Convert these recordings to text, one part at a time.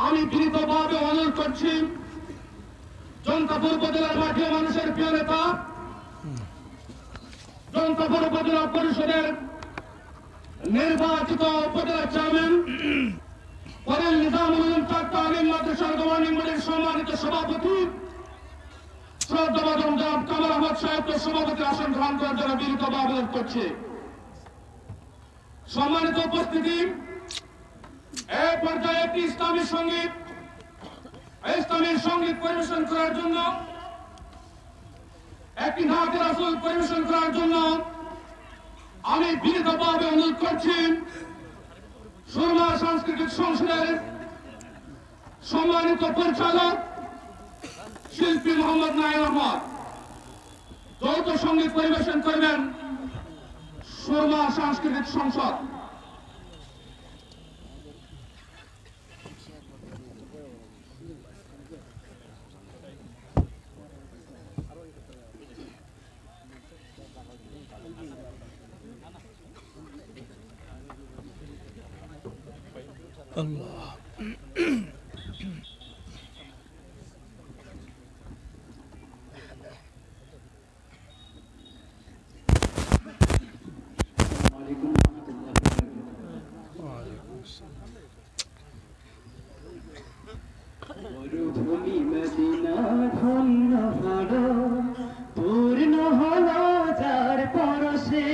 আমি বিনীতভাবে অনুরোধ করছি জনতাপুর উপজেলার মাঠে মানুষের প্রিয় নেতা জনতাপুর উপজেলা পরিষদের নির্বাচিত উপজেলা চেয়ারম্যান করেন নিজামুল উলুম চাকমা আলিম মাদ্রাসার গভর্নিং বডির সম্মানিত সভাপতি শ্রদ্ধাভাজন জনাব কামাল আহমদ সাহেবকে সভাপতির আসন গ্রহণ করার জন্য বিনীতভাবে অনুরোধ করছি। সম্মানিত উপস্থিতি, এই পর্যায়ে একটি ইসলামী সঙ্গীত পরিবেশন করার জন্য একটি নাতে রাসূল পরিবেশন করার জন্য আমি বিনীতভাবে অনুরোধ করছি সুরমা সাংস্কৃতিক সংসদের সম্মানিত পরিচালক শিল্পী মোহাম্মদ নাঈম আহমদ। যৌথ সঙ্গীত পরিবেশন করবেন সুরমা সাংস্কৃতিক সংসদ। আল্লাহ মরুভূমি মদিনা ধন্য হলো পূর্ণ হলো যার পরশে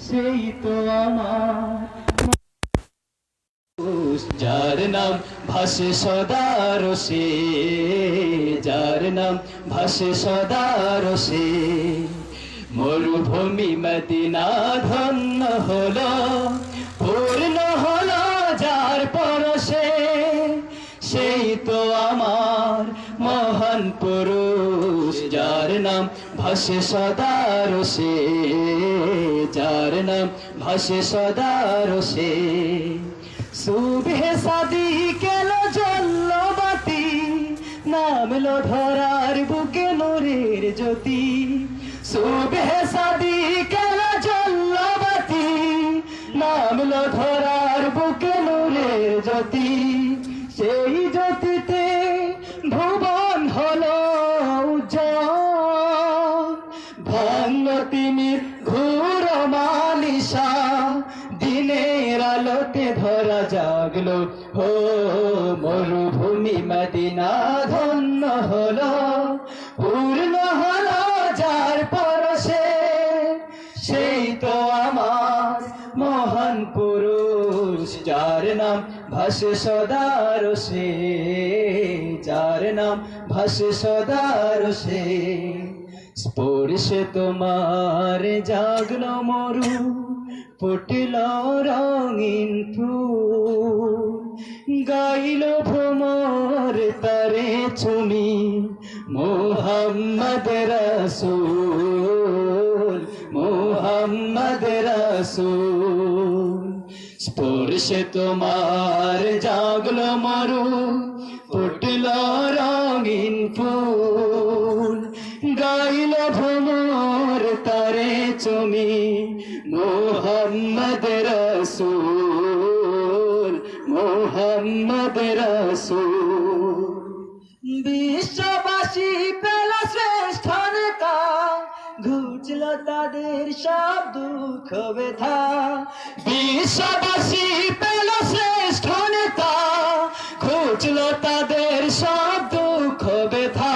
সেই তো আমার যার নাম ভাসে সদা রসে যার নাম ভাসে সদা রসে মরুভূমি মদিনা ধন্য হলো পূর্ণ হলো যার পরশে সেই তো আমার মহান পুরুষ যার নাম ভাসে সদা রসে যার নাম ভাসে সদা রসে সুবহে সাদিক এলো জ্বলল বাতি নামলো ধরার বুকে নূরের জ্যোতি সুবহে সাদিক এলো জ্বলল বাতি নামলো ধরার বুকে নূরের জ্যোতি সেই জ্যোতিতে ভুবন হলো উজ্জ্বল ভাঙল তিনি ঘোর মালিশা দিনের আলোতে ধরা জাগলো হো মরুভূমি মদিনা ধন্য হলো পূর্ণ হলো যার পরশে সেই তো আমার মহান পুরুষ যার নাম ভাসে সদা রসে যার নাম ভাসে সদা রসে স্পর্শে তোমার জাগলো মরু ফুটিল রঙিন ফুল গাইল ভ্রমর তারে চুমি মোহাম্মদ রাসূল মোহাম্মদ রাসূল স্পর্শে তোমার জাগলো মরু ফুটিল রঙিন ফুল গাইল ভ্রমর তারে চুমি মোহাম্মদ রাসূল মোহাম্মদ রাসূল বিশ্ববাসী পেল শ্রেষ্ঠ নেতা ঘুচল তাদের সব দুঃখ ব্যথা বিশ্ববাসী পেল শ্রেষ্ঠ নেতা ঘুচল তাদের সব দুঃখ ব্যথা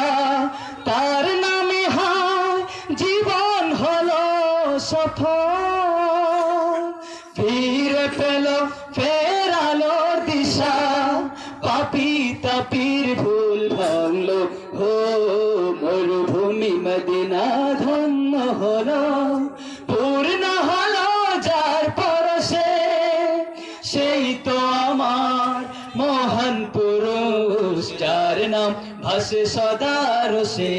তার নামে হয় জীবন হলো সফল ফিরে পেল ফেরালো দিশা পাপি তাপির ভুল ভাঙলো হো মরুভূমি মদিনা ধন্য হলো পূর্ণ হলো যার পরশে সেই তো আমার মহান পুরুষ যার নাম ভাসে সদা রসে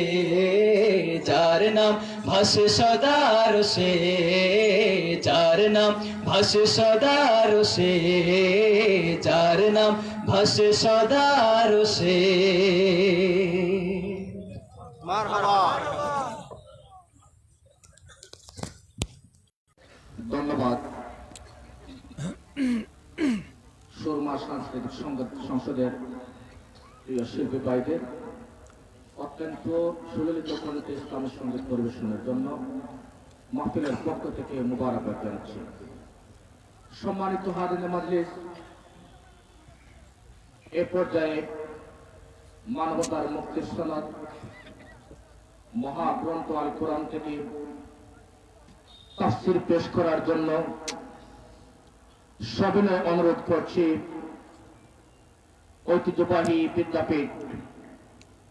যার নাম ভাসে সদা রসে যার নাম ভাসে সদা রসে যার নাম ভাসে সদা রসে ধন্যবাদ। সুরমা সুরমা সাংস্কৃতিক সংসদের প্রিয় শিল্পী ভাইদের অত্যন্ত সুললিত কণ্ঠে ইসলামী সঙ্গীত পরিবেশনের জন্য মাহফিলের পক্ষ থেকে মুবারকবাদ জানাচ্ছি। সম্মানিত হাজির মাজলিস, এ পর্যায়ে মানবতার মুক্তির সনদ মহাগ্রন্থ আল কোরআন থেকে তাফসীর পেশ করার জন্য সবিনয় অনুরোধ করছি ঐতিহ্যবাহী বিদ্যাপীঠ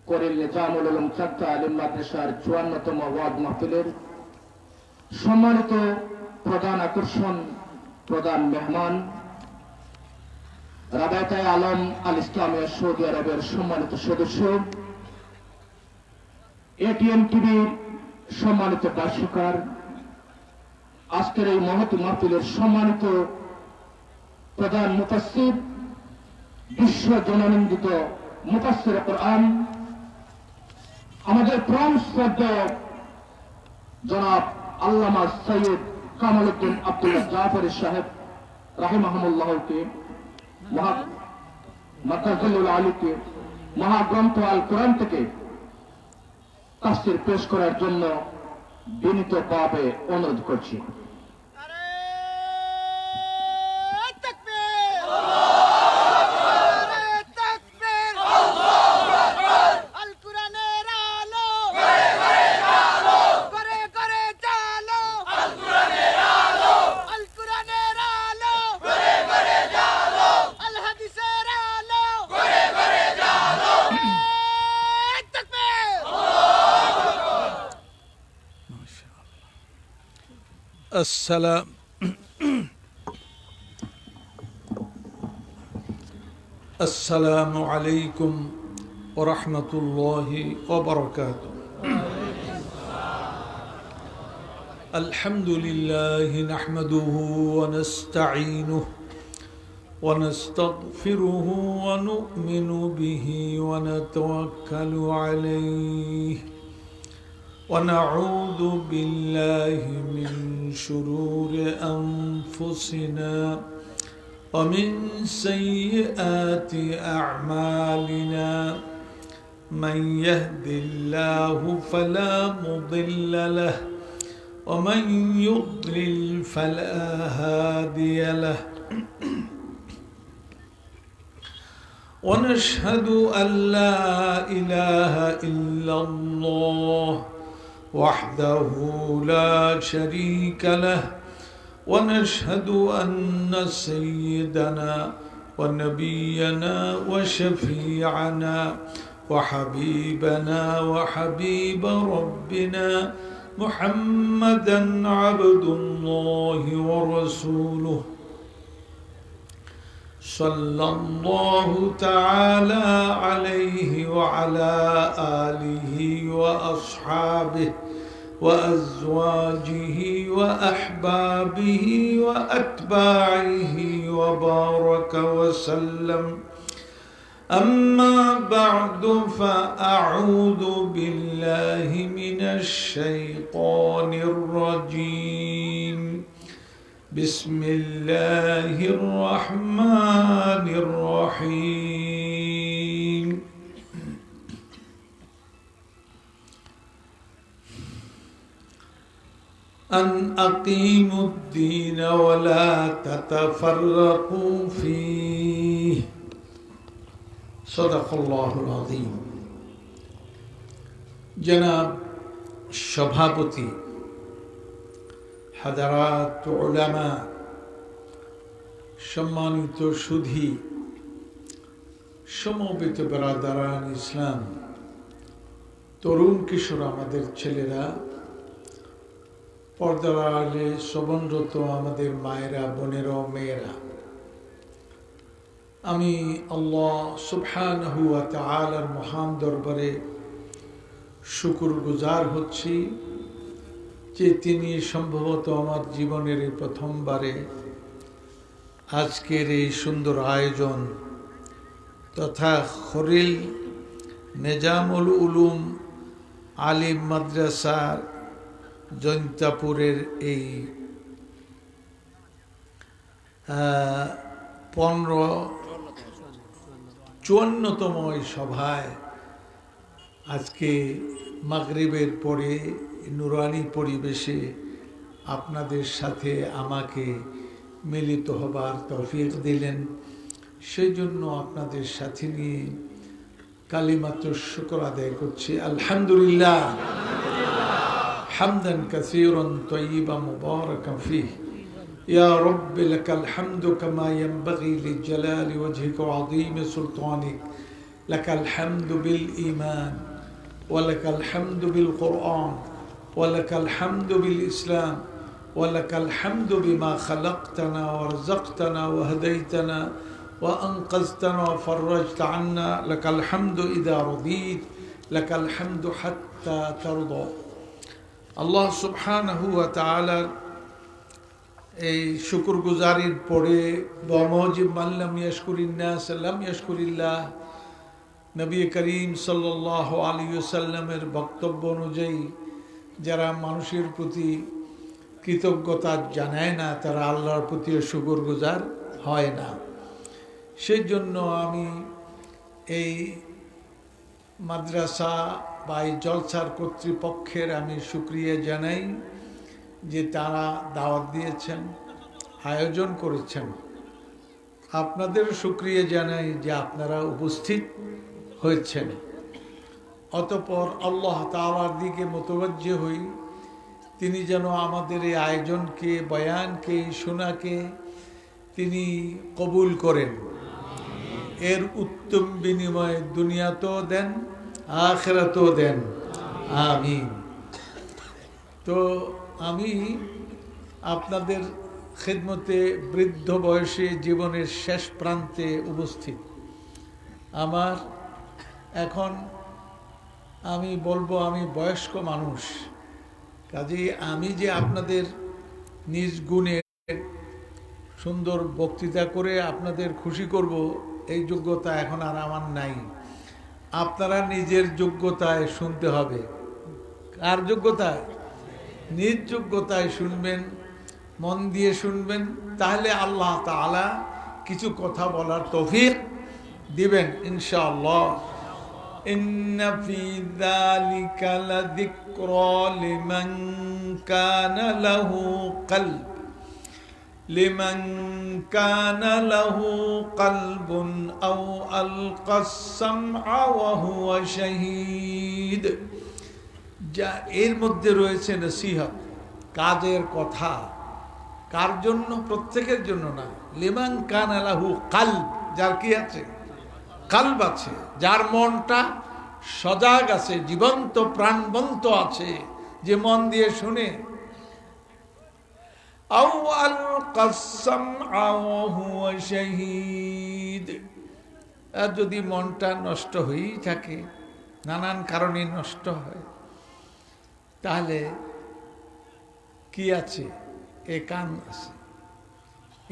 করিল নিজামুল উলুম চাকদা আলিম মাদ্রাসার ৫৪তম ওয়াজ মাহফিলের সম্মানিত প্রধান আকর্ষণ, প্রধান মেহমান, রাবায়তায়ে আলম আল ইসলামিয়া সৌদি আরবের সম্মানিত সদস্য, এটিএন টিভির সম্মানিত ভাষ্যকার, আজকের এই মহৎ মাহফিলের সম্মানিত প্রধান মুফাসসির, বিশ্ব জননন্দিত মুফাসসির কোরআন, আমাদের প্রাণ শ্রদ্ধেয় জনাব আল্লামা সৈয়দ কামাল উদ্দিন আব্দুল্লাহ জাফরি সাহেব রাহিমাহুল্লাহকে, মাদ্রাসাতুল আলীকে মহাগ্রন্থ আল কোরআন থেকে তাফসীর পেশ করার জন্য বিনীতভাবে অনুরোধ করছি। السلام عليكم ورحمة الله وبركاته. الحمد لله نحمده ونستعينه ونستغفره ونؤمن به ونتوكل عليه ونعوذ بالله من شرور أنفسنا ومن سيئات أعمالنا من يهد الله فلا مضل له ومن يضلل فلا هادي له ونشهد أن لا إله إلا الله وحده لا شريك له ونشهد أن سيدنا ونبينا وشفيعنا وحبيبنا وحبيب ربنا محمدا عبد الله ورسوله صلى الله تعالى عليه وعلى آله وأصحابه وأزواجه وأحبابه وأتباعه وبارك وسلم. أما بعد فأعوذ بالله من الشيطان الرجيم. بسم الله الرحمن الرحيم. أن أقيموا الدين ولا تتفرقوا فيه. صدق الله العظيم. جناب সভাপতি, হাদারাত উলামা, সম্মানিত সুধী, সমবেত বেরাদারান ইসলাম, তরুণ কিশোর আমাদের ছেলেরা, পর্দার আড়ালে শ্রবণরত আমাদের মায়েরা, বোনেরা, মেয়েরা, আমি আল্লাহ সুবহানাহু ওয়া তাআলার মহান দরবারে শুকরগুজার হচ্ছি যে তিনি সম্ভবত আমার জীবনের এই প্রথমবারে আজকের এই সুন্দর আয়োজন তথা খরিল নিজামুল উলুম আলিম মাদ্রাসার জৈন্তাপুরের এই 15 54তম এই সভায় আজকে মাগরিবের পরে নুরানি পরিবেশে আপনাদের সাথে আমাকে মিলিত হবার তৌফিক দিলেন। সেই জন্য আপনাদের সাথে নিয়ে কালিমাত শুকর আদায় করছি। আলহামদুলিল্লাহ হামদান কাসীরান তাইয়িবান মুবারাকান ফীহি ইয়া রাব্বি লাকাল হামদু কামা ইয়ানবাগি লিজালালি ওয়াজহিকা ওয়া আযীমি সুলতানিক লাকাল হামদু বিল ঈমান ওয়া লাকাল হামদু বিল কুরআন ওয়া লাকাল হামদু বিল ইসলাম ওয়া লাকাল হামদু বিমা খালাকতানা ওয়া রাযাকতানা ওয়া হাদাইতানা وأنقذتنا وفرجت عنا لك الحمد إذا رضيت لك الحمد حتى ترضى আল্লাহ সুবহানাহু ওয়া তাআলা এই শুকরগুজারির পরে বমজিব মাল্লাম ইয়াশকুরিন নাস লাম ইয়াশকুরিল্লাহ নবী করিম সাল্লাল্লাহু আলাইহি ওয়াসাল্লামের বক্তব্য অনুযায়ী যারা মানুষের প্রতি কৃতজ্ঞতা জানায় না তারা আল্লাহর প্রতিও শুকরগুজার হয় না। সেই জন্য আমি এই মাদ্রাসা বা এই জলসার কর্তৃপক্ষের আমি শুকরিয়া জানাই যে তারা দাওয়াত দিয়েছেন, আয়োজন করেছেন। আপনাদের শুকরিয়া জানাই যে আপনারা উপস্থিত হয়েছেন। অতঃপর আল্লাহ তাআলার দিকে মুতাওয়াজ্জিহ হই, তিনি যেন আমাদের এই আয়োজনকে, বয়ানকে, শোনাকে তিনি কবুল করেন, এর উত্তম বিনিময়ে দুনিয়াতেও দেন, আখিরাতেও দেন, আমিন। তো আমি আপনাদের খেদমতে বৃদ্ধ বয়সে জীবনের শেষ প্রান্তে উপস্থিত। আমার এখন আমি বলবো আমি বয়স্ক মানুষ, কাজেই আমি যে আপনাদের নিজ গুণে সুন্দর বক্তৃতা করে আপনাদের খুশি করব এই যোগ্যতা এখন আর আমার নাই। আপনারা নিজের যোগ্যতায় শুনতে হবে। কার যোগ্যতায়? নিজ যোগ্যতায় শুনবেন, মন দিয়ে শুনবেন, তাহলে আল্লাহ তাআলা কিছু কথা বলার তৌফিক দিবেন ইনশাআল্লাহ। ইন্না ফী যালিকা লাযিকরা লিমান কানা লাহু কলব লিমান কানা লাহু কলবুন আও আলকাস সামআ ওয়া হুয়া শাহীদ। যা এর মধ্যে রয়েছে নসিহত, কাজের কথা। কার জন্য? প্রত্যেকের জন্য না। লিমান কানা লাহু কলব, যার কি আছে? কলব আছে, যার মনটা সজাগ আছে, জীবন্ত প্রাণবন্ত আছে, যে মন দিয়ে শুনে। আও আলকাস সামআ ওয়া হুয়া শাহীদ। আর যদি মনটা নষ্ট হয়েই থাকে, নানান কারণে নষ্ট হয়, তাহলে কি আছে? এ কান আছে,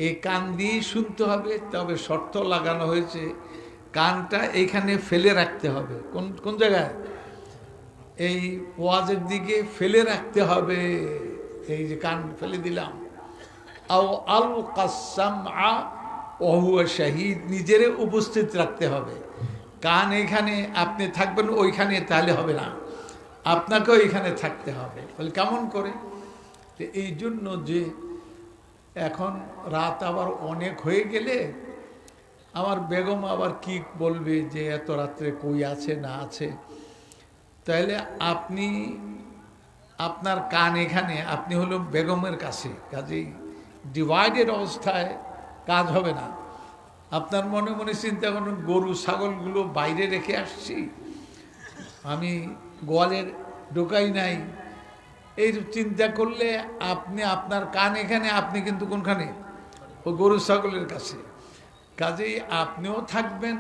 এই কান দিয়ে শুনতে হবে। তবে শর্ত লাগানো হয়েছে, কানটা এইখানে ফেলে রাখতে হবে। কোন কোন জায়গায়? এই ওয়াজের দিকে ফেলে রাখতে হবে। এই যে কান ফেলে দিলাম। আও আলকাস সামআ ওয়া হুয়া শাহীদ, নিজেরে উপস্থিত রাখতে হবে। কান এখানে, আপনি থাকবেন ওইখানে, তাহলে হবে না, আপনাকেও এখানে থাকতে হবে। বলে কেমন করে? এই জন্য যে এখন রাত আবার অনেক হয়ে গেলে আমার বেগম আবার কি বলবে যে এত রাত্রে কই আছে না আছে। তাহলে আপনি আপনার কান এখানে, আপনি হলো বেগমের কাছে, কাজেই ডিভাইডেড অবস্থায় কাজ হবে না। আপনার মনে মনে চিন্তা করেন, গরু ছাগলগুলো বাইরে রেখে আসছি, আমি গোয়ালের ঢোকাই নাই, এই চিন্তা করলে আপনি আপনার কান এখানে, আপনি কিন্তু কোনখানে? ও গরু ছাগলের কাছে। কাজেই আপনিও থাকবেন,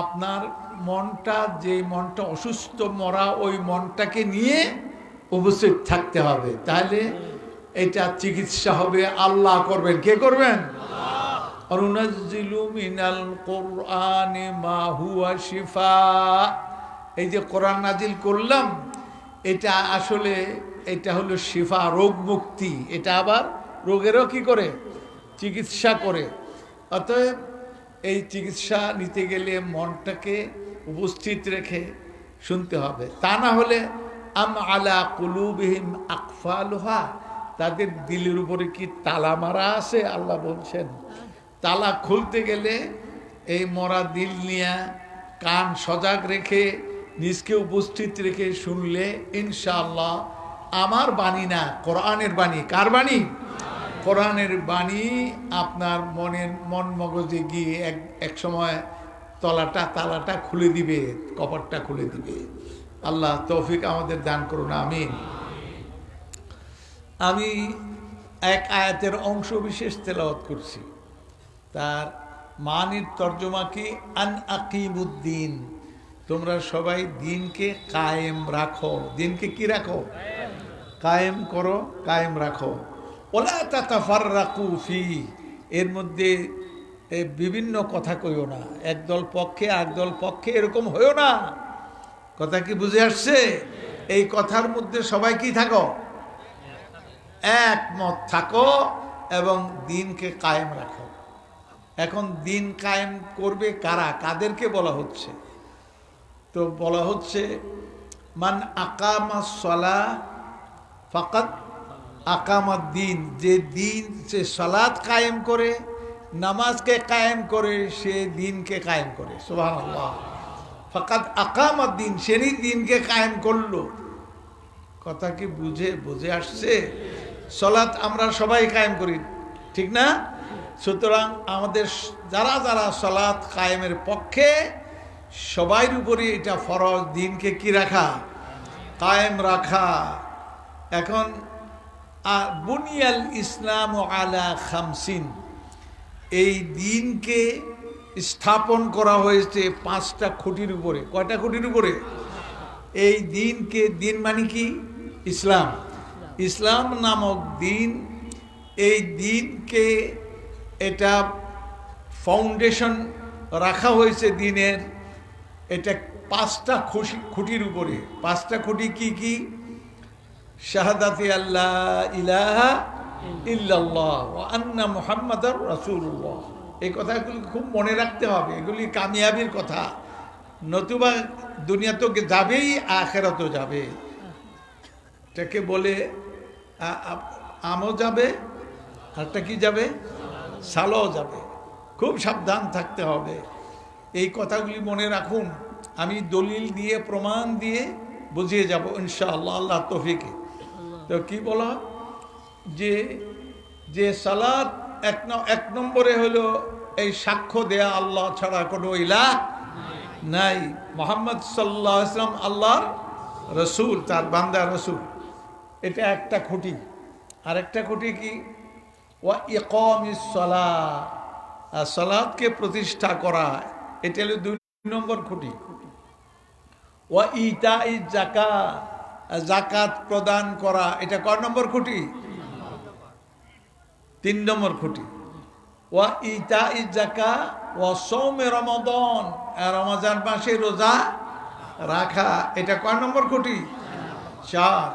আপনার মনটা, যে মনটা অসুস্থ মরা, ওই মনটাকে নিয়ে উপস্থিত থাকতে হবে। তাহলে এটা চিকিৎসা হবে, আল্লাহ করবেন। কে করবেন? অনুনাজ্জিলু মিনাল কুরআনি মা হুয়া শিফা। এই যে কোরআন নাজিল করলাম, এটা আসলে এটা হলো শিফা, রোগ মুক্তি। এটা আবার রোগেরও কি করে? চিকিৎসা করে। অতএব এই চিকিৎসা নিতে গেলে মনটাকে উপস্থিত রেখে শুনতে হবে, তা না হলে আম আলা কুলুবিহিম আকফালুহা, তাদের দিলের উপরে কি তালা মারা আছে? আল্লাহ বলছেন তালা খুলতে গেলে এই মরা দিল নিয়ে কান সজাগ রেখে নিজকে উপস্থিত রেখে শুনলে ইনশাআল্লাহ আমার বাণী না, কোরআনের বাণী। কার বাণী? কোরআনের বাণী আপনার মন মগজে গিয়ে এক সময় তালাটা খুলে দিবে, কপাটটা খুলে দিবে। আল্লাহ তৌফিক আমাদের দান করুন, আমিন। আমি এক আয়াতের অংশ বিশেষ তেলাওয়াত করছি, তার মানির তর্জমা কি? আন আকিমুদ্দিন, তোমরা সবাই দিনকে কায়েম রাখো। দিনকে কি রাখো? কায়েম করো, কায়েম রাখো। ওলা তাতাফাররাকু ফি, এর মধ্যে বিভিন্ন কথা কইও না, একদল পক্ষে একদল পক্ষে এরকম হইও না। কথা কি বুঝে আসছে? এই কথার মধ্যে সবাই কি থাকো? একমত থাকো এবং দিনকে কায়েম রাখো। এখন দিন কায়েম করবে কারা? কাদেরকে বলা হচ্ছে? তো বলা হচ্ছে মান আকামাস সালাহ ফাকাত আকামাদ দিন, যে দিন সে সালাত কায়েম করে, নামাজকে কায়েম করে, সে দিনকে কায়েম করে। সুবহানাল্লাহ। ফাকাত আকামাদ দিন, সেনি দিনকে কায়েম করলো। কথা কি বুঝে আসছে? সালাত আমরা সবাই কায়েম করি, ঠিক না? সুতরাং আমাদের যারা যারা সালাত কায়েমের পক্ষে, সবার উপরে এটা ফরজ, দিনকে কি রাখা? কায়েম রাখা। এখন বুনিয়াল ইসলাম আলা খামসিন, এই দিনকে স্থাপন করা হয়েছে 5টা খুঁটির উপরে। কয়টা খুঁটির উপরে? এই দিনকে, দিন মানে কি? ইসলাম। ইসলাম নামক দিন, এই দিনকে এটা ফাউন্ডেশন রাখা হয়েছে দিনের, এটা 5টা খুঁটির উপরে। 5টা খুঁটি কি কি? শাহাদাতে আল্লাহ ইলাহা ইল্লাল্লাহ ওয়া আন্না মুহাম্মাদার রাসূলুল্লাহ। এই কথাগুলি খুব মনে রাখতে হবে, এগুলি কামিয়াবির কথা, নতুবা দুনিয়া তো যাবেই, আখেরাতও যাবে। এটাকে বলে আমও যাবে, আরটা কি যাবে? সালও যাবে। খুব সাবধান থাকতে হবে। এই কথাগুলি মনে রাখুন, আমি দলিল দিয়ে প্রমাণ দিয়ে বুঝিয়ে যাব ইনশাআল্লাহ, আল্লাহ তৌফিকে। তো কি বলা? যে সালাত এক নম্বরে হলো এই সাক্ষ্য দেয়া আল্লাহ ছাড়া কোনো ইলাহ নাই, মুহাম্মদ সাল্লাল্লাহু আলাইহি ওয়াসাল্লাম আল্লাহর রসুল, তার বান্দা রসুল। এটা একটা খুঁটি। আরেকটা খুঁটি কি? ওয়া ইকামিস সালাহ, সালাতকে প্রতিষ্ঠা করা, এটা হলো 2 নম্বর খুঁটি। ওয়া ইতাইজ যাকাত, যাকাত প্রদান করা, এটা কয় নম্বর খুঁটি? 3 নম্বর খুঁটি। ওয়া ইতাইজ যাকাত ওয়া সাওমে রমাদান, রমজান মাসে রোজা রাখা, এটা কয় নম্বর খুঁটি? 4।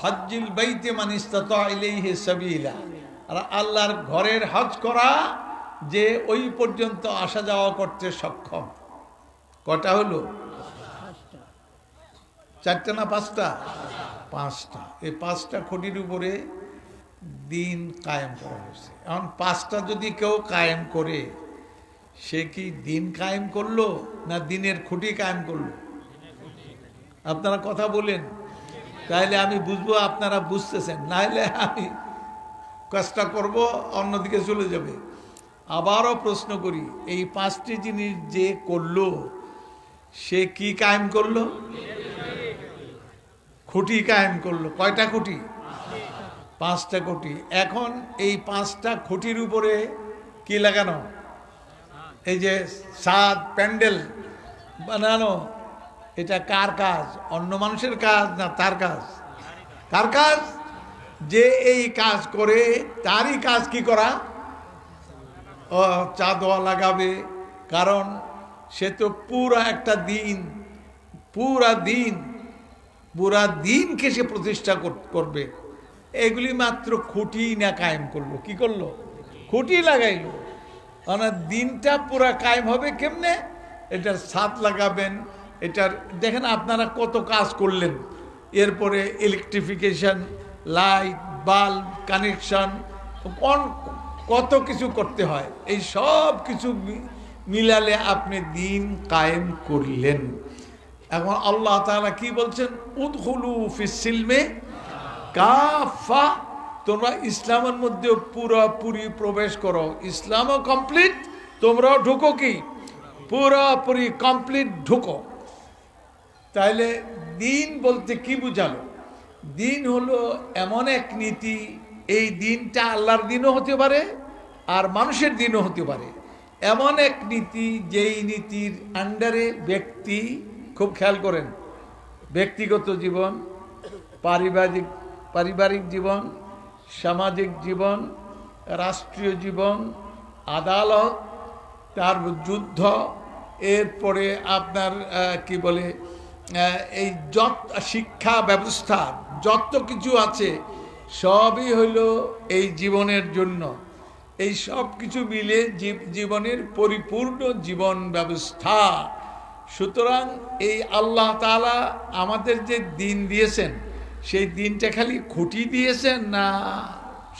হজ্জিল বাইতে মান ইসতাতা ইলাইহি সাবিলা, আর আল্লাহর ঘরের হজ করা, যে ওই পর্যন্ত আসা যাওয়া করতে সক্ষম। কটা হলো? 4টা না 5টা? 5টা। এই 5টা খুঁটির উপরে দিন কায়েম করা হয়েছে। এখন 5টা যদি কেউ কায়েম করে, সে কি দিন কায়েম করলো না দিনের খুঁটি কায়েম করলো? আপনারা কথা বলেন, তাহলে আমি বুঝবো আপনারা বুঝতেছেন, নাহলে আমি কাজটা করব অন্যদিকে চলে যাবে। আবারও প্রশ্ন করি, এই 5টি জিনিস যে করলো, সে কি কায়েম করলো? খুঁটি কায়েম করলো। কয়টা খুঁটি? 5টা খুঁটি। এখন এই 5টা খুঁটির উপরে কি লাগানো? এই যে ছাদ, প্যান্ডেল বানানো, এটা কার কাজ? অন্য মানুষের কাজ না তার কাজ? কার কাজ? যে এই কাজ করে তারই কাজ কি করা? চাঁদোয়া লাগাবে, কারণ সে তো পুরা একটা দিন, পুরা দিনকে সে প্রতিষ্ঠা করবে। এগুলি মাত্র খুঁটি না কায়েম করলো, কি করলো? খুঁটি লাগাইলো। মানে দিনটা পুরা কায়েম হবে কেমনে? এটার ছাদ লাগাবেন, এটার দেখেন আপনারা কত কাজ করলেন, এরপরে ইলেকট্রিফিকেশন, লাইট, বাল্ব, কানেকশন, কত কিছু করতে হয়। এই সব কিছু মিলালে আপনি দিন কায়েম করলেন। এখন আল্লাহ তাআলা কি বলছেন? উদখুলু ফিস সিলমে কাফা, তোমরা ইসলামের মধ্যে পুরোপুরি প্রবেশ করো। ইসলামও কমপ্লিট, তোমরাও ঢুকো, কি পুরোপুরি কমপ্লিট ঢুকো। তাইলে দিন বলতে কি বুঝালো? দিন হলো এমন এক নীতি, এই দিনটা আল্লাহর দিনও হতে পারে আর মানুষের দিনও হতে পারে। এমন এক নীতি যেই নীতির আন্ডারে ব্যক্তি, খুব খেয়াল করেন, ব্যক্তিগত জীবন, পারিবারিক জীবন, সামাজিক জীবন, রাষ্ট্রীয় জীবন, আদালত, তারপর যুদ্ধ, এরপরে আপনার কি বলে এই যত শিক্ষা ব্যবস্থা যত কিছু আছে সবই হলো এই জীবনের জন্য। এই সব কিছু মিলে জীবনের পরিপূর্ণ জীবন ব্যবস্থা। সুতরাং এই আল্লাহ তাআলা আমাদের যে দিন দিয়েছেন, সেই দিনটা খালি খুঁটি দিয়েছেন না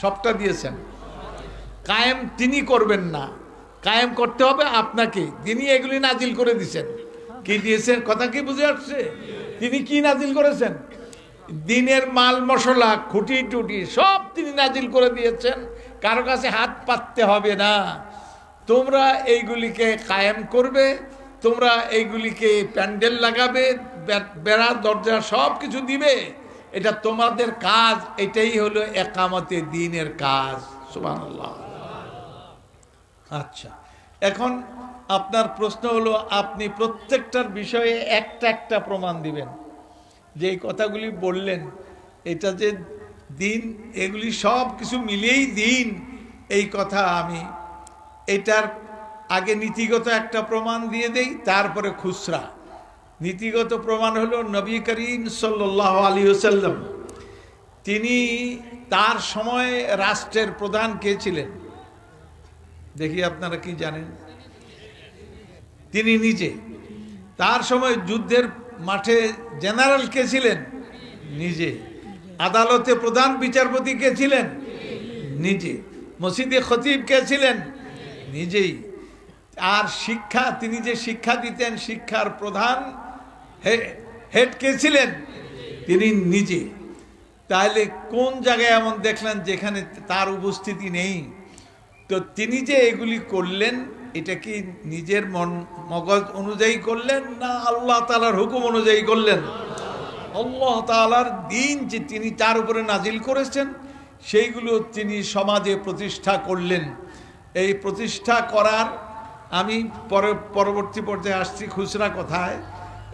সবটা দিয়েছেন? কায়েম তিনি করবেন না, কায়েম করতে হবে আপনাকে। তিনি এগুলি নাজিল করে দিয়েছেন। কি দিয়েছেন? কথা কি বুঝে আসছে? তিনি কি নাজিল করেছেন? দিনের মাল মশলা, খুঁটি টুটি সব তিনি নাজিল করে দিয়েছেন। কারো কাছে হাত পাততে হবে না। তোমরা এইগুলিকে কায়েম করবে, তোমরা এইগুলিকে প্যান্ডেল লাগাবে, বেড়া দরজা সব কিছু দিবে, এটা তোমাদের কাজ। এটাই হলো একামতে দিনের কাজ। সুবহানাল্লাহ। আচ্ছা, এখন আপনার প্রশ্ন হলো, আপনি প্রত্যেকটার বিষয়ে একটা একটা প্রমাণ দিবেন যে এই কথাগুলি বললেন, এটা যে দিন, এগুলি সব কিছু মিলিয়েই দিন, এই কথা আমি এটার আগে নীতিগত একটা প্রমাণ দিয়ে দেই, তারপরে খুচরা। নীতিগত প্রমাণ হলো নবী করিম সাল্লাল্লাহু আলাইহি ওয়াসাল্লাম, তিনি তার সময় রাষ্ট্রের প্রধান কে ছিলেন? দেখি আপনারা কি জানেন? তিনি নিজে। তার সময় যুদ্ধের মাঠে জেনারেল কে ছিলেন? নিজে। আদালতে প্রধান বিচারপতি কে ছিলেন? নিজে। মসজিদে খতিব কে ছিলেন? নিজেই। আর শিক্ষা, তিনি যে শিক্ষা দিতেন, শিক্ষার প্রধান হেড কে ছিলেন? তিনি নিজে। তাহলে কোন জায়গায় এমন দেখলেন যেখানে তার উপস্থিতি নেই? তো তিনি যে এগুলি করলেন, এটা কি নিজের মগজ অনুযায়ী করলেন না আল্লাহ তাআলার হুকুম অনুযায়ী করলেন? আল্লাহ তাআলার দিন যে তিনি তার উপরে নাজিল করেছেন, সেইগুলো তিনি সমাজে প্রতিষ্ঠা করলেন। এই প্রতিষ্ঠা করার, আমি পরবর্তী পর্যায়ে আসছি খুচরা কথায়।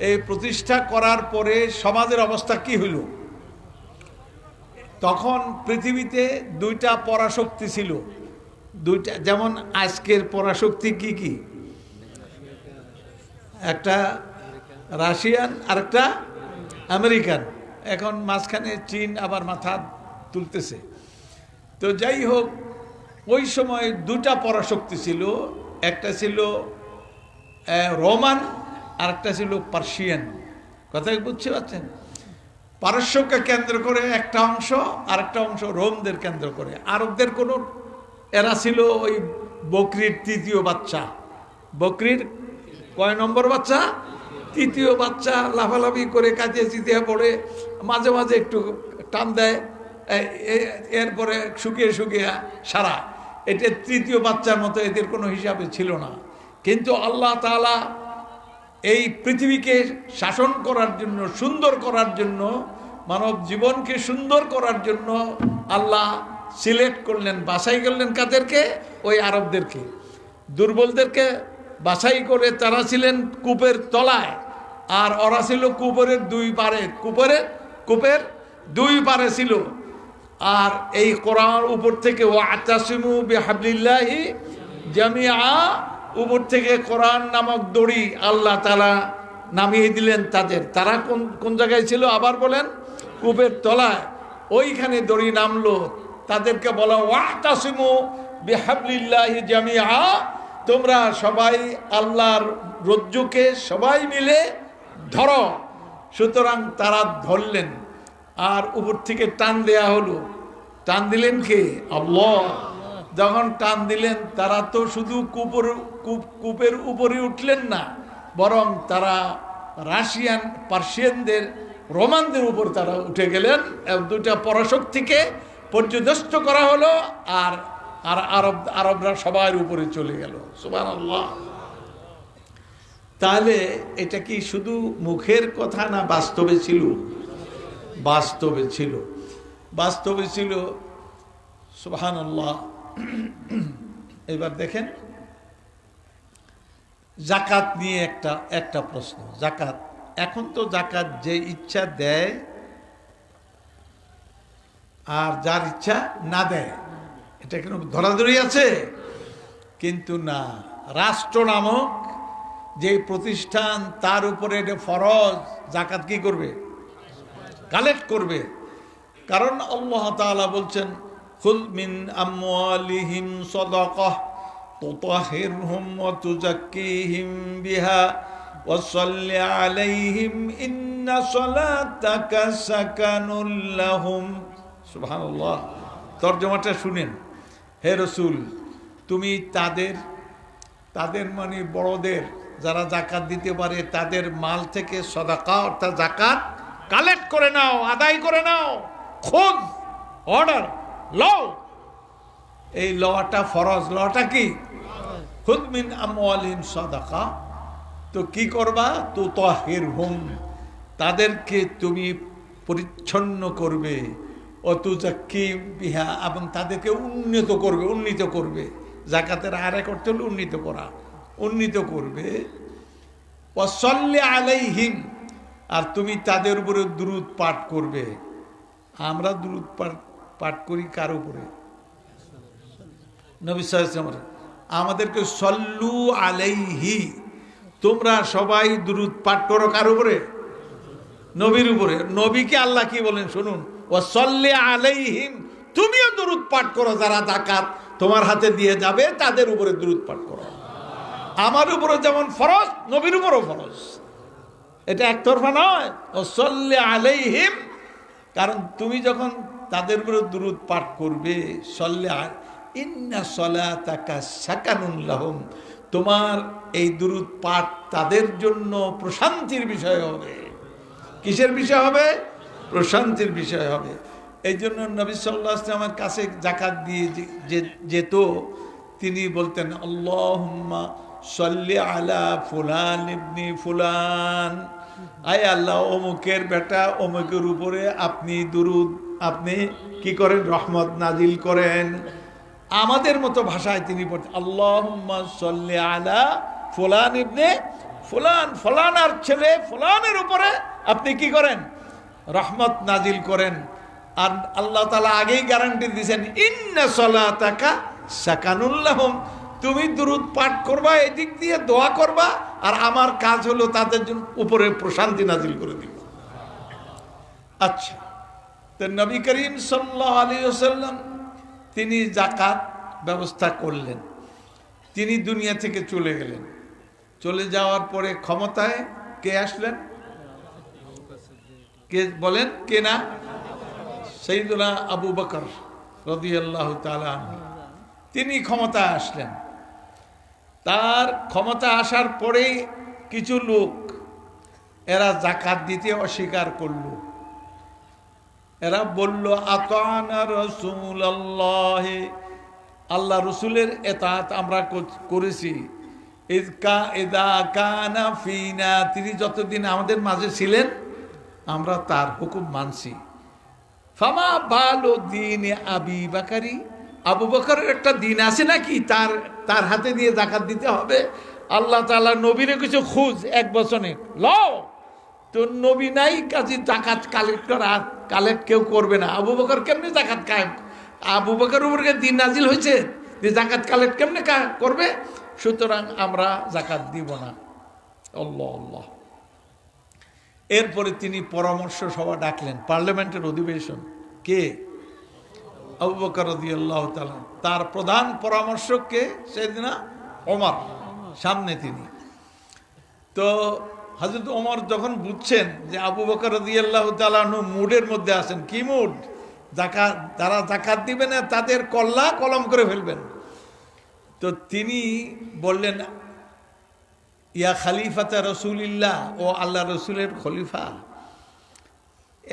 এই প্রতিষ্ঠা করার পরে সমাজের অবস্থা কি হইল? তখন পৃথিবীতে দুইটা পরাশক্তি ছিল, দুইটা। যেমন আজকের পরাশক্তি কি কি? একটা রাশিয়ান আর একটা আমেরিকান। এখন মাঝখানে চীন আবার মাথা তুলতেছে। তো যাই হোক, ওই সময় দুটা পরাশক্তি ছিল, একটা ছিল রোমান আর একটা ছিল পার্সিয়ান। কথা বুঝতে পারছেন? পারস্যকে কেন্দ্র করে একটা অংশ, আর একটা অংশ রোমদের কেন্দ্র করে। আরবদের কোনো, এরা ছিল ওই বকরির তৃতীয় বাচ্চা। বকরির কয় নম্বর বাচ্চা? তৃতীয় বাচ্চা। লাফালাফি করে কাজে চিতিয়ে পড়ে, মাঝে মাঝে একটু টান দেয়, এরপরে শুকিয়ে শুকিয়ে সারা। এটা তৃতীয় বাচ্চার মতো এদের কোনো হিসাবে ছিল না। কিন্তু আল্লাহ তাআলা এই পৃথিবীকে শাসন করার জন্য, সুন্দর করার জন্য, মানব জীবনকে সুন্দর করার জন্য আল্লাহ সিলেক্ট করলেন, বাছাই করলেন কাদেরকে? ওই আরবদেরকে। দুর্বলদেরকে বাছাই করে তারা ছিলেন কূপের তলায়, আর ওরা ছিল কূপের দুই পারে। কূপের দুই পারে ছিল। আর এই কোরআন উপর থেকে ওয়াতাসিমু বিহাবলিল্লাহি জামিআ, উপর থেকে কোরআন নামক দড়ি আল্লাহ তাআলা নামিয়ে দিলেন তাদের। তারা কোন কোন জায়গায় ছিল আবার বলেন? কূপের তলায়। ওইখানে দড়ি নামলো, তাদেরকে বলা ওয়াতাসিমু বিহাবলিল্লাহি জামিআ, তোমরা সবাই আল্লাহর রজ্জুকে সবাই মিলে ধরো। সুতরাং তারা ধরলেন, আর উপর থেকে টান দেয়া হলো। টান দিলেন কে? আল্লাহ। যখন টান দিলেন, তারা তো শুধু কূপের উপরে উঠলেন না, বরং তারা পার্সিয়ানদের, রোমানদের উপর তারা উঠে গেলেন। দুটা পরাশক্তিকে পর্যদস্ত করা হলো, আর আরবরা সবার উপরে চলে গেল। সুবহানাল্লাহ। তাহলে এটা কি শুধু মুখের কথা না বাস্তবে ছিল? বাস্তবে ছিল, বাস্তবে ছিল। সুবহানাল্লাহ। এবার দেখেন জাকাত নিয়ে একটা প্রশ্ন। জাকাত, এখন তো জাকাত যে ইচ্ছা দেয় আর যার ইচ্ছা না দেয়, এটা কেন ধরাধরি আছে? কিন্তু না, রাষ্ট্র নামক যে প্রতিষ্ঠান, তার উপরে এটা ফরজ, জাকাত কি করবে? কালেক্ট করবে। কারণ আল্লাহ তাআলা বলছেন, খুয মিন আমওয়ালিহিম সাদাকাহ তুতাহিরহুম ওয়া তুযাক্কিহিম বিহা ওয়া সাল্লি আলাইহিম ইন্না সালাতাকা সাকানুল লাহুম। সুবহানাল্লাহ। তরজমাটা শুনেন। হে রাসূল, তুমি তাদের মানে বড়দের, যারা জাকাত দিতে পারে, তাদের মাল থেকে সাদাকা অর্থাৎ জাকাত কালেক্ট করে নাও, আদায় করে নাও। খুদ, অর্ডার, ল। এই লটা ফরজ। লটা কি? খুদ মিন আমওয়ালিহিম সাদাকা। তো কি করবা? তুতাহিরহুম, তাদেরকে তুমি পরিচ্ছন্ন করবে। ও তুযাক্কিহিম বিহা, এবং তাদেরকে উন্নীত করবে। জাকাতের আরেক অর্থ হল উন্নীত করা, উন্নীত করবে। ওয়া সাল্লি আলাইহিম, আর তুমি তাদের উপরে দুরূদ পাঠ করবে। আমরা দুরূদ পাঠ করি কার উপরে? নবী সাল্লাল্লাহু আলাইহি ওয়াসাল্লাম। আমাদেরকে সল্লু আলাইহি, তোমরা সবাই দুরূদ পাঠ করো কার উপরে? নবীর উপরে। নবীকে আল্লাহ কি বলেন শুনুন, ওয়া সাল্লি আলাইহিম, তুমিও দুরূদ পাঠ করো। যারা যাকাত তোমার হাতে দিয়ে যাবে, তাদের উপরে দুরূদ পাঠ করো। আমার উপরে যেমন ফরজ, নবীর উপরও ফরজ। এটা একতরফা নয়। ও সাল্লি আলাইহিম, কারণ তুমি যখন তাদের উপরে দুরূদ পাঠ করবে, সাল্লি ইন্না সালাতাকা সাকানুন লাহুম, তোমার এই দুরূদ পাঠ তাদের জন্য প্রশান্তির বিষয় হবে। কিসের বিষয় হবে? প্রশান্তির বিষয় হবে। এই জন্য নবী সাল্লাল্লাহু আলাইহি ওয়াসাল্লামের কাছে যাকাত দিয়ে যেত, তিনি বলতেন, আল্লাহুম্মা সাল্লি আলা ফুলান ইবনি ফুলান, আয় আল্লাহ, অমুকের বেটা অমুকের উপরে আপনি দুরূদ, আপনি কি করেন? রহমত নাজিল করেন। আমাদের মতো ভাষায় তিনি বলতেন, আল্লাহুম্মা সাল্লি আলা ফুলান ইবনে ফুলান, ফলানার ছেলে ফলানের উপরে আপনি কি করেন? রহমত নাজিল করেন। আর আল্লাহ তাআলা আগেই গ্যারান্টি দিয়েছেন, ইন্না সালাতাকা সাকানুল লাহুম, তুমি দুরূদ পাঠ করবা, এদিক দিয়ে দোয়া করবা, আর আমার কাজ হলো তাদের জন্য উপরে প্রশান্তি নাজিল করে দিব। আচ্ছা, তো নবী করিম সাল্লাল্লাহু আলাইহি ওয়াসাল্লাম তিনি যাকাত ব্যবস্থা করলেন। তিনি দুনিয়া থেকে চলে গেলেন। চলে যাওয়ার পরে ক্ষমতায় কে আসলেন? কে বলেন? কে না? সাইয়্যিদুনা আবু বকর রাদিয়াল্লাহু তাআলা আনহু, তিনি ক্ষমতায় আসলেন। তার ক্ষমতা আসার পরেই কিছু লোক, এরা যাকাত দিতে অস্বীকার করল। এরা বলল, আতানা রাসূলুল্লাহ, আল্লাহ রসুলের এতাত আমরা করেছি। ইদা কানা ফিনা, তিনি যতদিন আমাদের মাঝে ছিলেন আমরা তার হুকুম মানছি। ফামা বালু দিন আবি বাকারি, আবু বকরের একটা দিন আছে নাকি তার হাতে দিয়ে যাকাত দিতে হবে? আল্লাহ তাআলা নবীরে কিছু খুঁজ, এক বছরে লও, তো নবী নাই, কাজে যাকাত কালেক্ট কেউ করবে না। আবু বকর কেমনে যাকাত কায়েম? আবু বকর উপরে দিন নাজিল হয়েছে যে যাকাত কালেক্ট কেমনে করবে? সুতরাং আমরা যাকাত দিব না। আল্লাহ আল্লাহ। এরপরে তিনি পরামর্শ সভা ডাকলেন, পার্লামেন্টের অধিবেশন। কে? আবু বকর রাদিয়াল্লাহু তাআলা। তার প্রধান পরামর্শক কে? সাইয়েদনা ওমর, সামনে তিনি। তো হযরত ওমর যখন বুঝছেন যে আবু বকর রাদিয়াল্লাহু তাআলা মুডের মধ্যে আছেন, কি মুড? যাকাত, যারা যাকাত দিবে না তাদের কল্লা কলম করে ফেলবেন। তো তিনি বললেন, ইয়া খলিফাতা রাসূলিল্লাহ, ও আল্লাহ রসুলের খলিফা,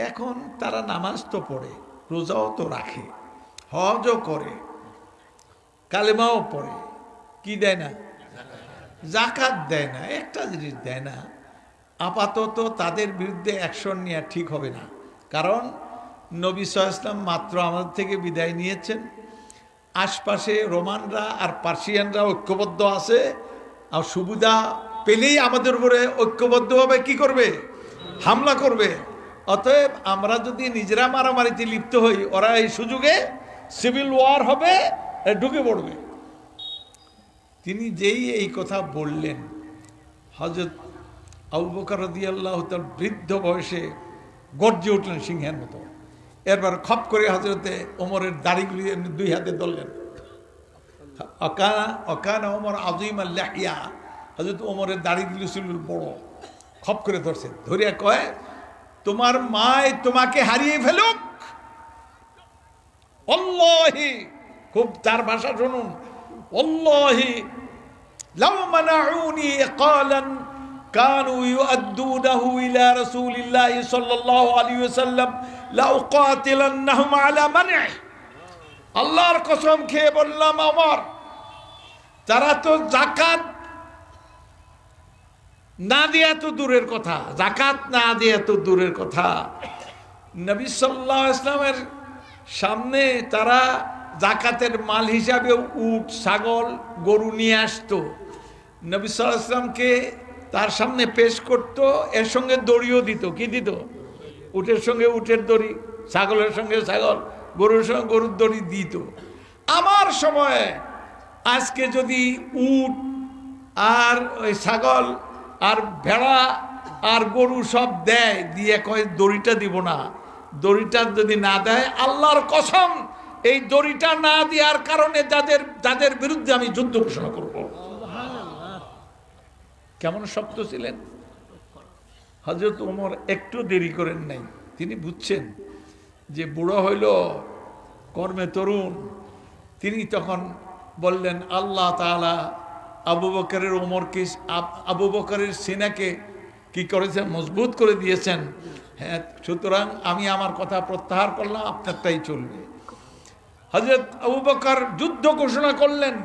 এখন তারা নামাজ তো পড়ে, রোজাও তো রাখে, হজও করে, কালেমাও পড়ে, কি দেয় না? যাকাত দেয় না। একটা জিনিস দেয় না, আপাতত তাদের বিরুদ্ধে অ্যাকশন নেওয়া ঠিক হবে না। কারণ নবী সাল্লাল্লাহু আলাইহি ওয়াসাল্লাম মাত্র আমাদের থেকে বিদায় নিয়েছেন, আশপাশে রোমানরা আর পার্সিয়ানরা ঐক্যবদ্ধ আছে, আর সুবিধা পেলেই আমাদের উপরে ঐক্যবদ্ধভাবে কি করবে? হামলা করবে। অতএব আমরা যদি নিজেরা মারামারিতে লিপ্ত হই, ওরা এই সুযোগে সিভিল ওয়ার হবে, ঢুকে পড়বে। তিনি যেই এই কথা বললেন, হযরত আবু বকর রাদিয়াল্লাহু তাআলা বৃদ্ধ বয়সে গর্জে উঠলেন সিংহের মতো। এরপর খপ করে হযরতে ওমরের দাড়িগুলি দুই হাতে ধরলেন। অকানা ওমর আযীম আল লাহিয়া, হযরত ওমরের দাড়িগুলি ছিল বড়। খপ করে ধরছে, ধরিয়া কয়, তোমার মায় তোমাকে হারিয়ে ফেলুক, আল্লাহি, খুব তার ভাষা শুনুন, আল্লাহি লাউ মানাউনি ইকালান কানু ইউআদ্দুনাহু ইলা রাসূলিল্লাহি সাল্লাল্লাহু আলাইহি ওয়াসাল্লাম লাউকাতিলান্নাহুম আলা মানই। আল্লাহর কসম খেয়ে বললাম, আমার তারা তো যাকাত না দেয়া তো দূরের কথা, যাকাত না দেয়া তো দূরের কথা, নবী সাল্লাল্লাহু আলাইহি ওয়াসাল্লামের সামনে তারা যাকাতের মাল হিসাবে উট, ছাগল, গরু নিয়ে আসতো। নবী সাল্লাল্লাহু আলাইহি ওয়াসাল্লামকে তার সামনে পেশ করত, এর সঙ্গে দড়িও দিত। কি দিত? উটের সঙ্গে উটের দড়ি, ছাগলের সঙ্গে ছাগল, গরুর সঙ্গে গরুর দড়ি দিত। আমার সময়ে আজকে যদি উট আর ওই ছাগল আর ভেড়া আর গরু সব দেয়, দিয়ে কয় দড়িটা দিব না, দড়িটা যদি না দেয়, আল্লাহর কসম এই দড়িটা না দেওয়ার কারণে যাদের বিরুদ্ধে আমি যুদ্ধ ঘোষণা করব। কেমন শক্ত ছিলেন হযরত ওমর। একটু দেরি করেন নাই, তিনি বুঝছেন যে বুড়ো হইল, কর্মে তরুণ। তিনি তখন বললেন, আল্লাহ তাআলা আবু বকরের ওমরকে, আবু বকরের সিনাকে কি করেছেন? মজবুত করে দিয়েছেন। হ্যাঁ, সুতরাং আমি আমার কথা প্রত্যাহার করলাম, আপনারটাই চলবে। হযরত আবু বকর যুদ্ধ ঘোষণা করলেন,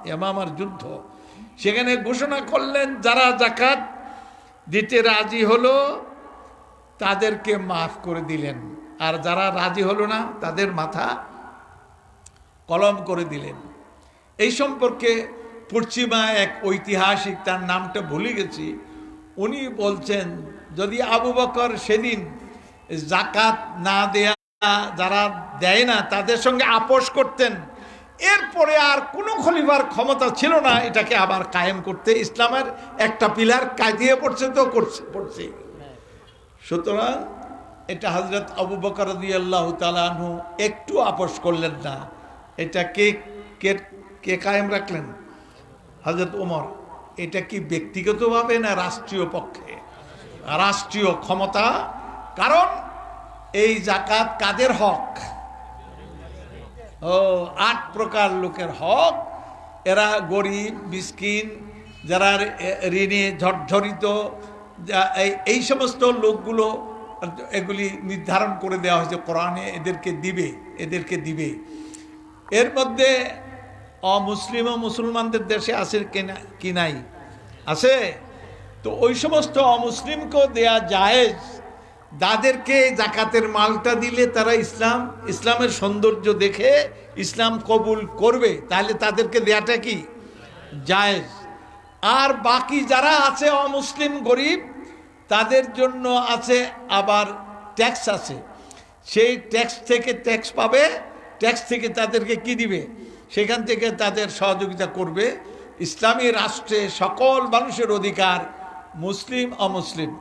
ইয়ামামার যুদ্ধ। সেখানে ঘোষণা করলেন, যারা যাকাত দিতে রাজি হলো তাদেরকে মাফ করে দিলেন, আর যারা রাজি হলো না তাদের মাথা কলম করে দিলেন। এই সম্পর্কে পশ্চিমা এক ঐতিহাসিক, তার নামটা ভুলে গেছি, উনি বলছেন, যদি আবু বকর সেদিন যাকাত না দেয়া, যারা দেয় না তাদের সঙ্গে আপোষ করতেন, এরপরে আর কোনো খলিফার ক্ষমতা ছিল না এটাকে আবার কায়েম করতে। ইসলামের একটা পিলার কাটিয়ে পড়ছে তো পড়ছে। সুতরাং এটা হযরত আবু বকর রাদিয়াল্লাহু তাআলা আনহু একটু আপোষ করলেন না। এটা কে কায়েম রাখলেন? হযরত ওমর। এটা কি ব্যক্তিগতভাবে না রাষ্ট্রীয় পক্ষে? রাষ্ট্রীয় ক্ষমতা। কারণ এই যাকাত কাদের হক? 8 প্রকার লোকের হক। এরা গরিব, মিসকিন, যারা ঋণে ঝরঝরিত, এই সমস্ত লোকগুলো, এগুলি নির্ধারণ করে দেওয়া হয়েছে কোরআনে, এদেরকে দিবে। এর মধ্যে অমুসলিম ও মুসলমানদের দেশে আছে কি নাই? আছে। তো ওই সমস্ত অমুসলিমকেও দেয়া জায়েজ। যাদেরকে যাকাতের মালটা দিলে তারা ইসলামের সৌন্দর্য দেখে ইসলাম কবুল করবে, তাহলে তাদেরকে দেয়াটা কি জায়েজ। আর বাকি যারা আছে অমুসলিম, গরিব, তাদের জন্য আছে আবার ট্যাক্স আছে। সেই ট্যাক্স থেকে ট্যাক্স পাবে, ট্যাক্স থেকে তাদেরকে কি দিবে, সেখান থেকে তাদের সহযোগিতা করবে। ইসলামী রাষ্ট্রে সকল মানুষের অধিকার, মুসলিম অমুসলিম।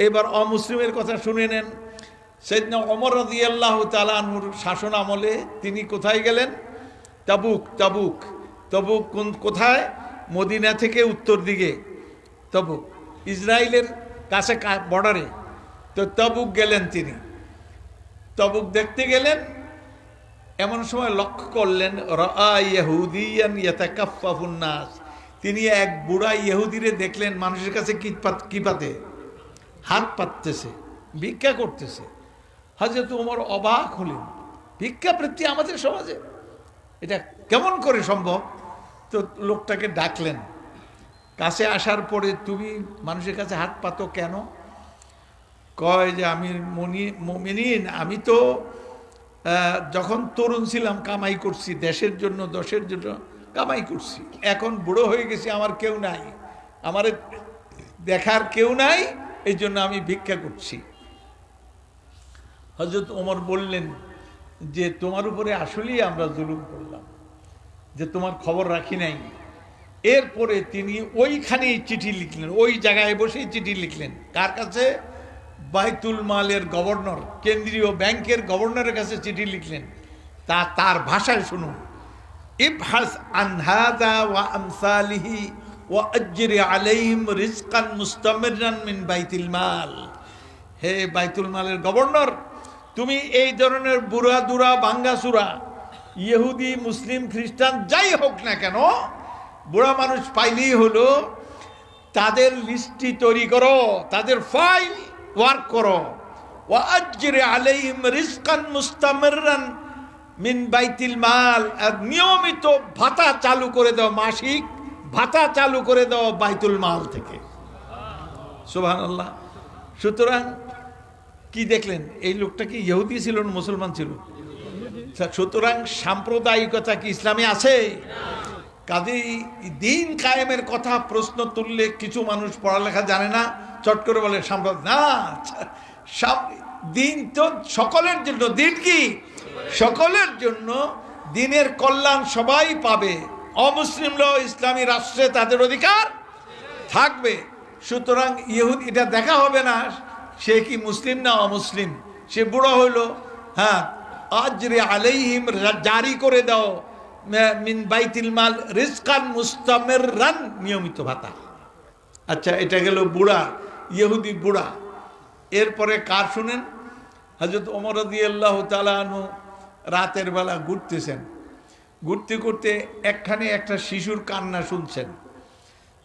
এইবার অমুসলিমের কথা শুনে নেন। সাইয়েদনা ওমর রাদিয়াল্লাহু তাআলা আনহুর শাসন আমলে তিনি কোথায় গেলেন? তাবুক কোথায়? মদিনা থেকে উত্তর দিকে তাবুক, ইসরায়েলের কাছে বর্ডারে। তো তাবুক গেলেন তিনি। তাবুক দেখতে গেলেন, এমন সময় লক্ষ্য করলেন রাআ ইয়াহুদিয়ান ইয়াতাকাফফাফুন নাস, তিনি এক বুড়া ইহুদিরে দেখলেন মানুষের কাছে কি পাতে? হাত পাততেছে, ভিক্ষা করতেছে। হযরত ওমর অবাক হলেন, ভিক্ষা বৃত্তি আমাদের সমাজে এটা কেমন করে সম্ভব? তো লোকটাকে ডাকলেন, কাছে আসার পরে তুমি মানুষের কাছে হাত পাতো কেন? কয় যে আমি মুমিনিন, আমি তো যখন তরুণ ছিলাম কামাই করছি, দেশের জন্য দশের জন্য কামাই করছি, এখন বুড়ো হয়ে গেছি, আমার কেউ নাই, আমার দেখার কেউ নাই, এই জন্য আমি ভিক্ষা করছি। হযরত ওমর বললেন যে তোমার উপরে আসলেই আমরা জুলুম করলাম, যে তোমার খবর রাখি নাই। এরপরে তিনি ওইখানেই চিঠি লিখলেন, ওই জায়গায় বসেই চিঠি লিখলেন। কার কাছে? বাইতুল মালের গভর্নর, কেন্দ্রীয় ব্যাংকের গভর্নরের কাছে চিঠি লিখলেন। তার ভাষায় শুনুন, ইবহাস আন হাযা ওয়া আমসালিহি ওয়া আজরি আলাইহিম রিজকান মুস্তামিরান মিন বাইতুল মাল। হে বাইতুল মালের গভর্নর, তুমি এই ধরনের বুড়া দুরা ভাঙ্গাচুরা ইহুদি মুসলিম খ্রিস্টান যাই হোক না কেন, বুড়া মানুষ পাইলেই হলো, তাদের লিস্টি তৈরি করো, তাদের ফাইল ওয়ার্ক করো। ওয়া আজরি আলাইহিম রিজকান মুস্তামিরান মিন বাইতুল মাল, আর নিয়মিত ভাতা চালু করে দাও, মাসিক ভাতা চালু করে দাও বাইতুল মাল থেকে। সুবহানাল্লাহ। সুতরাং কি দেখলেন? এই লোকটা কি ইহুদি ছিল না মুসলমান ছিল? সুতরাং সাম্প্রদায়িকতা কি ইসলামে আছে? কাজেই দিন কায়েমের কথা প্রশ্ন তুললে কিছু মানুষ পড়ালেখা জানে না, চট করে বলে সাম্প্রদায় না। দিন তো সকলের জন্য। দিন কি? সকলের জন্য। দিনের কল্যাণ সবাই পাবে। অমুসলিমরাও ইসলামী রাষ্ট্রে তাদের অধিকার থাকবে। সুতরাং ইহুদি এটা দেখা হবে না সে কি মুসলিম না অমুসলিম, সে বুড়ো হইল, হ্যাঁ আজরি আলাইহিম জারি করে দাও মিন বাইতুল মাল রিজকান মুস্তামিরান, নিয়মিত ভাতা। আচ্ছা, এটা গেল বুড়া, ইহুদি বুড়া। এরপরে কার শুনেন? হযরত ওমর রাদিয়াল্লাহু তাআলা আনহু রাতের বেলা ঘুরতেছেন, ঘুরতে ঘুরতে একখানে একটা শিশুর কান্না শুনছেন।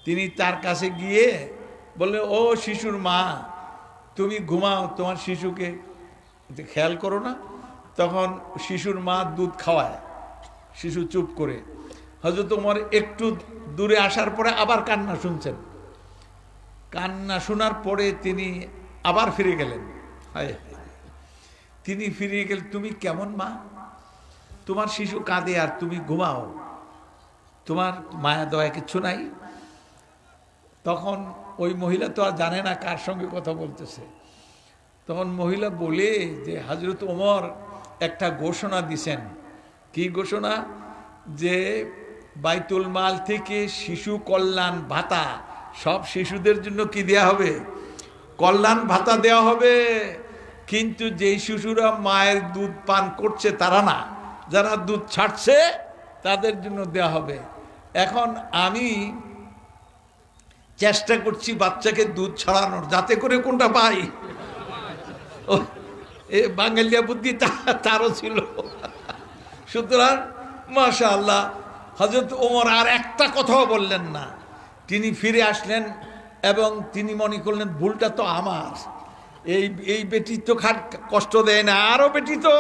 তিনি তার কাছে গিয়ে বললেন, ও শিশুর মা, তুমি ঘুমাও, তোমার শিশুকে খেয়াল করো না? তখন শিশুর মা দুধ খাওয়ায়, শিশু চুপ করে। হযরত ওমর একটু দূরে আসার পরে আবার কান্না শুনছেন। কান্না শোনার পরে তিনি আবার ফিরে গেলেন। তিনি ফিরে গেলেন, তুমি কেমন মা? তোমার শিশু কাঁদে আর তুমি ঘুমাও, তোমার মায়া দয়া কিচ্ছু নাই? তখন ওই মহিলা তো আর জানে না কার সঙ্গে কথা বলতেছে। তখন মহিলা বলে যে হযরত ওমর একটা ঘোষণা দিছেন। কি ঘোষণা? যে বাইতুল মাল থেকে শিশু কল্যাণ ভাতা, সব শিশুদের জন্য কি দেয়া হবে? কল্যাণ ভাতা দেওয়া হবে। কিন্তু যেই শিশুরা মায়ের দুধ পান করছে তারা না, যারা দুধ ছাড়ছে তাদের জন্য দেওয়া হবে। এখন আমি চেষ্টা করছি বাচ্চাকে দুধ ছড়ানোর, যাতে করে কোনটা পাই। এ বাঙালিয়া বুদ্ধি তারও ছিল। সুতরাং মাশাআল্লাহ, হযরত ওমর আর একটা কথাও বললেন না। তিনি ফিরে আসলেন এবং তিনি মনে করলেন ভুলটা তো আমার, এই বেটি তো কষ্ট দেয় না, আরো বেটি তো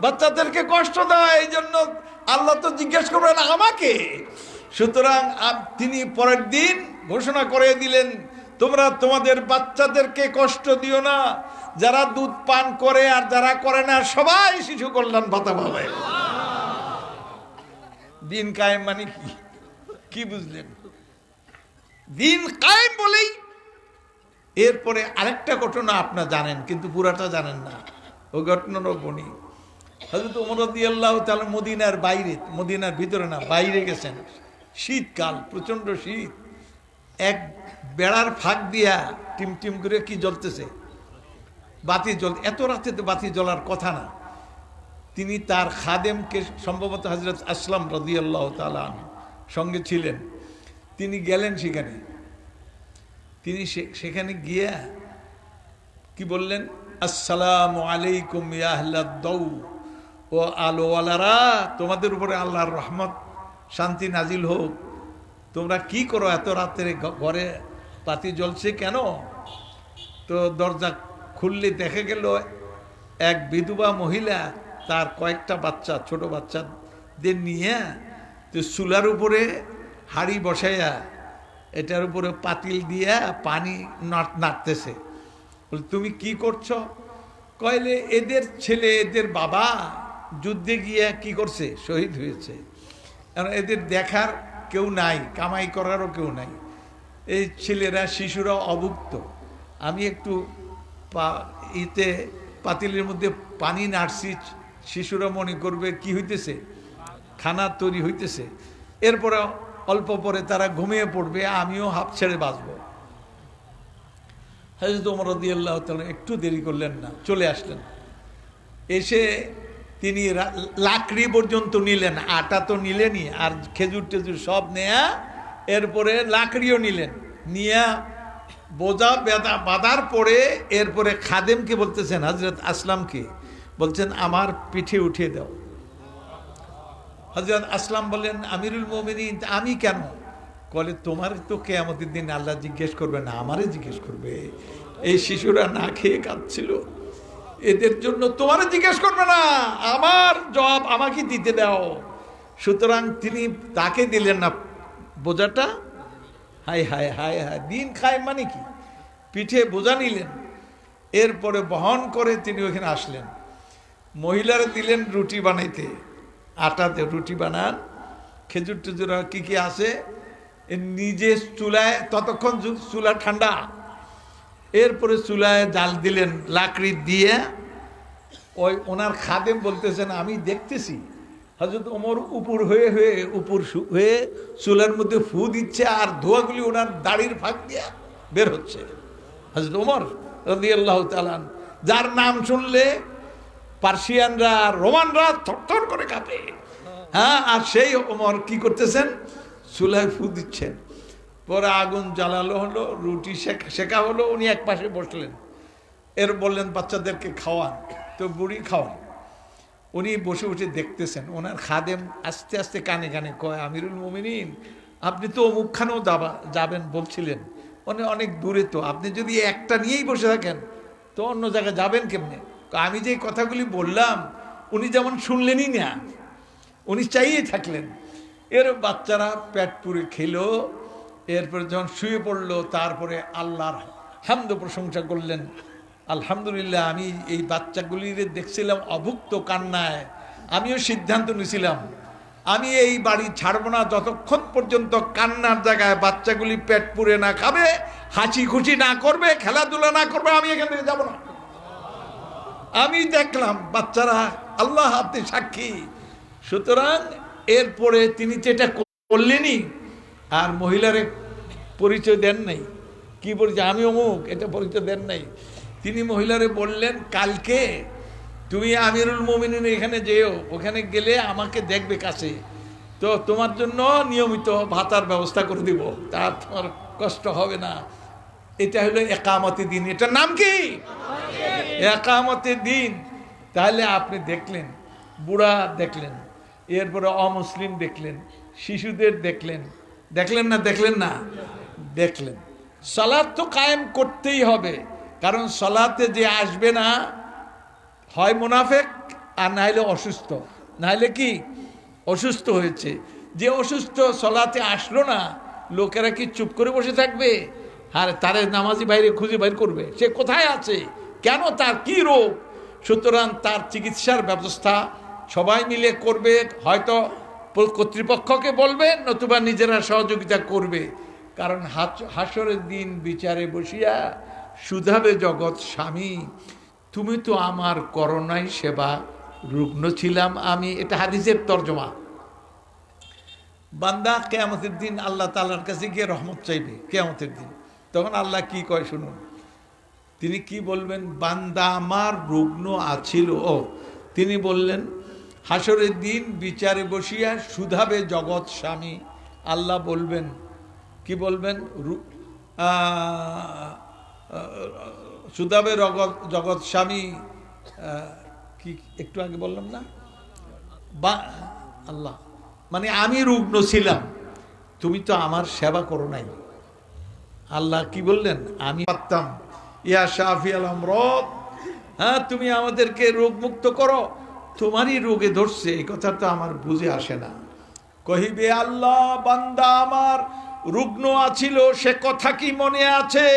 বাচ্চাদেরকে কষ্ট দেয়, এই জন্য আল্লাহ তো জিজ্ঞেস করবেন আমাকে। সুতরাং তিনি পরের দিন ঘোষণা করে দিলেন, তোমরা তোমাদের বাচ্চাদেরকে কষ্ট দিও না, যারা দুধ পান করে আর যারা করে না সবাই শিশু কল্যাণ ভাতা পাবে। দিন কায়েম মানে কি বুঝলেন? দিন কায়েম বলেই। এরপরে আরেকটা ঘটনা আপনারা জানেন, কিন্তু পুরাটা জানেন না, ওই ঘটনারও বনি। হযরত ওমর রাদিয়াল্লাহু তাআলা মদিনার বাইরে, মদিনার ভিতরে না বাইরে গেছেন, শীতকাল, প্রচন্ড শীত। এক বেড়ার ফাঁক দিয়া টিম টিম করে কি জ্বলতেছে? বাতি এত রাতে তো বাতি জ্বলার কথা না। তিনি তার খাদেমকে, সম্ভবত হযরত আসলাম রাদিয়াল্লাহু তাআলা আনহু সঙ্গে ছিলেন, তিনি গেলেন সেখানে। তিনি সেখানে গিয়ে কি বললেন, আসসালামু আলাইকুম ইয়া আহলাদ দাউ, ও আলোওয়ালারা, তোমাদের উপরে আল্লাহর রহমত শান্তি নাজিল হোক। তোমরা কি করো এত রাত্রে, ঘরে বাতি জ্বলছে কেন? তো দরজা খুললে দেখে গেল এক বিধবা মহিলা তার কয়েকটা বাচ্চা, ছোট বাচ্চাদের নিয়ে তো চুলার উপরে হাঁড়ি বসাইয়া এটার উপরে পাতিল দিয়া পানি নাড়তেছে। বলে তুমি কি করছো? কইলে এদের ছেলে, এদের বাবা যুদ্ধে গিয়ে কি করছে, শহীদ হয়েছে। কারণ এদের দেখার কেউ নাই, কামাই করারও কেউ নাই। এই ছেলেরা, শিশুরা অভুক্ত। আমি একটু ইতে পাতিলের মধ্যে পানি নাড়ছি, শিশুরা মনে করবে কি হইতেছে, খানা তৈরি হইতেছে। এরপরে অল্প পরে তারা ঘুমিয়ে পড়বে, আমিও হাফ ছেড়ে বাঁচব। হযরত ওমর রাদিয়াল্লাহু তাআলা একটু দেরি করলেন না, চলে আসলেন। এসে তিনি লাকড়ি পর্যন্ত নিলেন, আটা তো নিলেনই, আর খেজুর টেজুর সব নেয়া, এরপরে লাকড়িও নিলেন, নিয়ে বোঝা বাঁধার পরে এরপরে খাদেমকে বলতেছেন, হযরত আসলামকে বলছেন আমার পিঠে উঠিয়ে দাও। হযরত আসলাম বললেন, আমিরুল মুমিনিন আমি কেন? বলে তোমার তো কিয়ামতের দিন আল্লাহ জিজ্ঞেস করবে না, আমারে জিজ্ঞেস করবে। এই শিশুরা না খেয়ে কাঁদছিল, এদের জন্য তোমারে জিজ্ঞেস করবে না, আমার জবাব আমাকে দিতে দাও। সুতরাং তিনি তাকে দিলেন না বোঝাটা। হায় হায় হায় হায়, দিন খায় মানে কি, পিঠে বোঝা নিলেন। এরপরে বহন করে তিনি ওখানে আসলেন। মহিলারা দিলেন রুটি বানাইতে, আটাতে রুটি বানান, খেজুর টেজুর কি কি আছে, নিজে চুলায়, ততক্ষণ চুলা ঠান্ডা, এরপরে চুলায় জাল দিলেন লাকড়ি দিয়ে। ওই ওনার খাদেম বলতেছেন আমি দেখতেছি হযরত ওমর উপর হয়ে চুলার মধ্যে ফু দিচ্ছে, আর ধোঁয়াগুলি ওনার দাড়ির ফাঁক দিয়ে বের হচ্ছে। হযরত ওমর রাদিয়াল্লাহু তাআলা, যার নাম শুনলে পার্সিয়ানরা, রোমানরা থরথর করে কাঁপে, হ্যাঁ, আর সেই ওমর কি করতেছেন, চুলায় ফু দিচ্ছেন। পরে আগুন জ্বালালো হলো, রুটি শেখা হলো, উনি এক পাশে বসলেন। এর বললেন বাচ্চাদেরকে খাওয়ান, তো বুড়ি খাওয়ান। উনি বসে বসে দেখতেছেন। ওনার খাদেম আস্তে আস্তে কানে কানে কয়, আমিরুল মুমিনিন আপনি তো অমুকখানেও যাবেন বলছিলেন, অনেক দূরে, তো আপনি যদি একটা নিয়েই বসে থাকেন তো অন্য জায়গায় যাবেন কেমনে? আমি যে কথাগুলি বললাম উনি যেমন শুনলেনই না, উনি চাইয়ে থাকলেন। এর বাচ্চারা পেট পুরে খেলো। এরপরে যখন শুয়ে পড়লো, তারপরে আল্লাহর হামদ প্রশংসা করলেন, আলহামদুলিল্লাহ, আমি এই বাচ্চাগুলির দেখছিলাম অভুক্ত কান্নায়, আমিও সিদ্ধান্ত নিয়েছিলাম আমি এই বাড়ি ছাড়বো না যতক্ষণ পর্যন্ত কান্নার জায়গায় বাচ্চাগুলি পেট পুরে না খাবে, হাসি খুশি না করবে, খেলাধুলা না করবে, আমি এখান থেকে যাবো না। আমি দেখলাম বাচ্চারা, আল্লাহ হাতে সাক্ষী। সুতরাং এরপরে তিনি যেটা করলেনই, আর মহিলারে পরিচয় দেন নাই, কি বলছে আমি অমুক, এটা পরিচয় দেন নাই। তিনি মহিলারে বললেন, কালকে তুমি আমিরুল মুমিনিন এখানে যেও, ওখানে গেলে আমাকে দেখবে কাছে, তো তোমার জন্য নিয়মিত ভাতার ব্যবস্থা করে দিব, তা তোমার কষ্ট হবে না। এটা হলো একামতের দিন। এটার নাম কি? একামতের দিন। তাহলে আপনি দেখলেন, বুড়া দেখলেন, এরপরে অমুসলিম দেখলেন, শিশুদের দেখলেন, দেখলেন না? দেখলেন না? দেখলেন। সালাত তো কায়েম করতেই হবে, কারণ সালাতে যে আসবে না হয় মুনাফিক, আর না হলে অসুস্থ। না হলে কি? অসুস্থ হয়েছে। যে অসুস্থ সালাতে আসলো না, লোকেরা কি চুপ করে বসে থাকবে? আর তারে নামাজি বাইরে খুঁজে বাইর করবে, সে কোথায় আছে, কেন, তার কি রোগ। সুতরাং তার চিকিৎসার ব্যবস্থা সবাই মিলে করবে, হয়তো কর্তৃপক্ষকে বলবে, নতুবা নিজেরা সহযোগিতা করবে। কারণ হাসরের দিন বিচারে বসিয়া শুধাবে জগৎ স্বামী, তুমি তো আমার করোনায় সেবা রুগ্ন ছিলাম আমি। এটা হাদিসের তর্জমা। বান্দা কিয়ামতের দিন আল্লাহ তাআলার কাছে গিয়ে রহমত চাইবে কিয়ামতের দিন। তখন আল্লাহ কি কয় শুনুন, তিনি কি বলবেন? বান্দা আমার রুগ্ন আছিল। ও তিনি বললেন হাসরের দিন বিচারে বসিয়া শুধাবে জগৎ স্বামী। আল্লাহ বলবেন, কি বলবেন? শুধাবে জগৎ স্বামী, কি একটু আগে বললাম না? আল্লাহ মানে আমি রুগ্ন ছিলাম, তুমি তো আমার সেবা করো নাই। আল্লাহ কি বললেন? আমি পারতাম, ইয়া শাফি আল আমরাদ, হ্যাঁ তুমি আমাদেরকে রোগ মুক্ত করো, তোমারই রোগে ধরছে, এই কথা তো আমার বুঝে আসে না। কহিবে আল্লাহ, বান্দা আমার রুগ্ন আছিল, সে কথা কি মনে আছে?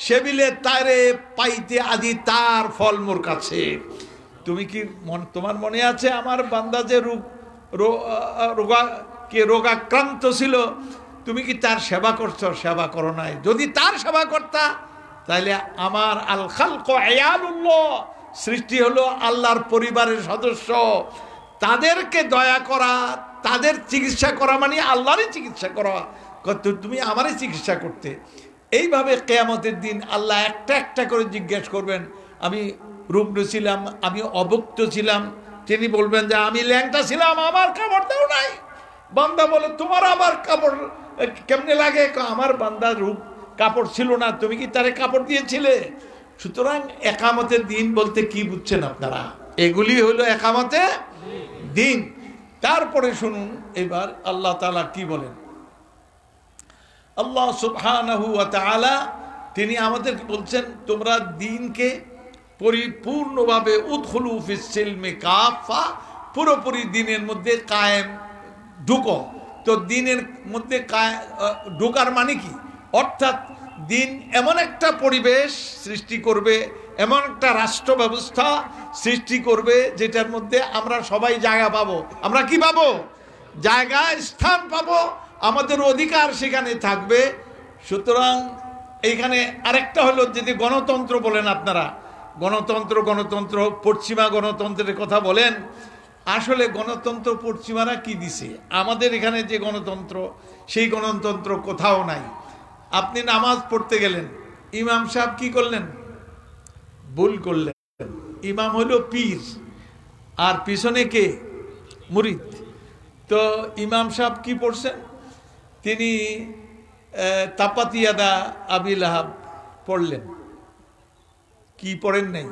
সেবিলে তারে পাইতে আদি তার ফল মোর কাছে। তুমি কি তোমার মনে আছে আমার বান্দা যে রোগাক্রান্ত ছিল, তুমি কি তার সেবা করছো? সেবা করো নাই। যদি তার সেবা করতা তাহলে আমার আল খালকু আয়ালুল্লাহ, সৃষ্টি হলো আল্লাহর পরিবারের সদস্য, তাদেরকে দয়া করা, তাদের চিকিৎসা করা মানে আল্লাহরই চিকিৎসা করা, তুমি আমারই চিকিৎসা করতে। এইভাবে কিয়ামতের দিন আল্লাহ একটা একটা করে জিজ্ঞেস করবেন, আমি রুগ্ন ছিলাম, আমি অভুক্ত ছিলাম। তিনি বলবেন যে আমি ল্যাংটা ছিলাম, আমার কাপড় দাও নাই। বান্দা বলে তোমার আবার কাপড় কেমনে লাগে? আমার বান্দার কাপড় ছিল না, তুমি কি তারে কাপড় দিয়েছিলে? সুতরাং একামতের দিন বলতে কি বুঝছেন আপনারা? এগুলি হলো একামতে দিন। তারপরে শুনুন এবার আল্লাহ তাআলা কি বলেন। আল্লাহ সুবহানাহু ওয়া তাআলা তিনি আমাদেরকে বলছেন, তোমরা দিনকে পরিপূর্ণভাবে উদখুলু ফিস সিলমি কাফা, পুরোপুরি দিনের মধ্যে কায়েম ঢুকো। তো দিনের মধ্যে ঢোকার মানে কি? অর্থাৎ দিন এমন একটা পরিবেশ সৃষ্টি করবে, এমন একটা রাষ্ট্র ব্যবস্থা সৃষ্টি করবে যেটার মধ্যে আমরা সবাই জায়গা পাবো। আমরা কি পাবো? জায়গা, স্থান পাবো, আমাদের অধিকার সেখানে থাকবে। সুতরাং এইখানে আরেকটা হলো, যদি গণতন্ত্র বলেন আপনারা, গণতন্ত্র পশ্চিমা গণতন্ত্রের কথা বলেন, আসলে গণতন্ত্র পশ্চিমারা কি দিছে? আমাদের এখানে যে গণতন্ত্র, সেই গণতন্ত্র কোথাও নাই। আপনি নামাজ পড়তে গেলেন, ইমাম সাহেব কি করলেন? ভুল করলেন। ইমাম হলো পীর, আর পিছনে কে? মুরিদ। তো ইমাম সাহেব কি পড়ছেন? তিনি তাপাতিয়াদা আবি লাহাব পড়লেন। কি পড়েন নাই?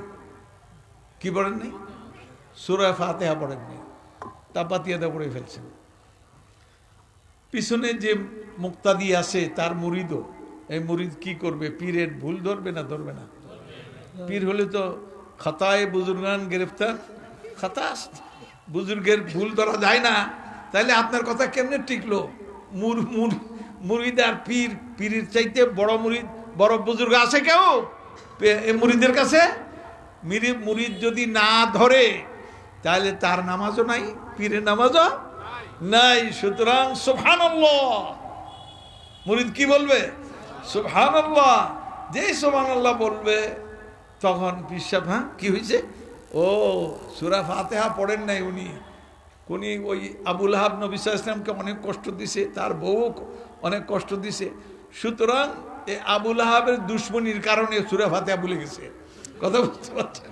কি পড়েন নাই? সূরা ফাতিহা পড়েন নাই, তাপাতিয়াদা পড়ে ফেলছেন। পিছনে যে মুক্তাদি আছে তার মুরিদও, এই মুরিদ কি করবে? পীরের ভুল ধরবে না? ধরবে না? পীর হলে তো খাতায় বুজুর্গান গ্রেফতার, খাতাস, বুজুর্গের ভুল ধরা যায় না। তাহলে আপনার কথা কেমনে টিকলো? মুরিদ আর পীর, পীরের চাইতে বড় মুরিদ, বড় বুজুর্গ আছে কেউ মুরিদের কাছে? মুরিদ যদি না ধরে তাহলে তার নামাজও নাই, পীরের নামাজও নাই। সুতরাং সুবহানাল্লাহ, মুরিদ কি বলবে? সুবহানাল্লাহ। যে সুবহানাল্লাহ বলবে তখন পিসাব, হ্যাঁ কি হয়েছে? ও সূরা ফাতিহা পড়েন নাই উনি। ওই আবু লাহাব নবী সাল্লাল্লাহু আলাইহি ওয়াসাল্লামকে অনেক কষ্ট দিছে, তার বউ অনেক কষ্ট দিছে। সুতরাং এই আবু লাহাবের দুশ্মনির কারণে সূরা ফাতিহা ভুলে গেছে। কথা বুঝতে পারছেন?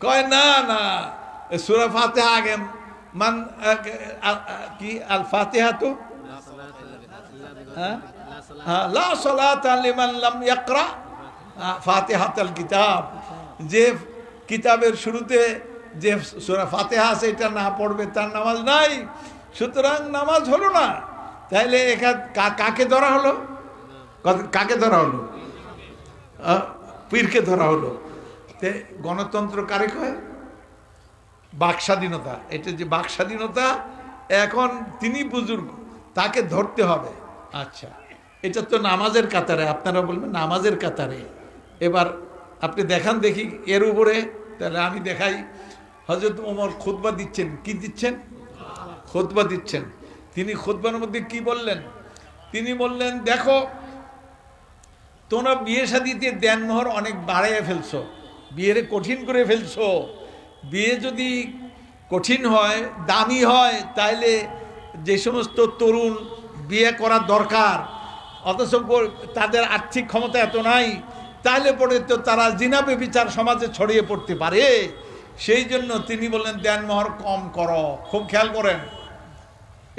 কয় না না, সূরা ফাতিহা আগে মান কি আল ফাতিহা তো লা সালাতা লিমান লাম ইয়াকরা ফাতিহাতাল কিতাব। যে কিতাবের শুরুতে যে সূরা ফাতিহা আছে এটা না পড়বে তার নামাজ নাই। সুতরাং নামাজ হলো না। তাইলে কাকে ধরা হলো? কাকে ধরা হলো? পীরকে ধরা হলো। গণতন্ত্র কারে কয়? বাক স্বাধীনতা। এটা যে বাক স্বাধীনতা, এখন তিনি বুজুর্গ, তাকে ধরতে হবে। আচ্ছা, এটা তো নামাজের কাতারে, আপনারা বলবেন নামাজের কাতারে। এবার আপনি দেখান দেখি এর উপরে। তাহলে আমি দেখাই, হযরত ওমর খুতবা দিচ্ছেন। কি দিচ্ছেন? খুতবা দিচ্ছেন। তিনি খুতবার মধ্যে কি বললেন? তিনি বললেন, দেখো তোমরা বিয়ে শাদিতে দেনমোহর অনেক বাড়াইয়া ফেলছো, বিয়ের কঠিন করে ফেলছো। বিয়ে যদি কঠিন হয়, দামি হয়, তাইলে যে সমস্ত তরুণ বিয়ে করার দরকার, অথচ তাদের আর্থিক ক্ষমতা এত নাই, তাহলে পরে তো তারা জিনা ব্যভিচার সমাজে ছড়িয়ে পড়তে পারে। সেই জন্য তিনি বললেন দেনমোহর কম করো। খুব খেয়াল করেন,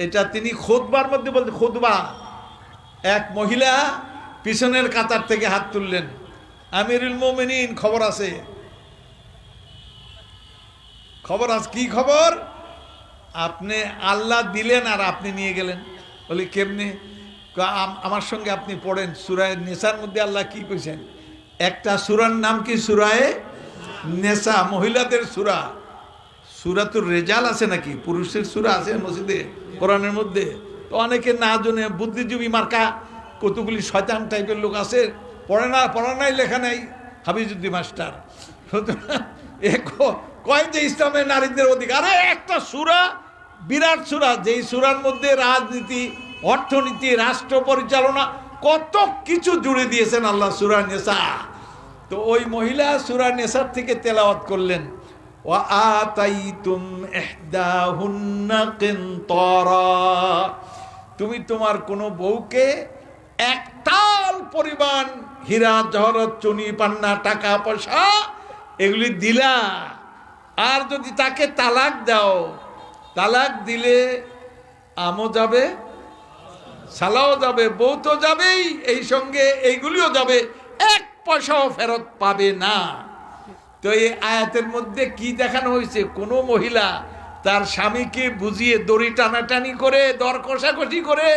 এটা তিনি খুতবার মধ্যে বলতে, খুতবা। এক মহিলা পিছনের কাতার থেকে হাত তুললেন, আমিরুল মুমিনিন খবর আছে, খবর আছে। কি খবর? আপনি আল্লাহ দিলেন আর আপনি নিয়ে গেলেন। বলি কেমনে? আমার সঙ্গে আপনি পড়েন, সূরায়ে নিসার মধ্যে আল্লাহ কি কইছেন? একটা সূরার নাম কি? সূরায়ে নেসা, মহিলাদের সূরা। সূরাতুর রিজাল আছে নাকি? পুরুষের সূরা আছে মসজিদে কোরআনের মধ্যে? তো অনেকে না জেনে, বুদ্ধিজীবী মার্কা কতগুলি শয়তান টাইপের লোক আছে, পড়া নাই, লেখা নাই, হাফিজুদ্দিন মাস্টার। কয় যে ইসলামের নারীদের অধিকার। আরে একটা সূরা, বিরাট সূরা, যেই সূরার মধ্যে রাজনীতি, অর্থনীতি, রাষ্ট্র পরিচালনা কত কিছু জুড়ে দিয়েছেন আল্লাহ, সূরা নেসা। তো ওই মহিলা সূরা নেসার থেকে তেলাওয়াত করলেন, ওয়া আতাইতুম ইহদাহুন্না কিনতারা, তুমি তোমার কোনো বউকে একটাল পরিমাণ হীরা জহরত, চুনি পান্না, টাকা পয়সা এগুলি দিলা। আর যদি তাকে তালাক দাও, তালাক দিলে আমও যাবে, সালাও যাবে, বউ তো যাবেই, এই সঙ্গে এইগুলিও যাবে, এক পয়সাও ফেরত পাবে না। তো এই আয়াতের মধ্যে কি দেখানো হয়েছে? কোনো মহিলা তার স্বামীকে বুঝিয়ে দড়ি টানাটানি করে, দর কষাকষি করে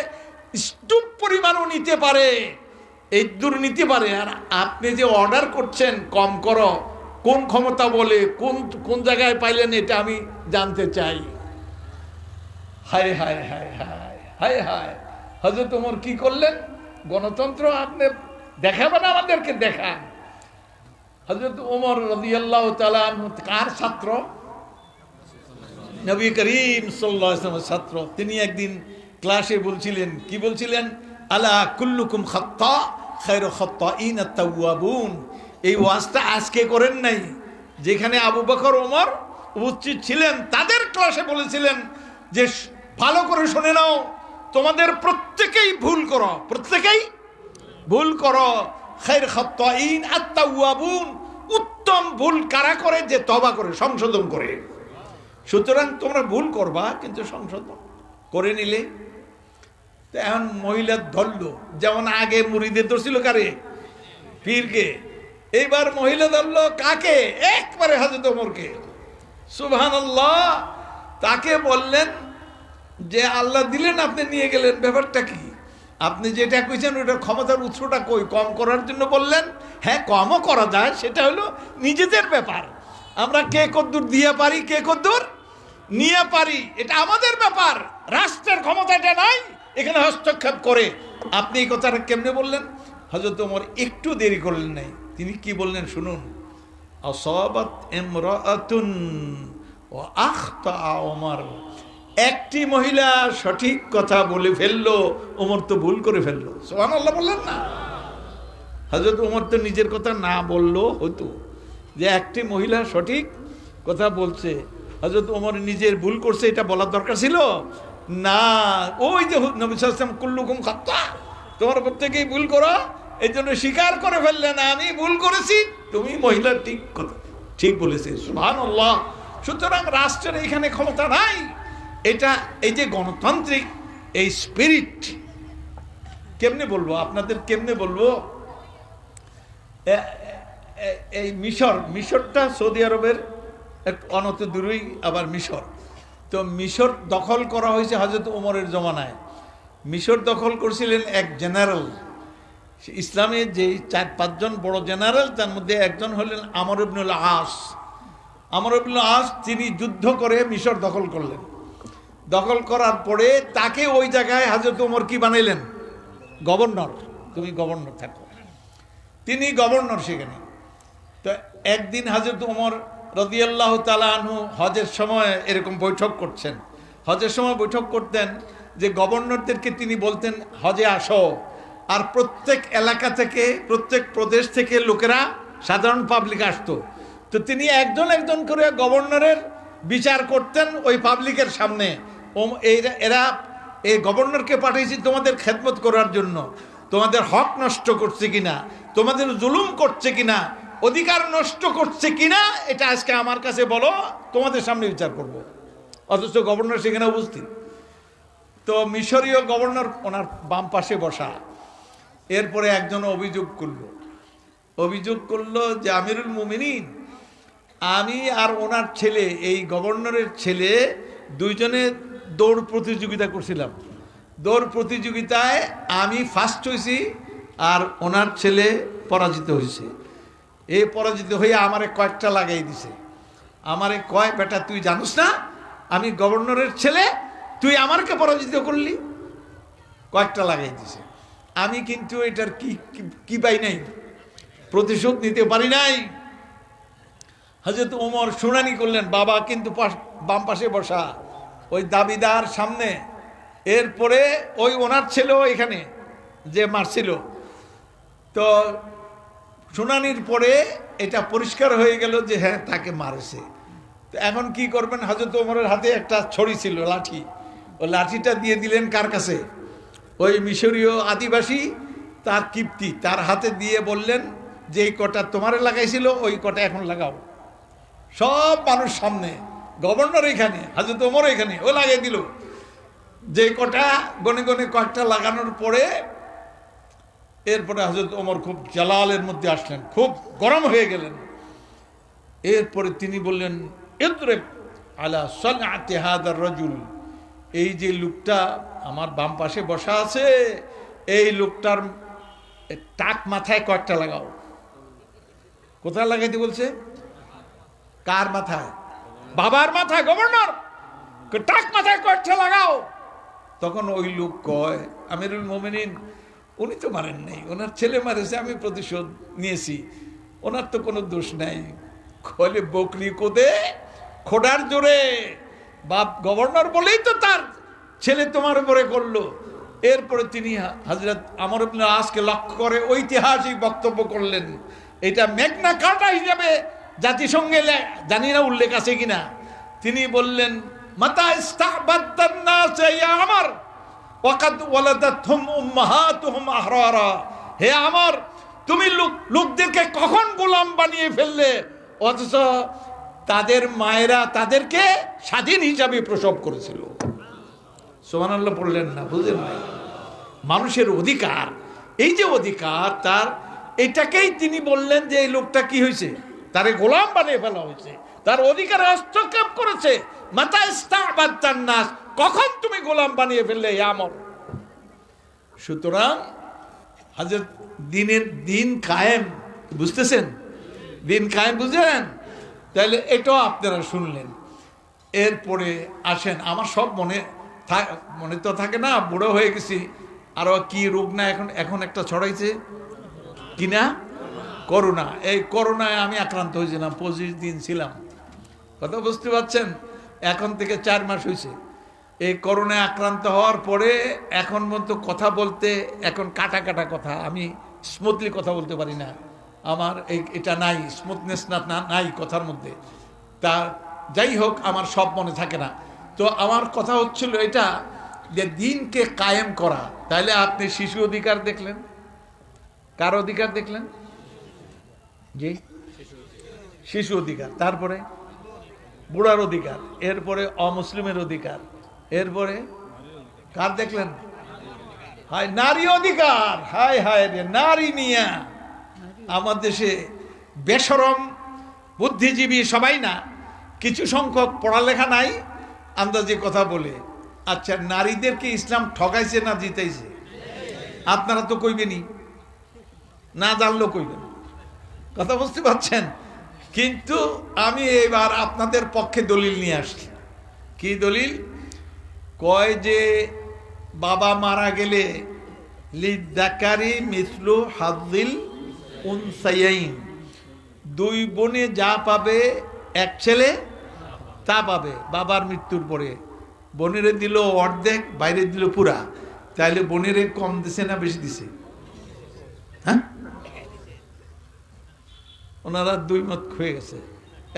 স্টুপ পরিমাণও নিতে পারে, এই দূর নিতে পারে। আর আপনি যে অর্ডার করছেন কম করো, কোন ক্ষমতা বলে, কোন জায়গায় পাইলেন এটা আমি জানতে চাই। হায় হায় হায় হায় হায় হায়, হযরত ওমর কি করলেন? গণতন্ত্র আপনি দেখাবেন, আমাদেরকে দেখান। হযরত ওমর রাদিয়াল্লাহু তাআলা আনহু কার ছাত্র? নবী করিম সাল্লাল্লাহু আলাইহি ওয়াসাল্লামের ছাত্র। তিনি একদিন ক্লাসে বলছিলেন, কি বলছিলেন? আলা কুল্লুকুম খাত্তা খায়রু খাত্তাইন আত-তাওয়াবুন। এই ওয়াজটা আজকে করেন নাই, যেখানে আবু বকর ওমর উপস্থিত ছিলেন তাদের ক্লাসে বলেছিলেন যে ভালো করে শুনে নাও, তোমাদের প্রত্যেকেই ভুল করো, প্রত্যেকেই ভুল করো। খায়রু খাত্তাইন আত-তাওয়াবুন, উত্তম ভুল কারা করে? যে তওবা করে, সংশোধন করে। সুতরাং তোমরা ভুল করবা, কিন্তু সংশোধন করে নিলে। তো এখন মহিলা ধরল, যেমন আগে মুরিদে ধরছিল কারে? পীরকে। এইবার মহিলা ধরল কাকে? একবারে হযরত ওমরকে। সুবহানাল্লাহ। তাকে বললেন যে আল্লাহ দিলেন, আপনি নিয়ে গেলেন, ব্যাপারটা কি? আপনি যেটা কইছেন ওটার ক্ষমতার উৎসটা কই? কম করার জন্য বললেন। হ্যাঁ, কমও করা যায়, সেটা হলো নিজেদের ব্যাপার। আমরা কে কদ্দূর দিয়ে পারি, কে কদ্দূর নিয়ে পারি, এটা আমাদের ব্যাপার। রাষ্ট্রের ক্ষমতা এটা নাই এখানে হস্তক্ষেপ করে। আপনি এই কথাটা কেমনে বললেন? হযরত ওমর একটু দেরি করলেন নাই, তিনি কি বললেন শুনুন। আসাবাত ইমরাআতুন ওয়া আখতা ওমর, একটি মহিলা সঠিক কথা বলে ফেললো, ওমর তো ভুল করে ফেললো। সুবহানাল্লাহ বললেন না? হযরত ওমর তো নিজের কথা না বললেও হতো, যে একটি মহিলা সঠিক কথা বলছে, হযরত ওমর নিজের ভুল করছে এটা বলার দরকার ছিল না। ওই যে নবী সাল্লাল্লাহু আলাইহি ওয়াসাল্লাম কুল্লুকুম খাত্তা, তোমার প্রত্যেকেই ভুল করো, এই জন্য স্বীকার করে ফেললেন আমি ভুল করেছি, তুমি মহিলা ঠিক কথা ঠিক বলেছে। সুবহানাল্লাহ। সুতরাং রাষ্ট্রের এখানে ক্ষমতা নাই। এটা এই যে গণতান্ত্রিক এই স্পিরিট, কেমনে বলবো আপনাদের, কেমনে বলবো? এই মিশরটা সৌদি আরবের অনত দূরেই আবার মিশর। তো মিশর দখল করা হয়েছে হযরত ওমরের জমানায়। মিশর দখল করছিলেন এক জেনারেল, ইসলামের যে 4-5 জন বড় জেনারেল, তার মধ্যে একজন হলেন আমর ইবনুল আস। আমর ইবনুল আস তিনি যুদ্ধ করে মিশর দখল করলেন। দখল করার পরে তাকে ওই জায়গায় হযরত ওমর কি বানাইলেন? গভর্নর। তুমি গভর্নর থাকো। তিনি গভর্নর সেখানে। তো একদিন হযরত ওমর রাদিয়াল্লাহু তাআলা আনহু হজের সময় এরকম বৈঠক করছেন। হজের সময় বৈঠক করতেন যে গভর্নরদেরকে তিনি বলতেন হজে আসো, আর প্রত্যেক এলাকা থেকে, প্রত্যেক প্রদেশ থেকে লোকেরা, সাধারণ পাবলিক আসতো। তো তিনি একজন একজন করে গভর্নরের বিচার করতেন ওই পাবলিকের সামনে। এরা এই গভর্নরকে পাঠিয়েছি তোমাদের খেদমত করার জন্য, তোমাদের হক নষ্ট করছে কিনা, তোমাদের জুলুম করছে কিনা, অধিকার নষ্ট করছে কিনা, এটা আজকে আমার কাছে বলো, তোমাদের সামনে বিচার করব। অথচ গভর্নর সেখানে উপস্থিত। তো মিশরীয় গভর্নর ওনার বাম পাশে বসা। এরপরে একজন অভিযোগ করলো যে আমিরুল মুমিনিন, আমি আর ওনার ছেলে, এই গভর্নরের ছেলে, দুইজনে দৌড় প্রতিযোগিতা করছিলাম। দৌড় প্রতিযোগিতায় আমি ফার্স্ট হয়েছি আর ওনার ছেলে পরাজিত হয়েছে। এই পরাজিত হয়ে আমারে কয়েকটা লাগাই দিছে। আমারে কয়, বেটা তুই জানিস না আমি গভর্নরের ছেলে, তুই আমারকে পরাজিত করলি, কয়েকটা লাগাই দিছে। আমি কিন্তু এটার কি পাই নাই, প্রতিশোধ নিতে পারি নাই। হযরত ওমর শুনানি করলেন, বাবা কিন্তু বাম পাশে বসা ওই দাবিদার সামনে। এরপরে ওই ওনার ছেলেও এখানে যে মারছিল। তো শুনানির পরে এটা পরিষ্কার হয়ে গেল যে হ্যাঁ তাকে মারেছে। তো এখন কি করবেন, হযরত ওমরের হাতে একটা ছড়ি ছিল, লাঠি, ওই লাঠিটা দিয়ে দিলেন কার কাছে, ওই মিশরীয় আদিবাসী তার কিপ্তি, তার হাতে দিয়ে বললেন যে এই কটা তোমারে লাগাইছিল ওই কটা এখন লাগাও। সব মানুষ সামনে, গভর্নর এখানে, হযরত ওমর এখানে, ও লাগিয়ে দিল। যে কটা গনে গনে কয়েকটা লাগানোর পরে এরপরে হযরত ওমর খুব জালালের মধ্যে আসলেন, খুব গরম হয়ে গেলেন। এরপরে তিনি বললেন, ইদরিব আলা সানআতি হাদার রাজুল, এই যে লোকটা আমার বাম পাশে বসা আছে, এই লোকটার টাক মাথায় কয়েকটা লাগাও। কোথায় লাগাইতে বলছে? কার মাথায়? বাবার মাথায়, গভর্নর, টাক মাথায় কয়েকটা লাগাও। তখন ওই লোক কয়, আমিরুল মুমিনিন, উনি তো মারেন নাই, ওনার ছেলে মারেছে, আমি প্রতিশোধ নিয়েছি, ওনার তো কোনো দোষ নাই। কলে বকরি কোদে খোদার জোরে, বাপ গভর্নর বলেই তো তার ছেলে তোমার উপরে করলো। এরপরে তিনি হযরত আমর ইবনে আসকে লক্ষ্য করে ঐতিহাসিক বক্তব্য করলেন। এটা মেঘনা কাটা হিসাবে জাতিসংঘে জানি না উল্লেখ আছে কিনা। তিনি বললেন, মাতা ইস্তাবাদান নাস ইয়া আমর ওয়াকাদ ওয়ালাদাতহুম উম্মাহাতুহুম আহরারা, হে আমর, তুমি লোকদেরকে কখন গোলাম বানিয়ে ফেললে, অথচ তাদের মায়েরা তাদেরকে স্বাধীন হিসাবে প্রসব করেছিল। সুবহানাল্লাহ পড়লেন না? বুঝলেন না? মানুষের অধিকার, এই যে অধিকার তার, এটাকেই তিনি বললেন যে এই লোকটা কি হয়েছে, তারে গোলাম বানিয়ে ফেলা হয়েছে, তার অধিকারে হস্তক্ষেপ করেছে। মাতা ইস্তাবাদান নাস, কখন তুমি গোলাম বানিয়ে ফেললে হে আমর। সুতরাং হযরত দিন কায়েম, বুঝতেছেন? দিন কায়েম বুঝলেন? তাহলে এটাও আপনারা শুনলেন। এরপরে আসেন, আমার সব মনে তো থাকে না, বুড়ো হয়ে গেছি। আরো কি রোগ না এখন একটা ছড়াইছে কিনা, করোনা। এই করোনায় আমি আক্রান্ত হয়েছিলাম, 25 দিন ছিলাম। কথা বুঝতে পারছেন? এখন থেকে 4 মাস হয়েছে। এই করোনায় আক্রান্ত হওয়ার পরে এখন মতো কথা বলতে, এখন কাটা কাটা কথা, আমি স্মুথলি কথা বলতে পারি না। আমার এটা নাই, স্মুথনেস নাই কথার মধ্যে। তা যাই হোক, আমার সব মনে থাকে না। তো আমার কথা হচ্ছিল এটা যে দিনকে কায়েম করা। তাহলে আপনি শিশু অধিকার দেখলেন, কার অধিকার দেখলেন? জি, শিশু অধিকার, তারপরে বুড়ার অধিকার, এরপরে অমুসলিমের অধিকার, এরপরে কার দেখলেন? হায় নারী অধিকার। হায় হায় রে, নারী নিয়া আমার দেশে বেশরম বুদ্ধিজীবী সবাই না, কিছু সংখ্যক পড়ালেখা নাই, আন্দাজে কথা বলে। আচ্ছা, নারীদেরকে ইসলাম ঠকাইছে না জিতাইছে? আপনারা তো কইবেনই, না জানলেও কইবেন। কথা বুঝতে পারছেন? কিন্তু আমি এবার আপনাদের পক্ষে দলিল নিয়ে আসছি। কি দলিল? কয় যে বাবা মারা গেলে লিযাকারি মিসলু হাযিল উনসায়াইন, 2 বোনে যা পাবে এক ছেলে তা পাবে। বাবার মৃত্যুর পরে বোনেরে দিল অর্ধেক, বাইরে দিল পুরা। তাইলে বোনেরে কম দিছে না বেশি দিছে? হ্যাঁ, ওনারা 2 মত হয়ে গেছে।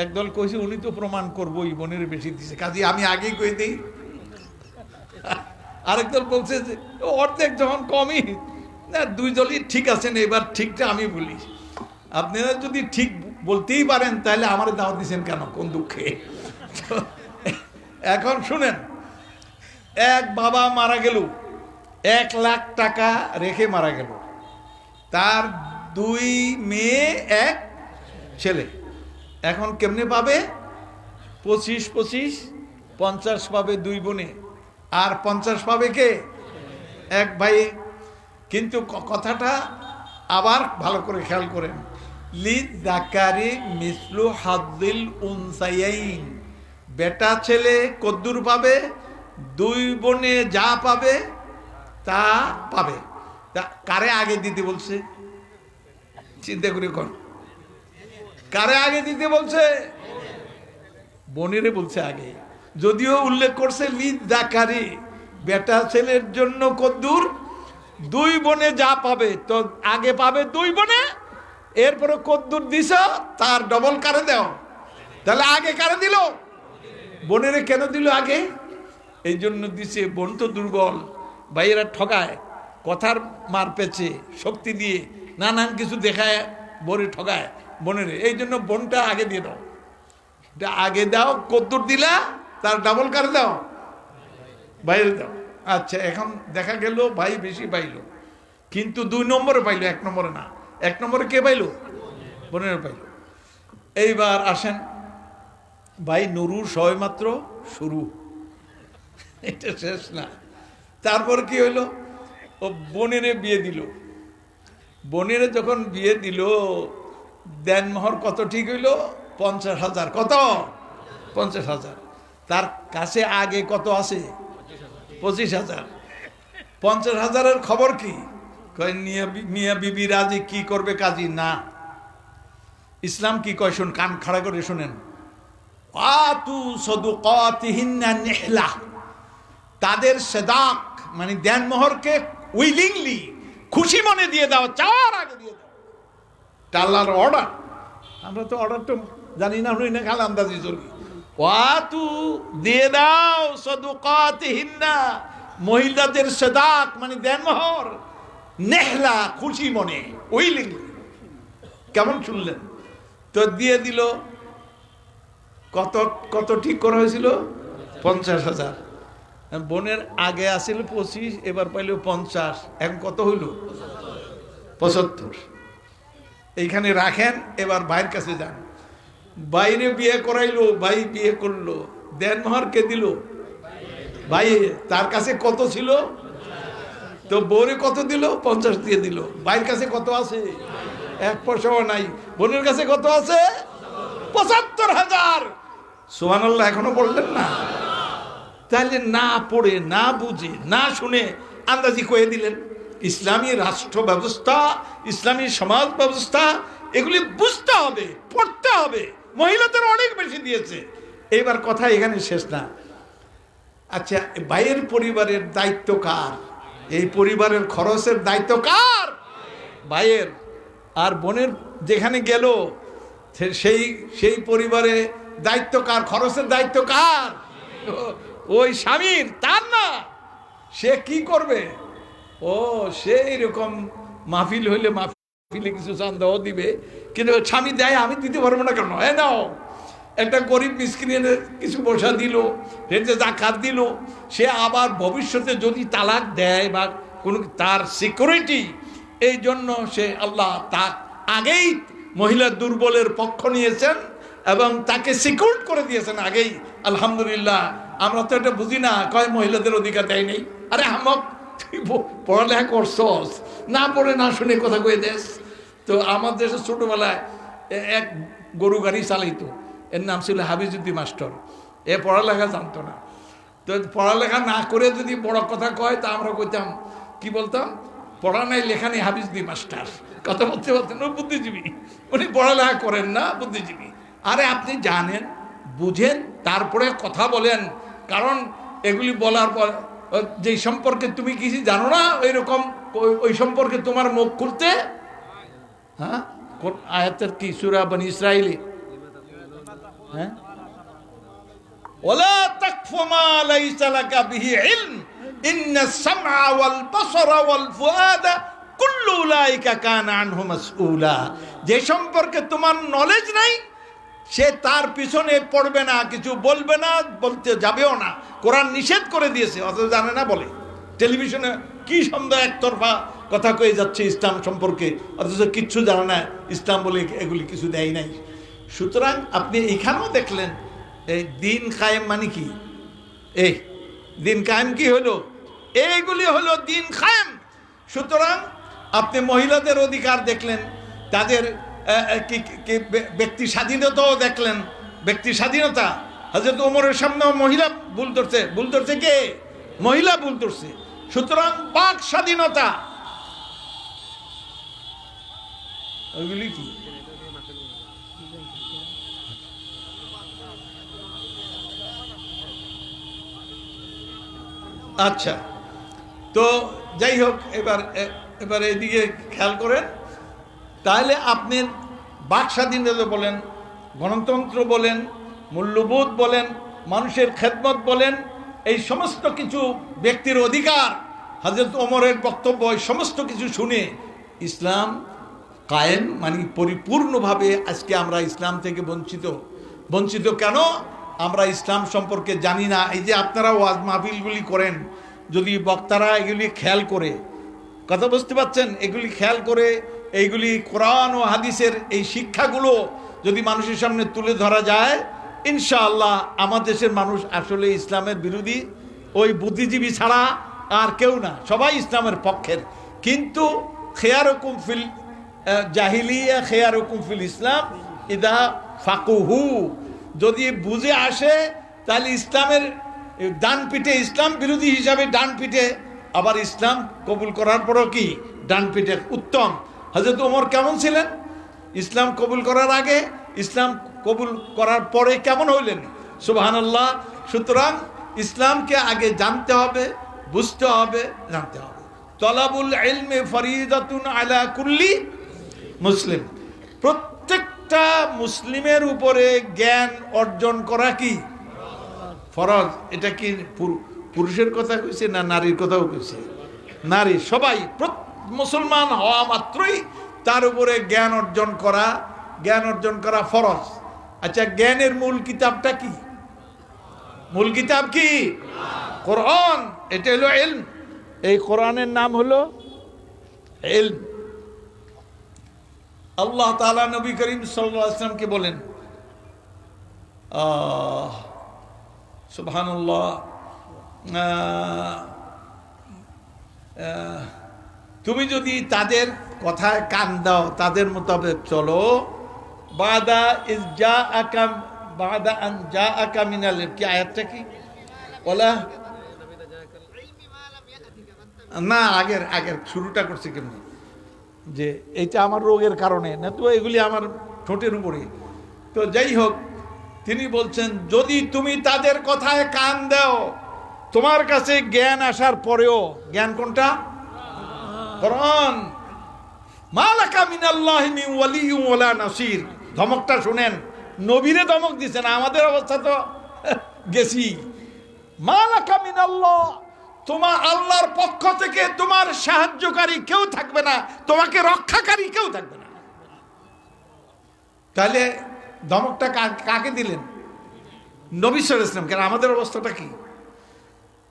একদল কইছে উনি তো প্রমাণ করবো বোনের বেশি দিছে, কাজে আমি আগেই কই দিই। আরেক দল বলছে যে অর্ধেক যখন কমই, না দুই দলই ঠিক আছেন, এবার ঠিকটা আমি বলি। আপনারা যদি ঠিক বলতেই পারেন তাহলে আমার দাওয়াত দিচ্ছেন কেন, কোন দুঃখে? এখন শুনেন, এক বাবা মারা গেল, 1 লাখ টাকা রেখে মারা গেল, তার 2 মেয়ে 1 ছেলে। এখন কেমনে পাবে? 25-25 50 পাবে 2 বোনে, আর 50 পাবে কে? এক ভাই। কিন্তু কথাটা আবার ভালো করে খেয়াল করেন, লিযাকারি মিসলু হাদ্দিল উনসায়াইন, বেটা ছেলে কদ্দুর পাবে? 2 বোনে যা পাবে তা পাবে। তা কারে আগে দিতে বলছে? চিন্তা করে কর, কারে আগে দিতে বলছে? বোনেরে বলছে আগে, যদিও উল্লেখ করছে লিযাকারি, বেটা ছেলের জন্য কদ্দুর, 2 বোনে যা পাবে তো আগে পাবে 2 বোনে, এরপরে কদ্দুর দিছ তার ডবল কারে দাও। তাহলে আগে কারে দিল? বোনেরে কেন দিল আগে? এই জন্য দিছে, বোন তো দুর্বল, ভাইয়েরা ঠকায়, কথার মার পেছে শক্তি দিয়ে নানান কিছু দেখায়, বোনে ঠকায় বোনেরে, এই জন্য বোনটা আগে দিয়ে দাও। এটা আগে দাও, কদ্দুর দিলা তার ডাবল কারে দাও, ভাইয়ের দাও। আচ্ছা, এখন দেখা গেল ভাই বেশি পাইল, কিন্তু 2 নম্বরে পাইল, 1 নম্বরে না। 1 নম্বরে কে পাইল? বোনের পাইল। এইবার আসেন, ভাই নুরু সবে মাত্র শুরু, এটা শেষ না। তারপর কি হইল? ও বোনেরে বিয়ে দিল। বোনেরে যখন বিয়ে দিল, দেনমোহর কত ঠিক হইল? 50,000। কত? 50,000। তার কাছে আগে কত আছে? 25,000। 50,000-এর খবর কি? মিয়া বিবি রাজি, কি করবে কাজী না। ইসলাম কি কয় শুন, কান খাড়া করে শুনেন। আতু সাদুকাতিহিন্না নিহলা, তাদের সাদাক মানে দেনমোহরকে উইলিংলি, খুশি মনে দিয়ে দাও, চাওয়ার আগে দিয়ে দাও। আল্লাহর অর্ডার। আমরা তো অর্ডারটা জানি না, আমরা খালি আন্দাজি চলি। ওয়াতু দিয়ে দাও সাদুকাতিহিন্না, মহিলাদের সাদাক মানে দেনমোহর, নেহলা খুশি মনে, উইলিংলি। কেমন শুনলেন? তো দিয়ে দিল। কত কত ঠিক করা হয়েছিল? 50,000। বোনের আগে আসিল 25, এবার পাইল 50, এখন কত হইল? 75। এইখানে রাখেন, এবার ভাইয়ের কাছে যান। বাইরে বিয়ে করাইলো, ভাই বিয়ে করলো, দেনমোহর কে দিল? ভাই। তার কাছে কত ছিল? তো বউরে কত দিল? 50 দিয়ে দিল। ভাইয়ের কাছে কত আছে? 1 পয়সাও নাই। বোনের কাছে কত আছে? 75,000। সুবহানাল্লাহ, এখনো বললেন না? তাহলে না পড়ে, না বুঝে, না শুনে আন্দাজি কয়ে দিলেন। ইসলামী রাষ্ট্র ব্যবস্থা, ইসলামী সমাজ ব্যবস্থা, এগুলি বুঝতে হবে, পড়তে হবে। মহিলাদের অনেক বেশি দিয়েছে। এইবার কথা এখানে শেষ না। আচ্ছা, ভাইয়ের পরিবারের দায়িত্ব কার? এই পরিবারের খরচের দায়িত্ব কার? ভাইয়ের। আর বোনের যেখানে গেল, সেই পরিবারে দায়িত্ব কার? খরচের দায়িত্ব কার? ওই স্বামীর, তার না। সে কি করবে? ও সেই রকম মাহফিল হইলে মাহফিলে কিছু চান্দাও দিবে, কিন্তু স্বামী দেয়, আমি দিতে পারবো না কেন? নাও, একটা গরিব মিসকিনের কিছু পয়সা দিল, রেটে জাকাত দিল। সে আবার ভবিষ্যতে যদি তালাক দেয় বা কোনো তার সিকিউরিটি, এই জন্য সে আল্লাহ তা আগেই মহিলা দুর্বলের পক্ষ নিয়েছেন এবং তাকে সিকিউর করে দিয়েছেন আগেই। আলহামদুলিল্লাহ। আমরা তো এটা বুঝি না, কয় মহিলাদের অধিকার দেয় নেই। আরে হামক, তুই পড়ালেখা করছস, না পড়ে না শুনে কথা কয়ে দেশ। তো আমার দেশে ছোটবেলায় এক গরু গাড়ি চালাইতো, এর নাম ছিল হাবিজুদ্দিন মাস্টার। এ পড়ালেখা জানতো না। তো পড়ালেখা না করে যদি বড় কথা কয়, তা আমরা কইতাম, কি বলতাম? পড়া নাই লেখা নেই, হাবিজুদ্দিন মাস্টার। কথা বলতে বলতেন, ও বুদ্ধিজীবী। উনি পড়ালেখা করেন না, বুদ্ধিজীবী। আরে আপনি জানেন, বুঝেন, তারপরে কথা বলেন। কারণ এগুলি বলার পর যেই সম্পর্কে তুমি কিছু জানো না, ওইরকম ওই সম্পর্কে তোমার মুখ খুলতে, হ্যাঁ, আয়াতের কি? সূরা বনী ইসরাঈলে, হ্যাঁ, ওয়ালা তাকফু মা লাইসা লাকা বিহি ইলম ইন্নাস সামআ ওয়াল বাসারা ওয়াল ফুআদা কুল্লু উলাইকা কানা আনহু মাসউলা। যে সম্পর্কে তোমার নলেজ নাই সে তার পিছনে পড়বে না, কিছু বলবে না, বলতে যাবেও না। কোরআন নিষেধ করে দিয়েছে, অথচ জানে না বলে। টেলিভিশনে কি সুন্দর একতরফা কথা কয়ে যাচ্ছে ইসলাম সম্পর্কে, অথচ কিচ্ছু জানে না ইসলাম বলে এগুলি কিছু দেয় নাই। সুতরাং আপনি এখানেও দেখলেন এই দিন কায়েম মানে কি, এই দিন কায়েম কি হলো, এইগুলি হলো দিন কায়েম। সুতরাং আপনি মহিলাদের অধিকার দেখলেন, তাদের ব্যক্তি স্বাধীনতাও দেখলেন, ব্যক্তি স্বাধীনতা। হযরত ওমরের সামনেও মহিলা ভুল ধরছে কে? মহিলা ভুল ধরছে। সুতরাং বাক স্বাধীনতা, ওইগুলি কি আচ্ছা। তো যাই হোক, এবার এদিকে খেয়াল করেন। তাহলে আপনি বাক স্বাধীনতা বলেন, গণতন্ত্র বলেন, মূল্যবোধ বলেন, মানুষের খেদমত বলেন, এই সমস্ত কিছু ব্যক্তির অধিকার, হযরত ওমরের বক্তব্য, এই সমস্ত কিছু শুনে ইসলাম কায়েম মানে পরিপূর্ণভাবে আজকে আমরা ইসলাম থেকে বঞ্চিত। কেন? আমরা ইসলাম সম্পর্কে জানি না। এই যে আপনারা ওয়াজ মাহফিলগুলি করেন, যদি বক্তারা এগুলি খেয়াল করে, কথা বুঝতে পারছেন, এগুলি খেয়াল করে এইগুলি কোরআন ও হাদিসের এই শিক্ষাগুলো যদি মানুষের সামনে তুলে ধরা যায়, ইনশাআল্লাহ আমার দেশের মানুষ আসলে ইসলামের বিরোধী ওই বুদ্ধিজীবী ছাড়া আর কেউ না, সবাই ইসলামের পক্ষের। কিন্তু খেয়ারকুম ফিল জাহিলিয়া খেয়ারকুম ফিল ইসলাম ইদা ফাকুহু, যদি বুঝে আসে তাহলে ইসলামের ডান পিঠে, ইসলাম বিরোধী হিসাবে ডান পিঠে, আবার ইসলাম কবুল করার পরও কি ডান পিঠে উত্তম। হযরত ওমর কেমন ছিলেন ইসলাম কবুল করার আগে, ইসলাম কবুল করার পরে কেমন হইলেন? সুবহানাল্লাহ। সুতরাং ইসলামকে আগে জানতে হবে, বুঝতে হবে, জানতে হবে। তলাবুল ইলমি ফরিদাতুন আলা কুল্লি মুসলিম, প্রত্যেকটা মুসলিমের উপরে জ্ঞান অর্জন করা কি ফরজ। এটা কি পুরুষের কথা কইছে না নারীর কথাও কইছে? নারী, সবাই মুসলমান হওয়া মাত্রই তার উপরে জ্ঞান অর্জন করা ফরজ। আচ্ছা, জ্ঞানের মূল কিতাবটা কি? মূল কিতাব কি? কোরআন। এটা হলো ইলম। এই কোরআনের নাম হলো ইলম। আল্লাহ তাআলা নবী করিম সাল্লাল্লাহু আলাইহি ওয়াসাল্লামকে বলেন, সুবহানাল্লাহ, তুমি যদি তাদের কথায় কান দাও, তাদের মোতাবেক চলো, বাদা আন জাআকা মিনাল, কি আয়াতটা কি বলা না? আগের শুরুটা করছে কেমন, যে এইটা আমার রোগের কারণে না, তো এগুলি আমার ঠোঁটের উপরে। তো যাই হোক, তিনি বলছেন যদি তুমি তাদের কথায় কান দাও, তোমার কাছে জ্ঞান আসার পরেও, জ্ঞান কোনটা? কোরআন। মালাকা মিনাল্লাহি মিন ওয়ালিয়্যিন ওয়ালা নাসির। ধমকটা শুনেন, নবীরে ধমক দিছেন, আমাদের অবস্থা তো গেছি। মালাকা মিনাল্লাহ, তোমার আল্লাহর পক্ষ থেকে তোমার সাহায্যকারী কেউ থাকবে না, তোমাকে রক্ষাকারী কেউ থাকবে না। তাহলে ধমকটা কাকে দিলেন? নবী সাল্লাল্লাহু আলাইহি ওয়াসাল্লাম। কেন আমাদের অবস্থাটা কি?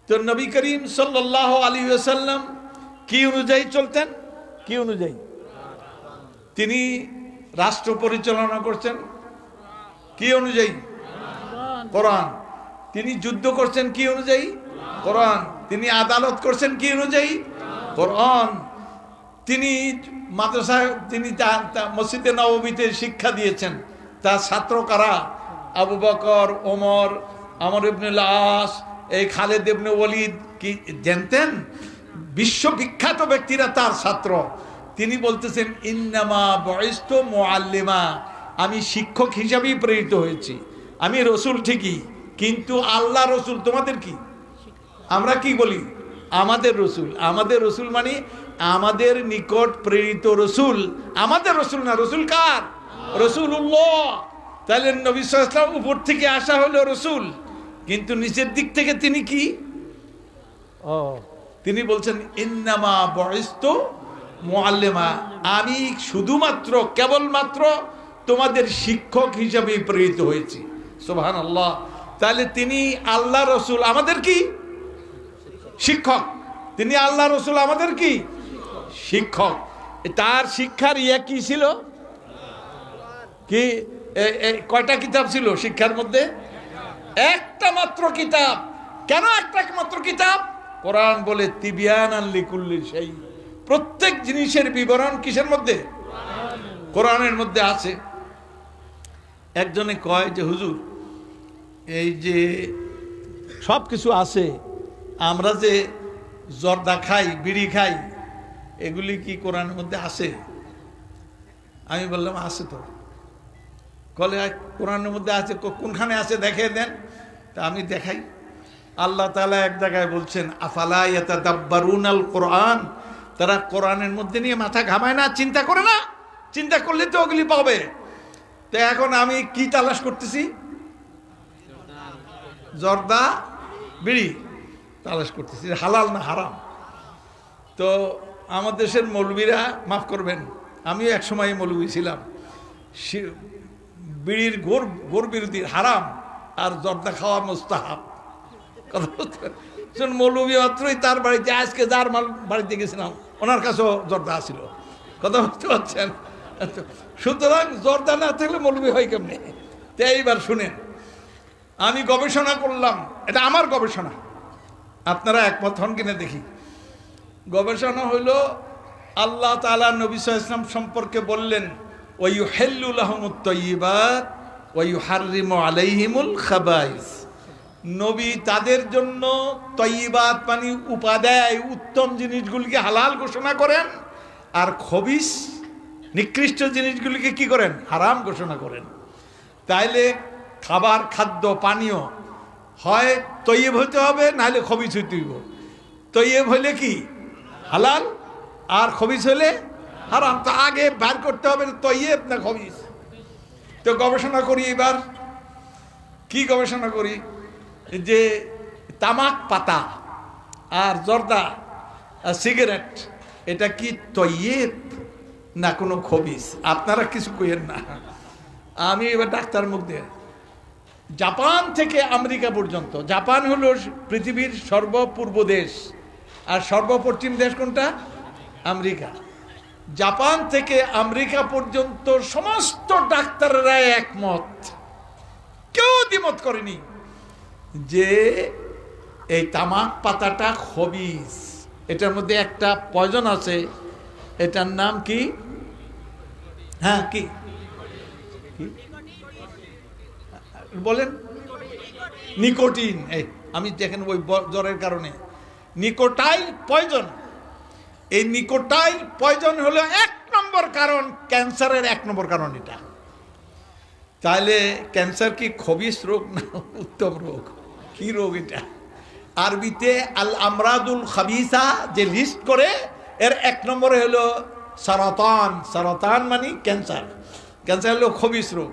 তো নবী করিম সাল্লাল্লাহু আলাইহি ওয়াসাল্লাম কি অনুযায়ী চলতেন? কি অনুযায়ী? তিনি রাষ্ট্র পরিচালনা করছেন কি অনুযায়ী? কোরআন। তিনি যুদ্ধ করছেন কি অনুযায়ী? কোরআন। তিনি আদালত করছেন কি অনুযায়ী? কোরআন। তিনি মাদ্রাসায়, তিনি মসজিদে নববীতে শিক্ষা দিয়েছেন। তার ছাত্র কারা? আবু বকর, ওমর, আমর ইবনে আস, এই খালেদ ইবনে ওয়ালিদ। কি জানতেন? বিশ্ববিখ্যাত ব্যক্তিরা তার ছাত্র। তিনি বলতেছেন, ইন্নামা বুইসতু মুআল্লিমা, আমি শিক্ষক হিসাবেই প্রেরিত হয়েছি। আমি রসুল ঠিকই, কিন্তু আল্লাহ রসুল। তোমাদের কি? আমরা কি বলি? আমাদের রসুল। আমাদের রসুল মানে আমাদের নিকট প্রেরিত রসুল। আমাদের রসুল না, রসুল কার? রসুল্লাহ। তাহলে নবী সাল্লাল্লাহু আলাইহি ওয়াসাল্লাম উপর থেকে আসা হলো রসুল, কিন্তু নিচের দিক থেকে তিনি কি? ও তিনি বলছেন ইন্নামা বুইস্তু মুআল্লিমা, আমি শুধুমাত্র কেবলমাত্র তোমাদের শিক্ষক হিসেবে প্রেরিত হয়েছি। সুবহানাল্লাহ। তাহলে তিনি আল্লাহ রসুল, আমাদের কি শিক্ষক, তিনি আল্লাহ রসুল আমাদের কি শিক্ষক। তার শিক্ষার কি ছিল কি? কয়টা কিতাব ছিল শিক্ষার মধ্যে? একটা মাত্র কিতাব। কেন একটা মাত্র কিতাব? কোরআন বলে তিবিয়ানান লিকুল্লি শাই, প্রত্যেক জিনিসের বিবরণ কিসের মধ্যে? কোরআনের মধ্যে আছে। একজনে কয় যে হুজুর, এই যে সব কিছু আছে, আমরা যে জর্দা খাই, বিড়ি খাই, এগুলি কি কোরআনের মধ্যে আছে? আমি বললাম আছে তো। কলে কোরআনের মধ্যে আছে, কোনখানে আছে দেখে দেন। তা আমি দেখাই। আল্লাহ তাআলা এক জায়গায় বলছেন আফালা ইয়াতাদাব্বারুনাল কোরআন, তারা কোরআনের মধ্যে নিয়ে মাথা ঘামায় না, চিন্তা করে না? চিন্তা করলে তো ওগুলি পাবে। তো এখন আমি কি তালাশ করতেছি? জর্দা বিড়ি তালাশ করতেছি, হালাল না হারাম। তো আমার দেশের মৌলবীরা, মাফ করবেন, আমিও এক সময় মৌলবী ছিলাম, বিড়ির গোর বিরোধী হারাম আর জর্দা খাওয়া মুস্তাহাব। কথা মৌলবী মাত্রই তার বাড়িতে, আজকে যার বাড়িতে গেছিলাম ওনার কাছেও জর্দা আসছিল। কথা বুঝতে পারছেন? সুতরাং জর্দা না থাকলে মৌলবী হয় কেমনি? তো এইবার শুনেন, আমি গবেষণা করলাম, এটা আমার গবেষণা, আপনারা একমত হন কিনা দেখি। গবেষণা হইল আল্লাহ তাআলা নবী সাল্লাল্লাহু আলাইহি ওয়াসাল্লাম সম্পর্কে বললেন ওয়া ইউহিল্লু লাহুমুত তাইয়্যিবাত ওয়া ইউহাররিমু আলাইহিমুল খাবাইস। নবী তাদের জন্য তয়্যিবাত মানে উপাদেয় উত্তম জিনিসগুলিকে হালাল ঘোষণা করেন, আর খবিস নিকৃষ্ট জিনিসগুলিকে কি করেন? হারাম ঘোষণা করেন। তাইলে খাবার, খাদ্য, পানীয় হয় তৈয়ব হতে হবে, নাহলে খবিস হইতে হইব। তৈয়ব হইলে কি? হালাল, আর খবিস হইলে হারাম। তো আগে বার করতে হবে তৈয়ব না খবিস। তো গবেষণা করি। এবার কি গবেষণা করি? যে তামাক পাতা আর জর্দা আর সিগারেট, এটা কি তৈয়ব না কোনো খবিস? আপনারা কিছু কইেন না। আমি এবার ডাক্তার মুখ দিয়ে, জাপান থেকে আমেরিকা পর্যন্ত, জাপান হলো পৃথিবীর সর্বপূর্ব দেশ, আর সর্বপশ্চিম দেশ কোনটা? আমেরিকা। জাপান থেকে আমেরিকা পর্যন্ত সমস্ত ডাক্তাররা একমত, কেউ দ্বিমত করেনি যে এই তামাক পাতাটা খবিস। এটার মধ্যে একটা পয়জন আছে, এটার নাম কি? হ্যাঁ, কি বলেন? নিকোটিন। এই আমি দেখেন ওই জ্বরের কারণে নিকোটাইল পয়জন। এই নিকোটাইল পয়জন হলো 1 নম্বর কারণ, ক্যান্সারের 1 নম্বর কারণ এটা। তাহলে ক্যান্সার কি খবিস রোগ না উত্তম রোগ? কি রোগ এটা? আরবিতে আল আমরাদুল খাবিসা যে লিস্ট করে, এর 1 নম্বরে হলো সারাতান। সারাতান মানে ক্যান্সার। ক্যান্সার হলো খবিস রোগ।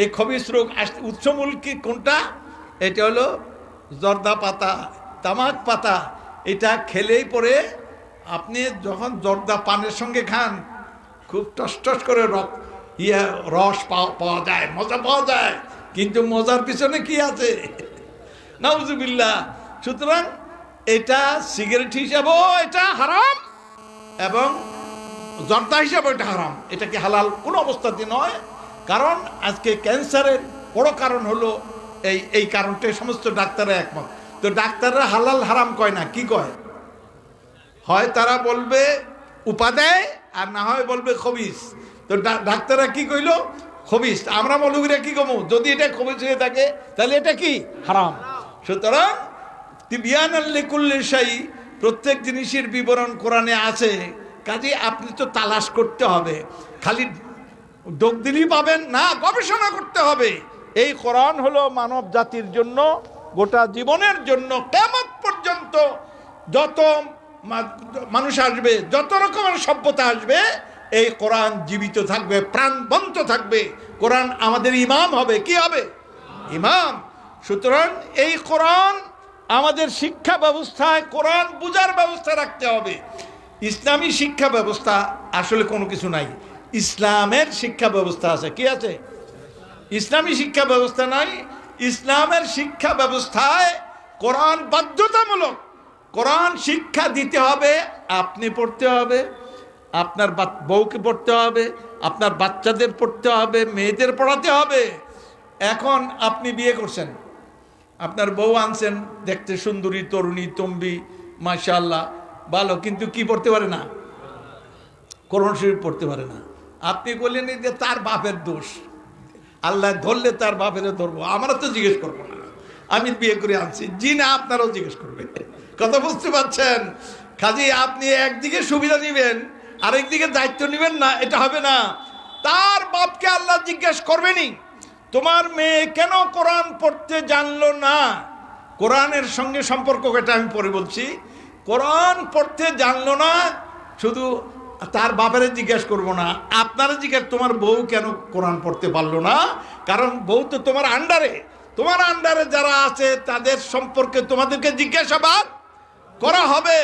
এই খবিস রোগ উৎসমূল কি কোনটা? এটা হলো জর্দা পাতা, তামাক পাতা। এটা খেলেই পরে আপনি যখন জর্দা পানের সঙ্গে খান, খুব টস করে রস পাওয়া যায়, মজা পাওয়া যায়, কিন্তু মজার পিছনে কি আছে? নাউজুবিল্লাহ। সুতরাং এটা সিগারেট হিসাবেও এটা হারাম, এবং জর্দা হিসাবে এটা হারাম। এটা কি হালাল? কোনো অবস্থাতে নয়। কারণ আজকে ক্যান্সারের বড় কারণ হলো এই কারণটাই সমস্ত ডাক্তাররা একমত। তো ডাক্তাররা হালাল হারাম কয় না, কি কয়? হয় তারা বলবে উপাদেয়, আর না হয় বলবে খবিস। তো ডাক্তাররা কি কইল? খবিস। আমরা মৌলবীরা কি কমু? যদি এটা খবিস হয়ে থাকে তাহলে এটা কি? হারাম। সুতরাং তিবিয়ানান লিকুল্লি শাই, প্রত্যেক জিনিসের বিবরণ কোরআনে আছে। কাজে আপনি তো তালাশ করতে হবে, খালি ডোক দিলেই পাবেন না, গবেষণা করতে হবে। এই কোরআন হলো মানব জাতির জন্য, গোটা জীবনের জন্য, কিয়ামত পর্যন্ত যত মানুষ আসবে, যত রকমের সভ্যতা আসবে, এই কোরআন জীবিত থাকবে, প্রাণবন্ত থাকবে। কোরআন আমাদের ইমাম হবে। কি হবে? ইমাম। সুতরাং এই কোরআন আমাদের শিক্ষা ব্যবস্থায় কোরআন বুঝার ব্যবস্থা রাখতে হবে। ইসলামী শিক্ষা ব্যবস্থা আসলে কোনো কিছু নাই, ইসলামের শিক্ষা ব্যবস্থা আছে। কি আছে? ইসলামী শিক্ষা ব্যবস্থা নাই। ইসলামের শিক্ষা ব্যবস্থায় কোরআন বাধ্যতামূলক, কোরআন শিক্ষা দিতে হবে। আপনি পড়তে হবে, আপনার বউকে পড়তে হবে, আপনার বাচ্চাদের পড়তে হবে, মেয়েদের পড়াতে হবে। এখন আপনি বিয়ে করছেন, আপনার বউ আনছেন, দেখতে সুন্দরী, তরুণী, তম্বি, মাশাআল্লাহ ভালো, কিন্তু কি পড়তে পারে না? কোরআন শরীফ পড়তে পারে না। আপনি বললেন যে তার বাপের দোষ, আল্লাহ ধরলে তার বাপের ধরবো, আমরা তো জিজ্ঞেস করবো না, আমি বিয়ে করে আনছি। জি না, আপনারাও জিজ্ঞেস করবেন। কথা বুঝতে পারছেন? কাজে আপনি একদিকে সুবিধা নেবেন, আরেকদিকে দায়িত্ব নেবেন না, এটা হবে না। তার বাপকে আল্লাহ জিজ্ঞেস করবেনই, তোমার মেয়ে কেন কোরআন পড়তে জানলো না? কোরআনের সঙ্গে সম্পর্ক, এটা আমি পরে বলছি। কোরআন পড়তে জানলো না, শুধু তার বাপের জিজ্ঞেস করবো না, আপনারা জিজ্ঞেস তোমার বউ কেন কোরআন পড়তে পারলো না? কারণ বউ তো তোমার আন্ডারে, তোমার আন্ডারে যারা আছে তাদের সম্পর্কে তোমাদেরকে জিজ্ঞাসাবাদ করা হবে।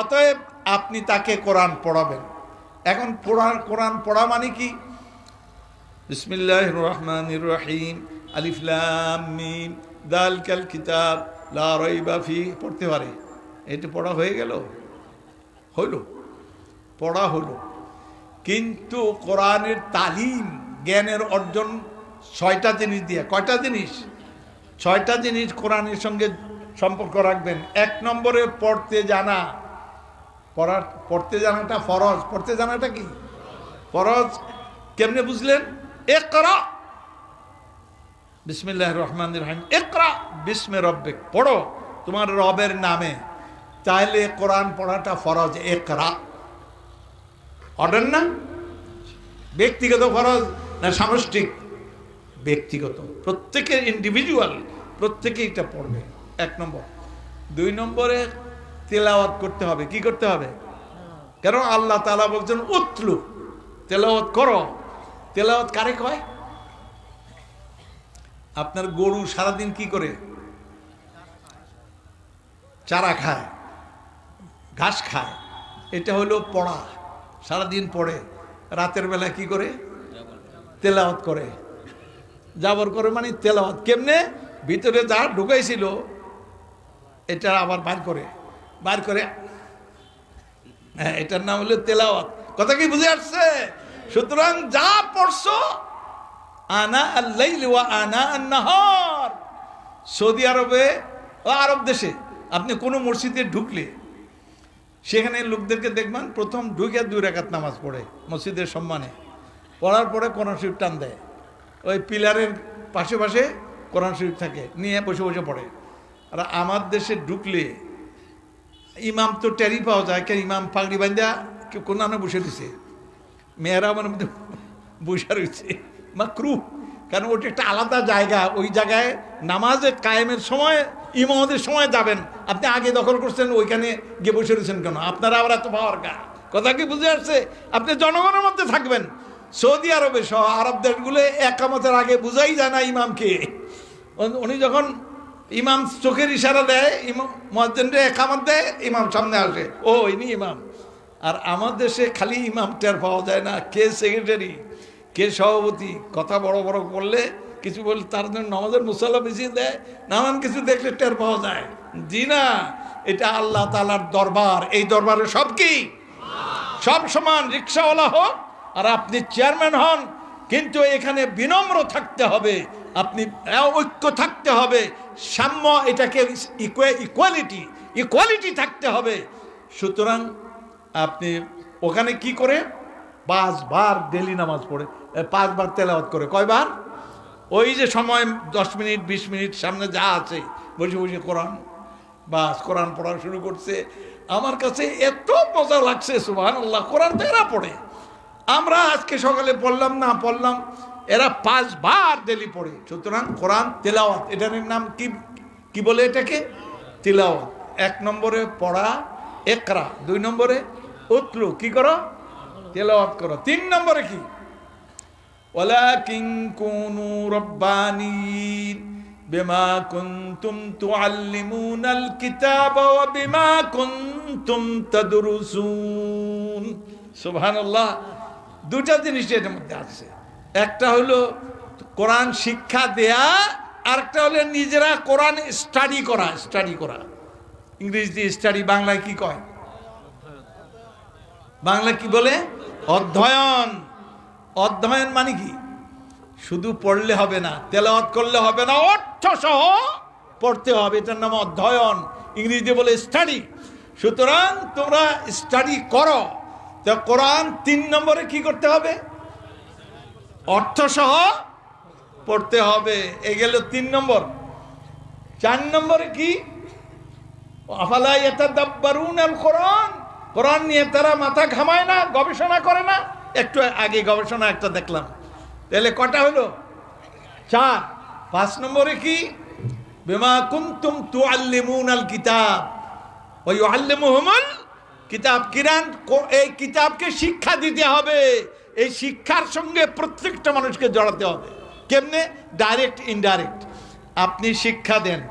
অতএব আপনি তাকে কোরআন পড়াবেন। এখন কোরআন পড়া মানে কি? বিসমিল্লাহির রহমানির রহিম, আলিফ লাম মিম যালিকাল কিতাব লা রাইবা ফিহি পড়তে পারে। এটা পড়া হয়ে গেল, হলো, পড়া হলো। কিন্তু কোরআনের তালিম, জ্ঞানের অর্জন 6টা জিনিস দিয়ে। কয়টা জিনিস? 6টা জিনিস কোরআনের সঙ্গে সম্পর্ক রাখবেন। 1 নম্বরে পড়তে জানা। পড়তে জানাটা ফরজ। পড়তে জানাটা কি? ফরজ। কেমনে বুঝলেন? ইকরা, বিসমিল্লাহির রহমানির রহিম, ইকরা বিস্মি রব্বিক, পড়ো তোমার রবের নামে। তাহলে কোরআন পড়াটা ফরজ। ইকরা অর্ডার না? ব্যক্তিগত ফরজ না সামষ্টিক? ব্যক্তিগত, প্রত্যেকের ইন্ডিভিজুয়াল, প্রত্যেকে এটা পড়বে। 1 নম্বর। 2 নম্বরে তেলাওয়াত করতে হবে। কি করতে হবে? কারণ আল্লাহ তাআলা বলছেন উতলু, তেলাওয়াত করো। তেলাওয়াত কারে কয়? আপনার গরু সারাদিন কি করে? চারা খায়, ঘাস খায়, এটা হলো পড়া। সারাদিন পড়ে, রাতের বেলা কি করে? তেলাওয়াত করে। জাবর করে মানে তেলাওয়াত। কেমনে? ভিতরে যা ঢুকাইছিল এটা আবার বার করে, হ্যাঁ, এটার নাম হলো তেলাওয়াত। কথা কি বুঝে আসছে? সুতরাং যা পড়ছো, আনা আল-লাইল ওয়া আনা আন-নাহার। সৌদি আরবে ও আরব দেশে আপনি কোনো মসজিদে ঢুকলে সেখানে লোকদেরকে দেখবেন প্রথম ঢুকে 2 রাকাত নামাজ পড়ে মসজিদের সম্মানে। পড়ার পরে কোরআন শরীফ টান দেয়, ওই পিলারের পাশে পাশে কোরআন শরীফ থাকে, নিয়ে বসে বসে পড়ে। আর আমার দেশে ঢুকলে ইমাম তো টেরি পাওয়া যায়, কেন ইমাম পাগড়ি বান্ধা কেউ কোরআনে বসে দিছে, মেয়েরা আমার মধ্যে বসে রয়েছে, মাকরুহ। কারণ ওটা একটা আলাদা জায়গা, ওই জায়গায় নামাজে কায়েমের সময়, ইমামতের সময় যাবেন, আপনি আগে দখল করছেন, ওইখানে গিয়ে বসে রয়েছেন কেন? আপনারা আবার এত পাওয়ার গা। কথা কি বুঝে আসছে? আপনি জনগণের মধ্যে থাকবেন। সৌদি আরবে সহ আরব দেশগুলো একামতের আগে বুঝাই যায় না ইমামকে। উনি যখন ইমাম চোখের ইশারা দেয়, মুয়াজ্জিনরে একামত দেয়, ইমাম সামনে আসে, ও ইনি ইমাম। আর আমার দেশে খালি ইমাম টের পাওয়া যায় না, কে সেক্রেটারি, কে সভাপতি। কথা বড় বড় করলে কিছু বললে তার জন্য নামাজের মুসাল্লা মিশিয়ে দেয়, নানান কিছু দেখলে টের পাওয়া যায়। জি না, এটা আল্লাহ তাআলার দরবার। এই দরবারে সব কি? সব সমান। রিক্সাওয়ালা হোক আর আপনি চেয়ারম্যান হন, কিন্তু এখানে বিনম্র থাকতে হবে, আপনি ঐক্য থাকতে হবে, সাম্য, এটাকে ইকুয়ালিটি থাকতে হবে। সুতরাং আপনি ওখানে কি করে? 5 বার ডেলি নামাজ পড়ে, 5 বার তেলাওয়াত করে। কয়বার? ওই যে সময় 10 মিনিট 20 মিনিট সামনে যা আছে বসে বসে কোরআন, বাস কোরআন পড়া শুরু করছে। আমার কাছে এত মজা লাগছে, সুবহানাল্লাহ। কোরআন তো এরা পড়ে, আমরা আজকে সকালে পড়লাম না পড়লাম, এরা 5 বার ডেলি পড়ে। সুতরাং কোরআন তেলাওয়াত, এটার নাম কি বলে? এটাকে তেলাওয়াত। 1 নম্বরে পড়া, ইকরা। 2 নম্বরে উতলু, কি করো? তেলাওয়াত করো। 3 নম্বরে কি? ওয়ালাকিন কুনু রাব্বানিন, বিমা কুনতুম তুআল্লিমুনাল কিতাবা ওয়া বিমা কুনতুম তাদরুসুন। সুবহানাল্লাহ। দুটা জিনিস এর মধ্যে আছে, একটা হলো কোরআন শিক্ষা দেয়া, আরেকটা হলো নিজেরা কোরআন স্টাডি করা। ইংরেজি স্টাডি, বাংলায় কি কয়? বাংলা কি বলে? অধ্যয়ন। অধ্যয়ন মানে কি? শুধু পড়লে হবে না, তেলাওয়াত করলে হবে না, অর্থ সহ পড়তে হবে, এটার নাম অধ্যয়ন, ইংরেজিতে বলে স্টাডি। সুতরাং তোমরা স্টাডি করো। তো কোরআন 3 নম্বরে কি করতে হবে? অর্থ সহ পড়তে হবে। এ গেল 3 নম্বর। 4 নম্বরে কি? আফালা ইয়াতাদাব্বারুনাল কোরআন। কোরআন নিয়ে তারা মাথা ঘামায় না, গবেষণা করে না? একটু আগে গবেষণা একটা দেখলাম, তাহলে কটা হলো? 4। 5 নম্বরে কি? বিমা কুনতুম তুআল্লিমুনাল কিতাব ওয়া ইউআল্লিমুহুমুল কিতাব। এই কিতাবকে শিক্ষা দিতে হবে। এই শিক্ষার সঙ্গে প্রত্যেকটা মানুষকে জড়াতে হবে। কেমনে? Direct indirect. আপনি শিক্ষা দেন,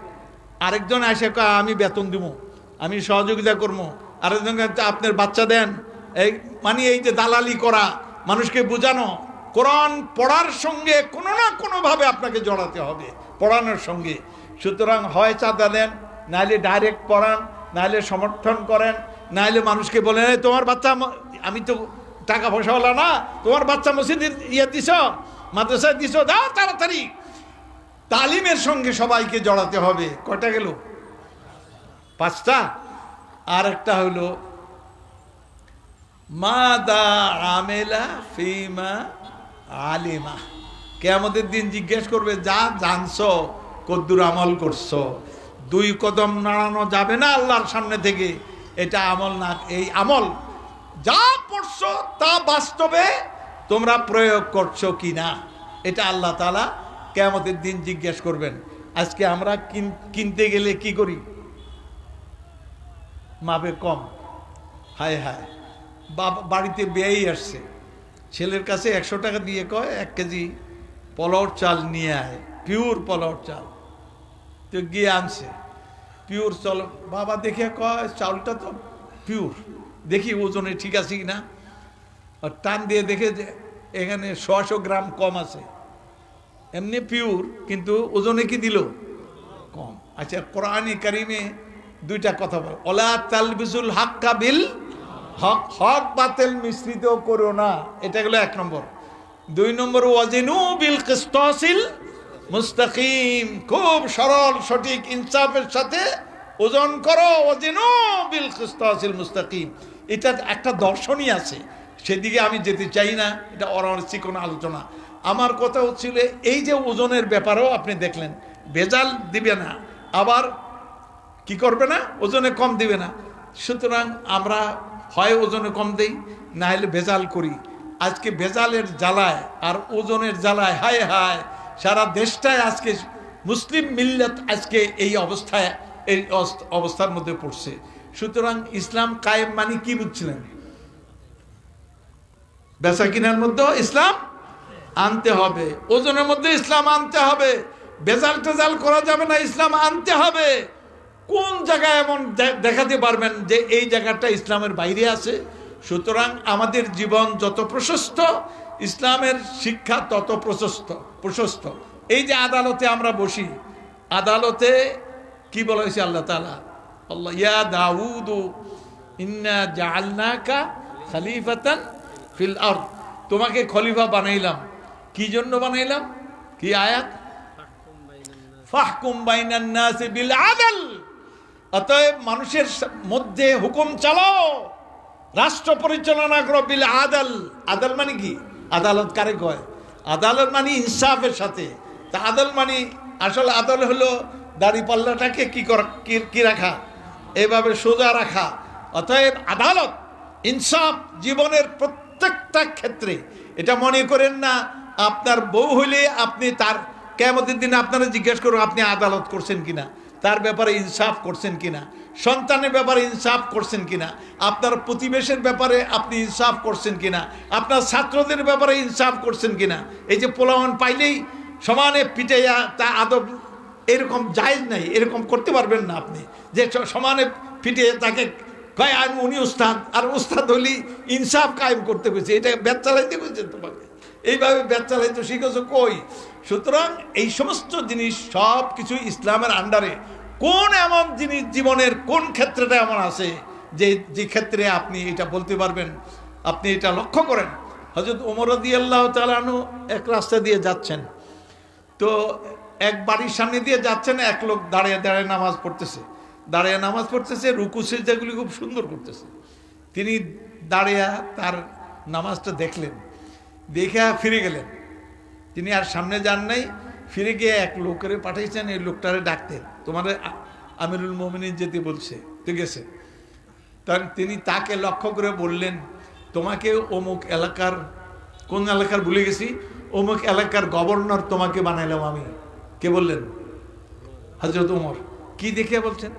আরেকজন এসে কয় আমি বেতন দিব, আমি সহযোগিতা করবো, আরেকজন আপনার বাচ্চা দেন, এই যে দালালি করা, মানুষকে বোঝানো। কোরআন পড়ার সঙ্গে কোনো না কোনোভাবে আপনাকে জড়াতে হবে, পড়ানোর সঙ্গে। সুতরাং হয় চাঁদা দেন, নাহলে ডাইরেক্ট পড়ান, নাহলে সমর্থন করেন, নাহলে মানুষকে বলেন তোমার বাচ্চা, আমি তো টাকা পয়সাওয়ালা না, তোমার বাচ্চা মসজিদে দিছ, মাদ্রাসায় দিছ, দাও তাড়াতাড়ি। তালিমের সঙ্গে সবাইকে জড়াতে হবে। কয়টা গেল? 5টা। আর একটা হলো মাদা আমেলা ফিমা আলিমা। কিয়ামতের দিন জিজ্ঞেস করবে, যা জানছো কদ্দুর আমল করছো। 2 কদম নাড়ানো যাবে না আল্লাহর সামনে থেকে, এটা আমল না। এই আমল যা পড়ছো তা বাস্তবে তোমরা প্রয়োগ করছো কিনা, এটা আল্লাহ তাআলা কিয়ামতের দিন জিজ্ঞেস করবেন। আজকে আমরা কিনতে গেলে কি করি? মাপে কম। হায় হায়, বাড়িতে বেয়াই আসছে, ছেলের কাছে 100 টাকা দিয়ে কয় 1 কেজি পোলাওর চাল নিয়ে আয়, পিওর পোলাওর চাল। তো গিয়ে আনছে পিওর চাল। বাবা দেখে কয় চালটা তো পিওর, দেখি ওজনে ঠিক আছে কিনা। আর টান দিয়ে দেখে যে এখানে 100 গ্রাম কম আছে। এমনি পিওর, কিন্তু ওজনে কি দিল? কম। আচ্ছা, কোরআনে কারিমে 2টা কথা বল, ওলা তালবিসুল হাক্কা বিল হক, হক বাতিল মিশ্রিত করো না। এটা গেল 1 নম্বর। 2 নম্বর ওয়াজিনু বিল কিসতাসিল মুস্তাকিম, খুব সরল সঠিক ইনসাফের সাথে ওজন করো। ওয়াজিনু বিল কিসতাসিল মুস্তাকিম, এটা একটা দর্শনই আছে, সেদিকে আমি যেতে চাই না, এটা অনাবশ্যক কোনো আলোচনা। আমার কথা হচ্ছিল এই যে ওজনের ব্যাপারেও আপনি দেখলেন, ভেজাল দিবে না, আবার কি করবে না, ওজনে কম দিবে না। সুতরাং আমরা হয় ওজনে কম দেই, না হলে ভেজাল করি। আজকে ভেজালের জ্বালায় আর ওজনের জ্বালায় হায় হায় সারা দেশটায় আজকে মুসলিম মিল্লাত আজকে এই অবস্থার মধ্যে পড়ছে। সুতরাং ইসলাম কায়েম মানে কি বুঝছিলেন? বেচা কিনার মধ্যে ইসলাম আনতে হবে, ওজনের মধ্যে ইসলাম আনতে হবে, ভেজাল টেজাল করা যাবে না, ইসলাম আনতে হবে। কোন জায়গায় এমন দেখাতে পারবেন যে এই জায়গাটা ইসলামের বাইরে আছে? সুতরাং আমাদের জীবন যত প্রশস্ত, ইসলামের শিক্ষা তত প্রশস্ত। এই যে আদালতে আমরা বসি, আদালতে কি বলা হয়েছে? আল্লাহ তাআলা, আল্লাহ ইয়া দাউদ ইন্না জাআলনাকা খলিফাতান ফিল আরদ, তোমাকে খলিফা বানাইলাম। কি জন্য বানাইলাম? কি আয়াত? ফাহকুম বাইনান নাসি বিল আদল, অতএব মানুষের মধ্যে হুকুম চালাও, রাষ্ট্র পরিচালনা করো বিল আদল। আদল মানে কি? আদালত কারে কয়? আদালত মানে ইনসাফের সাথে। তা আদল মানে, আসলে আদল হলো দাড়ি পাল্লাটাকে কি রাখা, এভাবে সোজা রাখা। অতএব আদালত, ইনসাফ জীবনের প্রত্যেকটা ক্ষেত্রে। এটা মনে করেন না আপনার বউ হইলে আপনি তার কিয়ামতের দিনে আপনারা জিজ্ঞেস করুন আপনি আদালত করছেন কিনা, তার ব্যাপারে ইনসাফ করছেন কিনা, সন্তানের ব্যাপারে ইনসাফ করছেন কিনা, আপনার প্রতিবেশের ব্যাপারে আপনি ইনসাফ করছেন কিনা, আপনার ছাত্রদের ব্যাপারে ইনসাফ করছেন কিনা। এই যে পোলাওয়ান পাইলেই সমানে পিটাইয়া তা আদব এরকম জায়েজ নাই, এরকম করতে পারবেন না আপনি যে সমানে পিটিয়ে তাকে কয় আমি উনি উস্তাদ, আর উস্তাদ হলি ইনসাফ কায়েম করতে পেরেছে, এটা ব্যাট চালাইতে পেরেছে তোমাকে, এইভাবে ব্যাট চালাইতে শিখেছো কই? সুতরাং এই সমস্ত জিনিস সব কিছু ইসলামের আন্ডারে। কোন এমন জিনিস জীবনের কোন ক্ষেত্রটা এমন আছে যে ক্ষেত্রে আপনি এটা বলতে পারবেন? আপনি এটা লক্ষ্য করেন, হযরত ওমর রাদিয়াল্লাহু তাআলা আনহু এক রাস্তা দিয়ে যাচ্ছেন, তো এক বাড়ির সামনে দিয়ে যাচ্ছেন, এক লোক দাঁড়িয়ে দাঁড়িয়ে নামাজ পড়তেছে, রুকু সিজদাগুলি খুব সুন্দর করতেছে। তিনি দাঁড়িয়ে তার নামাজটা দেখলেন, দেখে ফিরে গেলেন। তিনি আর সামনে যান নাই, ফিরে গিয়ে এক লোকের পাঠাইছেন এই লোকটারে ডাকতে, তোমার আমিরুল মুমিনিন যেতে বলছে, তো গেছে। তখন তিনি তাকে লক্ষ্য করে বললেন, তোমাকে অমুক এলাকার, কোন এলাকার ভুলে গেছি, অমুক এলাকার গভর্নর তোমাকে বানাইলাম আমি। কে বললেন? হযরত ওমর। কি দেখে বলছেন?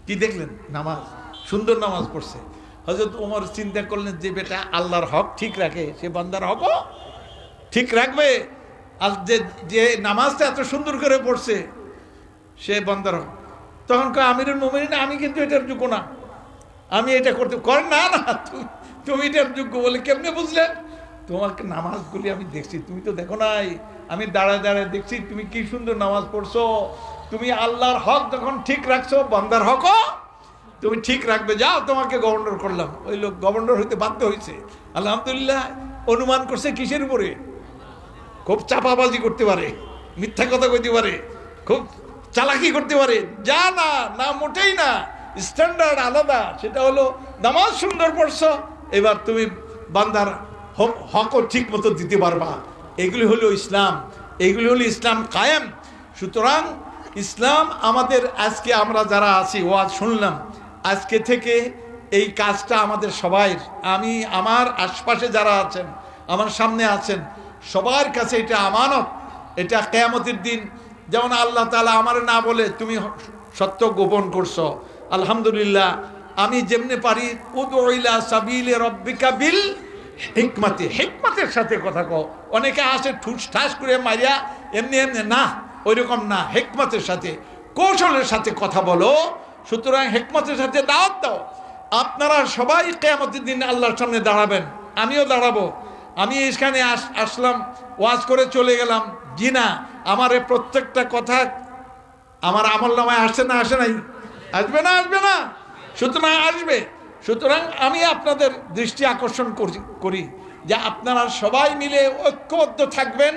কি দেখলেন? নামাজ, সুন্দর নামাজ পড়ছে। হযরত ওমর চিন্তা করলেন যে বেটা আল্লাহর হক ঠিক রাখে, সে বান্দার হকও ঠিক রাখবে, আর যে নামাজটা এত সুন্দর করে পড়ছে সে বান্দার হক। তখন কয় আমিরুল মুমিনিন, আমি কিন্তু এটার যোগ্য না, আমি এটা করতে করেন না। না তুমি এটার যোগ্য বলে কেমনে বুঝলেন? তোমাকে নামাজগুলি আমি দেখছি, তুমি তো দেখো নাই, আমি দাঁড়ায় দাঁড়ায় দেখছি তুমি কি সুন্দর নামাজ পড়ছো। তুমি আল্লাহর হক যখন ঠিক রাখছো, বান্দার হকও তুমি ঠিক রাখবে, যাও তোমাকে গভর্নর করলাম। ওই লোক গভর্নর হইতে বাধ্য হয়েছে, আলহামদুলিল্লাহ। অনুমান করছে কিসের উপরে? খুব চাপাবাজি করতে পারে, মিথ্যা কথা কইতে পারে, খুব চালাকি করতে পারে। যা না না, মোটেই না, স্ট্যান্ডার্ড আলাদা। সেটা হলো নামাজ সুন্দর পড়ছো, এবার তুমি বান্দার হকও ঠিক মতো দিতে পারবা। এগুলি হলো ইসলাম, এগুলি হলো ইসলাম কায়েম। সুতরাং ইসলাম আমাদের, আজকে আমরা যারা আছি ওয়াজ শুনলাম, আজকে থেকে এই কাজটা আমাদের সবাই, আমি আমার আশপাশে যারা আছেন, আমার সামনে আছেন, সবার কাছে এটা আমানত। এটা কিয়ামতের দিন যেমন আল্লাহ তাআলা আমার না বলে তুমি সত্য গোপন করছো, আলহামদুলিল্লাহ আমি যেমনি পারি উদউ ইলা সাবিলি রাব্বিকা বিল হিকমাতি, হিকমতের সাথে কথা কও। অনেকে আসে ঠুস ঠাস করে মারিয়া এমনি এমনি, না ওইরকম না, হিকমতের সাথে কৌশলের সাথে কথা বলো। সুতরাং হিকমতের সাথে দাওয়াত দাও। আপনারা সবাই কিয়ামতের দিন আল্লাহর সামনে দাঁড়াবেন, আমিও দাঁড়াবো। আমি এখানে আসলাম, ওয়াজ করে চলে গেলাম, জি না, আমার এই প্রত্যেকটা কথা আমার আমলনামায় আসে না, আসে নাই? আসবে না? আসবে না? সুতরাং আসবে। সুতরাং আমি আপনাদের দৃষ্টি আকর্ষণ করি যে আপনারা সবাই মিলে ঐক্যবদ্ধ থাকবেন,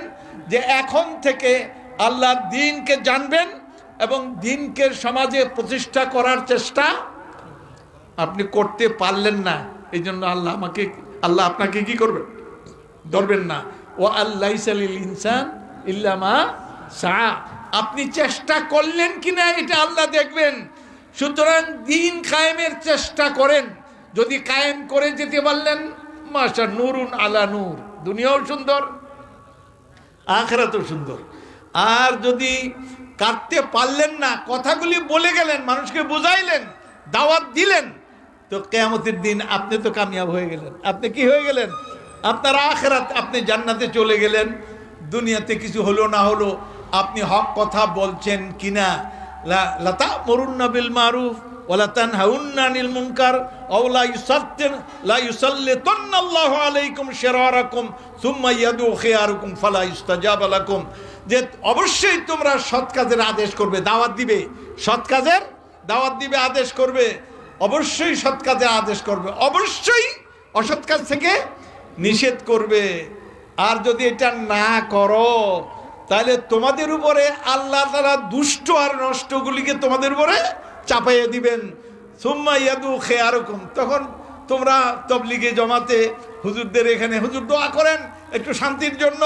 যে এখন থেকে আল্লাহর দ্বীনকে জানবেন এবং দ্বীনকে সমাজে প্রতিষ্ঠা করার চেষ্টা আপনি করতে পারলেন না, এই জন্য আল্লাহ আপনাকে কি করবেন? ধরবেন না। ও আল্লাইসা লিল ইনসান ইল্লা মা সা, আপনি চেষ্টা করলেন কিনা এটা আল্লাহ দেখবেন। সুতরাং দ্বীন কায়েমের চেষ্টা করেন, যদি কায়েম করে যেতে পারলেন মাশা নূরুন আলা নূর, দুনিয়াও সুন্দর আখিরাতও সুন্দর। আর যদি কাটতে পারলেন না, কথাগুলি বলে গেলেন, মানুষকে বুঝাইলেন, দাওয়াত দিলেন, তো কিয়ামতের দিন আপনি তো কামিয়াব হয়ে গেলেন। আপনি কি হয়ে গেলেন? আপনার আখিরাত, আপনি জান্নাতে চলে গেলেন। দুনিয়াতে কিছু হলো না হলো, আপনি হক কথা বলছেন কিনা। লা তা'মুরুন্না বিল মারুফ ওয়া লা তানহাউন্না আনিল মুনকার আও লা ইউসাল্লিতুন্নাল্লাহু আলাইকুম শিরারাকুম সুম্মা ইয়াদউ খিয়ারুকুম ফালা ইস্তাজাবা লাকুম, যে অবশ্যই তোমরা সৎ কাজের আদেশ করবে, দাওয়াত দিবে, সৎ কাজের দাওয়াত দিবে, আদেশ করবে, অবশ্যই সৎ কাজের আদেশ করবে, অবশ্যই অসৎ কাজ থেকে নিষেধ করবে। আর যদি এটা না করো তাহলে তোমাদের উপরে আল্লাহ তাআলা দুষ্ট আর নষ্টগুলিকে তোমাদের উপরে চাপাইয়ে দিবেন। সুম্মা ইয়াদু খিয়ারুকুম, তখন তোমরা তাবলীগে জমাতে হুজুরদের এখানে, হুজুর দোয়া করেন একটু শান্তির জন্য,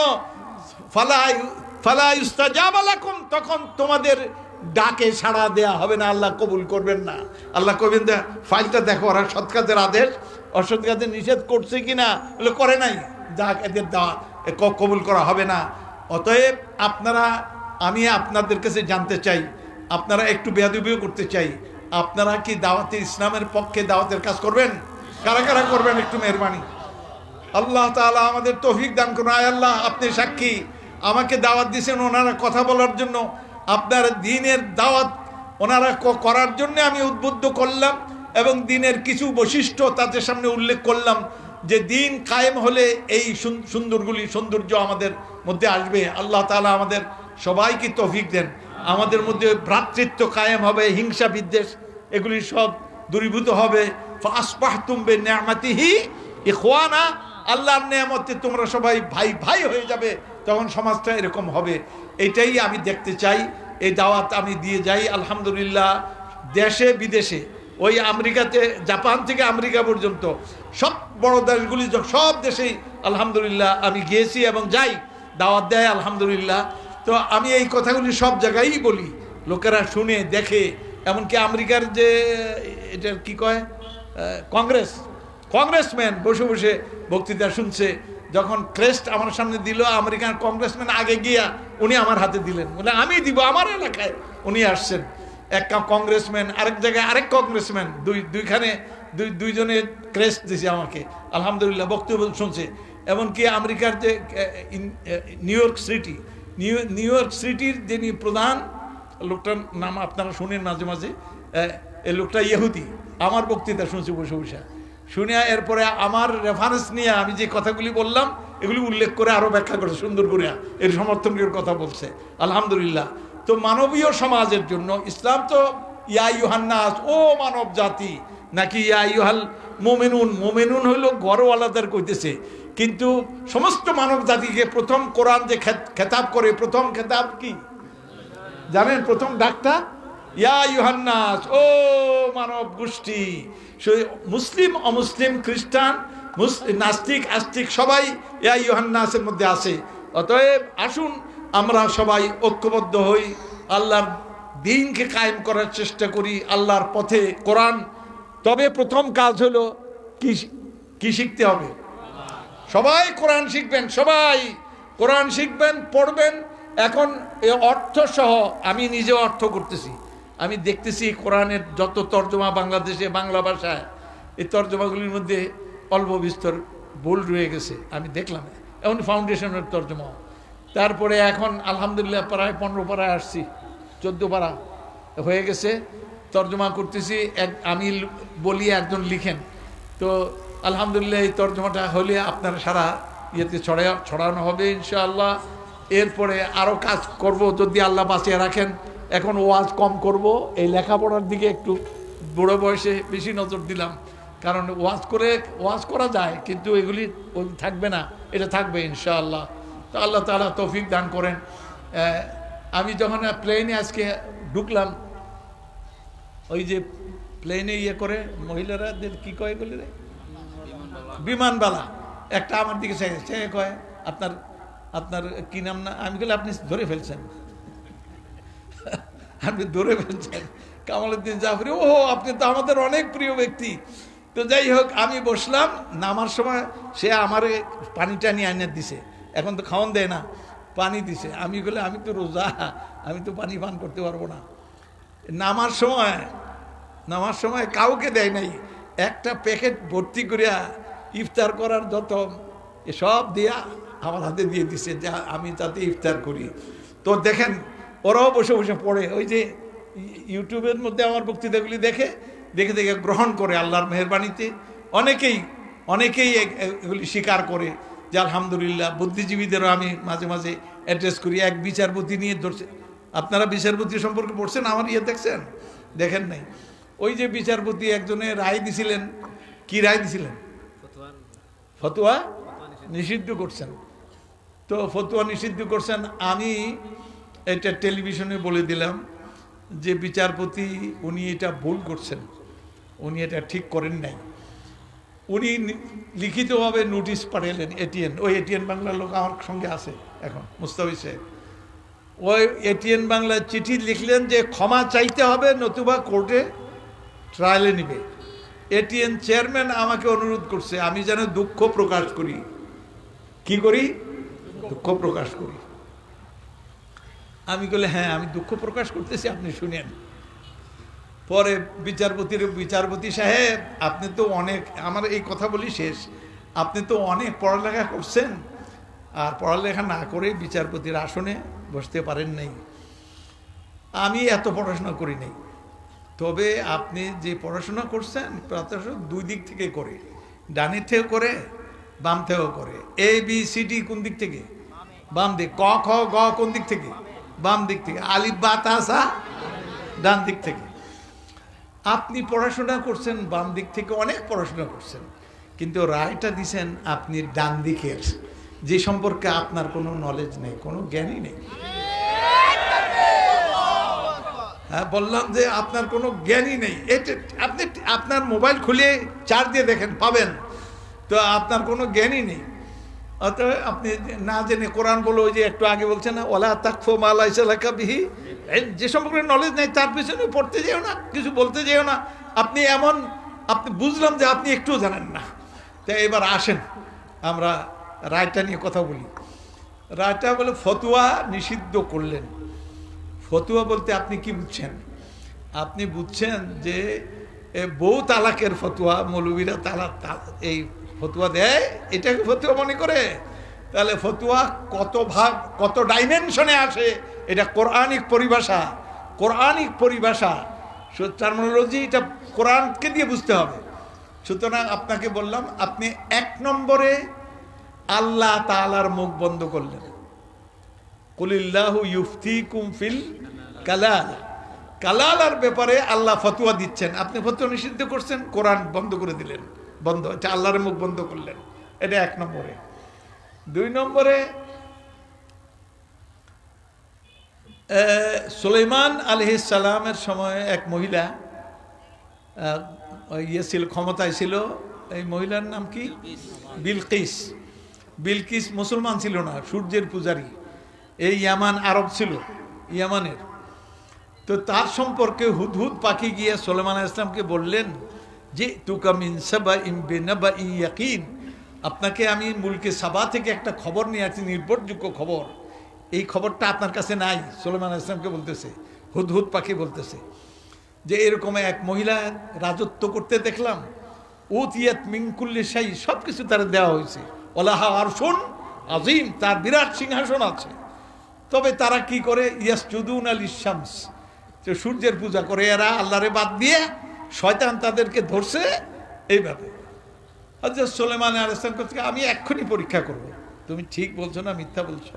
ফালা ইস্তাজাবা লাকুম, তখন তোমাদের ডাকে সাড়া দেয়া হবে না, আল্লাহ কবুল করবেন না। আল্লাহ কবেন ফাইলটা দেখো, ওরা সৎ কাজের আদেশ অসৎ কাজের নিষেধ করছে কিনা, বলে করে নাই, যাক এদের দাওয়াত কবুল করা হবে না। অতএব আমি আপনাদের কাছে জানতে চাই, আপনারা একটু বেয়াদবিও করতে চাই, আপনারা কি দাওয়াতে ইসলামের পক্ষে দাওয়াতের কাজ করবেন? কারা কারা করবেন একটু মেহরবানি। আল্লাহ তাআলা আমাদের তৌফিক দান করুন। আয় আল্লাহ, আপনি সাক্ষী, আমাকে দাওয়াত দিয়েছেন ওনারা কথা বলার জন্য, আপনার দ্বীনের দাওয়াত ওনারা করার জন্য আমি উদ্বুদ্ধ করলাম এবং দ্বীনের কিছু বৈশিষ্ট্য তাদের সামনে উল্লেখ করলাম যে দ্বীন কায়েম হলে এই সৌন্দর্য আমাদের মধ্যে আসবে। আল্লাহ তাআলা আমাদের সবাইকে তৌফিক দেন, আমাদের মধ্যে ভ্রাতৃত্ব কায়েম হবে, হিংসা বিদ্বেষ এগুলি সব দূরীভূত হবে। ফাসবাহতুম বিনিআমাতিহি ইখওয়ানা, আল্লাহর নিয়ামতে তোমরা সবাই ভাই ভাই হয়ে যাবে, তখন সমাজটা এরকম হবে। এটাই আমি দেখতে চাই, এই দাওয়াত আমি দিয়ে যাই। আলহামদুলিল্লাহ দেশে বিদেশে, ওই আমেরিকাতে, জাপান থেকে আমেরিকা পর্যন্ত সব বড় দেশগুলি সব দেশেই আলহামদুলিল্লাহ আমি গিয়েছি এবং যাই, দাওয়াত দেয় আলহামদুলিল্লাহ। তো আমি এই কথাগুলি সব জায়গায়ই বলি, লোকেরা শুনে দেখে। এমনকি আমেরিকার যে এটা কি কয় কংগ্রেসম্যান বসে বসে বক্তৃতা শুনছে, যখন ক্রেস্ট আমার সামনে দিল, আমেরিকান কংগ্রেসম্যান আগে গিয়া উনি আমার হাতে দিলেন, বলে আমি দিব, আমার এলাকায় উনি আসছেন। এক কংগ্রেসম্যান আরেক জায়গায় আরেক কংগ্রেসম্যান, দুইজনে ক্রেস্ট দিছে আমাকে, আলহামদুলিল্লাহ বক্তব্য শুনছে। এমনকি আমেরিকার যে নিউ ইয়র্ক সিটির যিনি প্রধান, লোকটার নাম আপনারা শুনেন মাঝে মাঝে, এই লোকটা ইহুদি, আমার বক্তৃতা শুনছে বসে বসে, শুনে এরপরে আমার রেফারেন্স নিয়ে আমি যে কথাগুলি বললাম এগুলি উল্লেখ করে আরো ব্যাখ্যা করে সুন্দর করে এর সমর্থনের কথা বলছে, আলহামদুলিল্লাহ। তো মানবীয় সমাজের জন্য ইসলাম তো ইয়া ইউহান্নাস, ও মানব জাতি, নাকি ইয়া ইউহাল মোমেনুন হইল গড়ওয়ালাদের কইতেছে, কিন্তু সমস্ত মানব জাতিকে প্রথম কোরআন যে খেতাব করে, প্রথম খেতাব কি জানেন? প্রথম ডাকটা ইয়া ইউহান্নাস, ও মানব গোষ্ঠী। মুসলিম অমুসলিম খ্রিস্টান নাস্তিক আস্তিক সবাই ইয়া ইউহান্নাসের মধ্যে আছে। অতএব আসুন আমরা সবাই ঐক্যবদ্ধ হই, আল্লাহর দ্বীনকে কায়েম করার চেষ্টা করি, আল্লাহর পথে কোরআন। তবে প্রথম কাজ হলো কি শিখতে হবে? সবাই কোরআন শিখবেন, সবাই কোরআন শিখবেন, পড়বেন। এখন এ অর্থ সহ আমি নিজে অর্থ করতেছি, আমি দেখতেছি কোরআনের যত তর্জমা বাংলাদেশে বাংলা ভাষায়, এই তর্জমাগুলির মধ্যে অল্প বিস্তর ভুল রয়ে গেছে, আমি দেখলাম। এখন ফাউন্ডেশনের তর্জমা, তারপরে এখন আলহামদুলিল্লাহ প্রায় 15 পাড়ায় আসছি, 14 পাড়া হয়ে গেছে, তর্জমা করতেছি। আমি বলি একজন লিখেন, তো আলহামদুলিল্লাহ এই তর্জমাটা হলে আপনার সারা ইয়েতে ছড়ানো হবে ইনশাআল্লাহ। এরপরে আরও কাজ করব যদি আল্লাহ বাঁচিয়ে রাখেন। এখন ওয়াজ কম করব, এই লেখাপড়ার দিকে একটু বুড়ো বয়সে বেশি নজর দিলাম, কারণ ওয়াজ করা যায় কিন্তু এগুলি থাকবে না, এটা থাকবে ইনশাআল্লাহ। তো আল্লাহ তাআলা তৌফিক দান করেন। আমি যখন প্লেনে আজকে ঢুকলাম, ওই যে প্লেনে ইয়ে করে মহিলারা কি কয় বলে রে, বিমানবালা একটা আমার দিকে সে কয় আপনার কি নাম না, আমি বলি আপনি ধরে ফেলছেন, আপনি ধরে ফেলছেন কামালউদ্দিন জাফরি, ও আপনি তো আমাদের অনেক প্রিয় ব্যক্তি। তো যাই হোক, আমি বসলাম, নামার সময় সে আমার পানি টানি আইনে দিছে, এখন তো খাওয়ান দেয় না, পানি দিছে। আমি বলে আমি তো রোজা, আমি তো পানি পান করতে পারবো না। নামার সময় কাউকে দেয় নাই, একটা প্যাকেট ভর্তি করিয়া ইফতার করার যত সব দিয়া আমার হাতে দিয়ে দিছে, যা আমি তাতে ইফতার করি। তো দেখেন ওরাও বসে বসে পড়ে, ওই যে ইউটিউবের মধ্যে আমার বক্তৃতাগুলি দেখে গ্রহণ করে আল্লাহর মেহেরবানিতে। অনেকেই এগুলি স্বীকার করে যে আলহামদুলিল্লাহ। বুদ্ধিজীবীদেরও আমি মাঝে মাঝে অ্যাড্রেস করি। এক বিচারপতি নিয়ে ধরছে, আপনারা বিচারপতি সম্পর্কে পড়ছেন? আমার ইয়ে দেখছেন? দেখেন নাই? ওই যে বিচারপতি একজনে রায় দিছিলেন, কি রায় দিছিলেন? ফতোয়া নিষিদ্ধ করছেন। তো ফতোয়া নিষিদ্ধ করছেন, আমি এটা টেলিভিশনে বলে দিলাম যে বিচারপতি উনি এটা ভুল করছেন, উনি এটা ঠিক করেন নাই। উনি লিখিতভাবে নোটিশ পাঠালেন এটিএন, ওই এটিএন বাংলার লোক আমার সঙ্গে আছে এখন, মুস্তাফিজ সাহেব। ওই এটিএন বাংলার চিঠি লিখলেন যে ক্ষমা চাইতে হবে, নতুবা কোর্টে ট্রায়ালে নিবে। এটিএন চেয়ারম্যান আমাকে অনুরোধ করছে আমি যেন দুঃখ প্রকাশ করি। কি করি? দুঃখ প্রকাশ করি। আমি বলে হ্যাঁ আমি দুঃখ প্রকাশ করতেছি, আপনি শুনেন। পরে বিচারপতি সাহেব, আপনি তো অনেক, আমার এই কথা বলি শেষ, আপনি তো অনেক পড়ালেখা করছেন, আর পড়ালেখা না করে বিচারপতির আসনে বসতে পারেন নাই। আমি এত পড়াশোনা করি নাই, তবে আপনি যে পড়াশোনা করছেন দুই দিক থেকে করে, ডানের থেকেও করে বাম থেকেও করে। ABCD কোন দিক থেকে? বাম দিক। ক খ গ কোন দিক থেকে? বাম দিক থেকে। আলিফ বা তা সা ডান দিক থেকে। আপনি পড়াশোনা করছেন বাম দিক থেকে, অনেক পড়াশোনা করছেন, কিন্তু রায়টা দিছেন আপনি ডান দিকের, যে সম্পর্কে আপনার কোনো নলেজ নেই, কোনো জ্ঞানই নেই। হ্যাঁ, বললাম যে আপনার কোনো জ্ঞানই নেই। এটা আপনি আপনার মোবাইল খুলে চার্জ দিয়ে দেখেন, পাবেন। তো আপনার কোনো জ্ঞানই নেই, অতএব আপনি না জেনে কোরআন বলো, ওই যে একটু আগে বলছেন না, ওয়ালা তাকফু মা লাইসা লাকা বিহি, যে সম্পর্কে নলেজ নেই তার পিছনে পড়তে যেও না, কিছু বলতে যেও না। আপনি বুঝলাম যে আপনি একটুও জানেন না। তাই এবার আসেন আমরা রায়টা নিয়ে কথা বলি। রায়টা বলে ফতুয়া নিষিদ্ধ করলেন। ফতুয়া বলতে আপনি কি বুঝছেন? আপনি বুঝছেন যে বউ তালাকের ফতুয়া, মৌলবীরা এই ফতুয়া দেয়, এটাকে ফতুয়া মনে করে। তাহলে ফতুয়া কত ভাগ, কত ডাইমেনশনে আসে, এটা কোরআনিক পরিভাষা, কোরআনিক পরিভাষা, টার্মিনোলজি, এটা কোরআনকে দিয়ে বুঝতে হবে। সুতরাং আপনাকে বললাম, আপনি 1 নম্বরে আল্লাহ তাআলার মুখ বন্ধ করলেন। কুলিল্লাহু ইউফতিকুম ফিল কালালা, কালালার ব্যাপারে আল্লাহ ফতোয়া দিচ্ছেন, আপনি ফতোয়া নিষিদ্ধ করছেন, কোরআন বন্ধ করে দিলেন, বন্ধ, এটা আল্লাহর মুখ বন্ধ করলেন। এটা 1 নম্বরে। 2 নম্বরে সুলাইমান আলাইহিস সালামের সময় এক মহিলা ছিল, ক্ষমতায় ছিল। এই মহিলার নাম কি? বিলকিস। বিলকিস মুসলমান ছিল না, সূর্যের পূজারী। এই ইয়ামান আরব ছিল, ইয়ামানের। তো তার সম্পর্কে হুদহুদ পাখি গিয়ে সুলাইমান আলাইহিস সালামকে বললেন যে তুকা মিন সাবাইন বিনাবাই ইয়াকিন, আপনাকে আমি মুলকে সাবা থেকে একটা খবর নিয়ে আসছি, নির্ভরযোগ্য খবর। এই খবরটা আপনার কাছে নাই। সুলাইমান আলাইহিস সালামকে বলতেছে, হুদহুদ পাখি বলতেছে যে এরকম এক মহিলা রাজত্ব করতে দেখলাম, উতিয়াত মিন কুল্লি শাই, সব কিছু তার দেওয়া হয়েছে, ওয়ালাহা আরশুন আযীম, তার বিরাট সিংহাসন আছে। তবে তারা কি করে? ইয়াসজুদুনা লিশ-শামস, যে সূর্যের পূজা করে এরা, আল্লাহরে বাদ দিয়ে। শয়তান তাদেরকে ধরছে এইভাবে। হযরত সুলাইমান আলাইহিস সালাম বলছে, আমি এক্ষুনি পরীক্ষা করব তুমি ঠিক বলছো না মিথ্যা বলছো।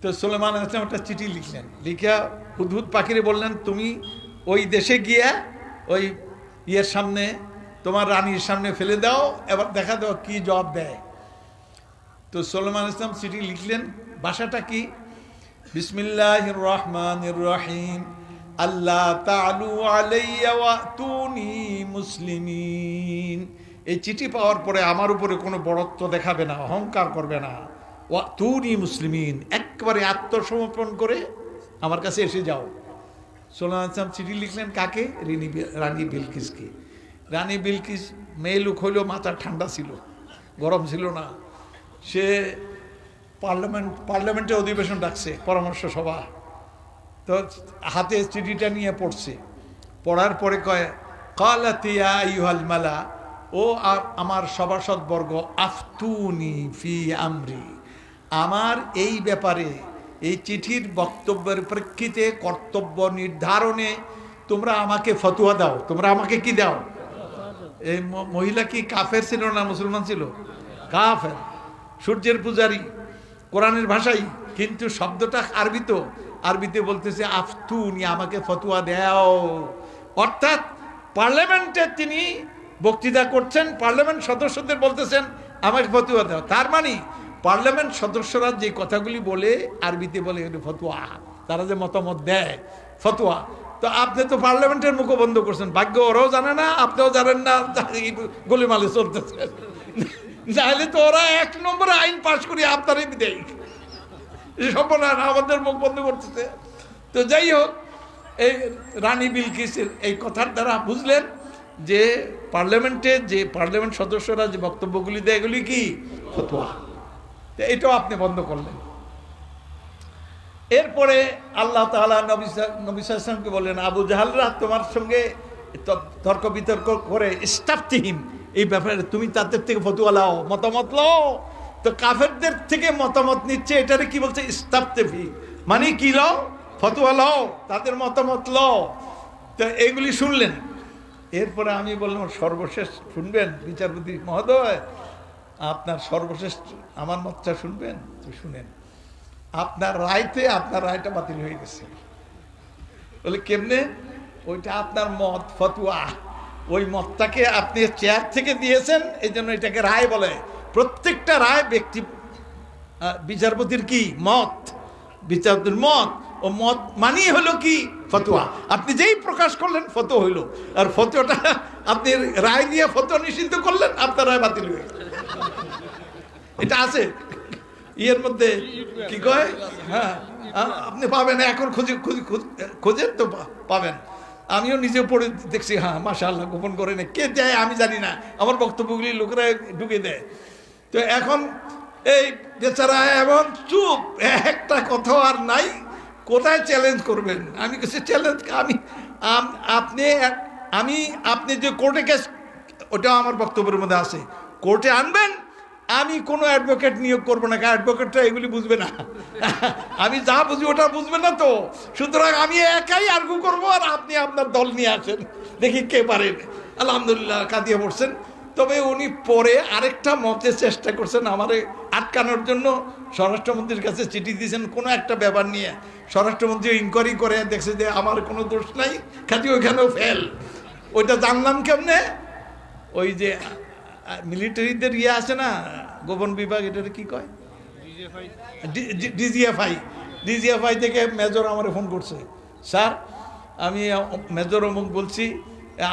তো সুলাইমান আলাইহিস সালাম একটা চিঠি লিখলেন, লিখা হুদহুদ পাখিরে বললেন, তুমি ওই দেশে গিয়ে ওই ইয়ের সামনে, তোমার রানীর সামনে ফেলে দাও, এবার দেখা দাও কি জবাব দেয়। তো সুলাইমান আলাইহিস সালাম চিঠি লিখলেন, ভাষাটা কি? বিসমিল্লাহির রহমানির রহিম, আল্লাহ তাআলু আলাইয়া ওয়াতুনি মুসলিমিন। এই চিঠি পাওয়ার পরে আমার উপরে কোনো বড়ত্ব দেখাবে না, অহংকার করবে না। ওয়াতুনি মুসলিমিন, একবারে আত্মসমর্পণ করে আমার কাছে এসে যাও। সুলাইমান আলাইহিস সালাম চিঠি লিখলেন কাকে? রানী বিলকিসকে। রানী বিলকিস মেয়ে লোক হইলেও মাথা ঠান্ডা ছিল, গরম ছিল না। সে পার্লামেন্টে অধিবেশন ডাকছে, পরামর্শ সভা। তো হাতে চিঠিটা নিয়ে পড়ছে, পড়ার পরে কয়, ক্বালাত ইয়া আইয়ুহাল মালা, ও আমার সভাসদবর্গ, আফতুনি ফি আমরি, আমার এই ব্যাপারে, এই চিঠির বক্তব্যের প্রেক্ষিতে কর্তব্য নির্ধারণে তোমরা আমাকে ফতোয়া দাও। তোমরা আমাকে কি দাও? এই মহিলা কি কাফের ছিল না মুসলমান ছিল? কাফের, সূর্যের পূজারী, কোরআনের ভাষাই, কিন্তু শব্দটা আরবিতে বলতেছে আফতুনি, আমাকে ফতোয়া দাও। অর্থাৎ পার্লামেন্টে তিনি বক্তৃতা করছেন, পার্লামেন্ট সদস্যদের বলতেছেন আমাকে ফতোয়া দাও। তার মানে পার্লামেন্ট সদস্যরা যে কথাগুলি বলে আরবিতে বলে ফতোয়া, তারা যে মতামত দেয় ফতোয়া। তো আপনি তো পার্লামেন্টের মুখ বন্ধ করছেন, ভাগ্য ওরাও জানে না, আপনিও জানেন না, গোলেমালে চলতেছে। তাহলে তো ওরা 1 নম্বরে আইন পাশ করি আপনারই বিদেয়, সম্পূর্ণ আমাদের মুখ বন্ধ করতেছে। তো যাই হোক, এই রানী বিলকিসের এই কথার দ্বারা বুঝলেন যে পার্লামেন্টে যে পার্লামেন্ট সদস্যরা যে বক্তব্যগুলি দেয় এগুলি কি ফতোয়া। এটাও আপনি বন্ধ করলেন। এরপরে আল্লাহ তাআলা নবী সাল্লাল্লাহু আলাইহি ওয়াসাল্লামকে বললেন, আবু জাহলরা তোমার সঙ্গে তর্ক বিতর্ক করে, ইস্তাফতিহিম, এই ব্যাপারে তুমি তাদের থেকে ফতোয়া লাও, মতামত লাও। তো কাফেরদের থেকে মতামত নিচ্ছে, এটারে কি বলছে? ইস্তাফতিহি, মানে কি লাও? ফতোয়া লও, তাদের মতামত লও। তো এইগুলি শুনলেন। এরপরে আমি বললাম সর্বশেষ শুনবেন বিচারপতি মহোদয়, আপনার সর্বশেষ আমার মতটা শুনবেন? তো শুনেন। আপনার রায়টা বাতিল হয়ে গেছে। বলে কেমনে? ওইটা আপনার মত, ফতোয়া, ওই মতটাকে আপনি চেয়ার থেকে দিয়েছেন, এই জন্য এটাকে রায় বলে। প্রত্যেকটা রায় ব্যক্তি বিচারপতির কি মত, বিচারপতির মত, ও মত মানি হলো কি ফতোয়া। আপনি যেই প্রকাশ করলেন ফতোয়া হইল, আর ফতোয়াটা আপনি রায় দিয়ে ফতোয়া নিষিদ্ধ করলেন, আপনার রায় বাতিল হয়ে গেল। এটা আছে ইয়ের মধ্যে, কি কয়, হ্যাঁ আপনি পাবেন এখন, খোঁজেন তো পাবেন। আমিও নিজে পড়ে দেখছি, হ্যাঁ মাশাআল্লাহ, গোপন করে নেই, কে দেয় আমি জানি না, আমার বক্তব্যগুলি লোকেরা ঢুকে দেয়। তো এখন এই বেচারা এমন চুপ, একটা কথা আর নাই, কোথায় চ্যালেঞ্জ করবেন? আমি কিছু চ্যালেঞ্জ, আপনি যে কোর্টে কেস, ওটা আমার বক্তব্যের মধ্যে আছে, কোর্টে আনবেন, আমি কোনো অ্যাডভোকেট নিয়োগ করবো না, কারণ অ্যাডভোকেটরা এগুলি বুঝবে না। আমি যা বুঝি ওটা বুঝবে না তো, সুতরাং আমি একাই আর্গু করবো, আর আপনি আপনার দল নিয়ে আসেন, দেখি কে পারেন। আলহামদুলিল্লাহ কাঁদিয়ে পড়ছেন। তবে উনি পরে আরেকটা মতে চেষ্টা করছেন আমারে আটকানোর জন্য। স্বরাষ্ট্রমন্ত্রীর কাছে চিঠি দিয়েছেন কোনো একটা ব্যাপার নিয়ে, স্বরাষ্ট্রমন্ত্রী ইনকোয়ারি করে দেখছে যে আমার কোনো দোষ নাই, খালি ওইখানেও ফেল। ওইটা জানলাম কেমনে? ওই যে মিলিটারিদের ইয়ে আছে না, গোপন বিভাগ, এটার কি কয়, ডিজিএফআই থেকে মেজর আমার ফোন করছে, স্যার আমি মেজর অমুক বলছি,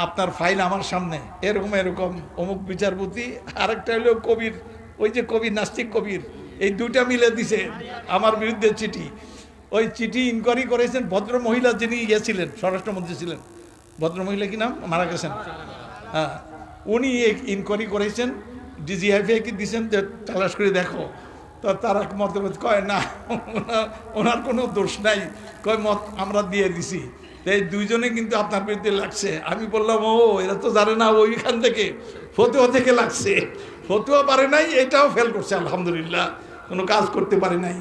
আপনার ফাইল আমার সামনে, এরকম এরকম অমুক বিচারপতি, আরেকটা হলো কবির, ওই যে কবির, নাস্তিক কবির, এই দুইটা মিলে দিছে আমার বিরুদ্ধে চিঠি। ওই চিঠি ইনকোয়ারি করেছেন ভদ্র মহিলা, যিনি ছিলেন স্বরাষ্ট্রমন্ত্রী ছিলেন, ভদ্র মহিলা কি নাম, মারা গেছেন, হ্যাঁ, উনি ইনকোয়ারি করেছেন, ডিজিএফআই কে দিয়েছেন যে তালাশ করে দেখো। তো তারা মতামত কয় না, ওনার কোনো দোষ নাই, কয় মত আমরা দিয়ে দিছি। এই দুইজনে কিন্তু আপনার বিরুদ্ধে লাগছে। আমি বললাম ও এরা তো জানে না, ওইখান থেকে ফতোয়া থেকে লাগছে, ফতোয়া পারে নাই, এটাও ফেল করছে, আলহামদুলিল্লাহ কোনো কাজ করতে পারে নাই।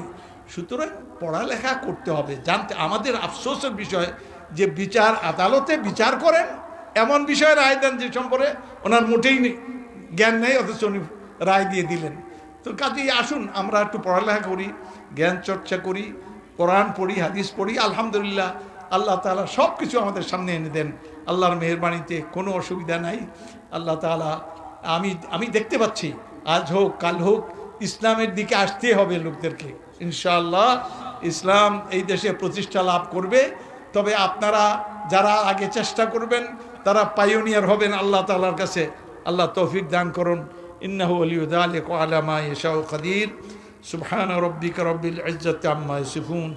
সুতরাং পড়ালেখা করতে হবে, জানতে। আমাদের আফসোসের বিষয় যে বিচার আদালতে বিচার করেন, এমন বিষয়ে রায় দেন যে সম্পর্কে ওনার মোটেই জ্ঞান নেই, অথচ উনি রায় দিয়ে দিলেন। তো কাজেই আসুন আমরা একটু পড়ালেখা করি, জ্ঞান চর্চা করি, কোরআন পড়ি, হাদিস পড়ি। আলহামদুলিল্লাহ আল্লাহ তাআলা সব কিছু আমাদের সামনে এনে দেন, আল্লাহর মেহেরবানিতে কোনো অসুবিধা নাই। আল্লাহ তাআলা, আমি দেখতে পাচ্ছি আজ হোক কাল হোক ইসলামের দিকে আসতে হবে লোকদেরকে, ইনশাআল্লাহ ইসলাম এই দেশে প্রতিষ্ঠা লাভ করবে। তবে আপনারা যারা আগে চেষ্টা করবেন তারা পাইওনিয়ার হবেন আল্লাহ তাআলার কাছে। আল্লাহ তৌফিক দান করুন। ইন্নাহু ওয়ালিয়্যু যালিকা ওয়া আলা মা ইয়াশাউ কাদির। সুবহানা রাব্বিকা রাব্বিল ইজ্জাতি আম্মা ইয়াসিফুন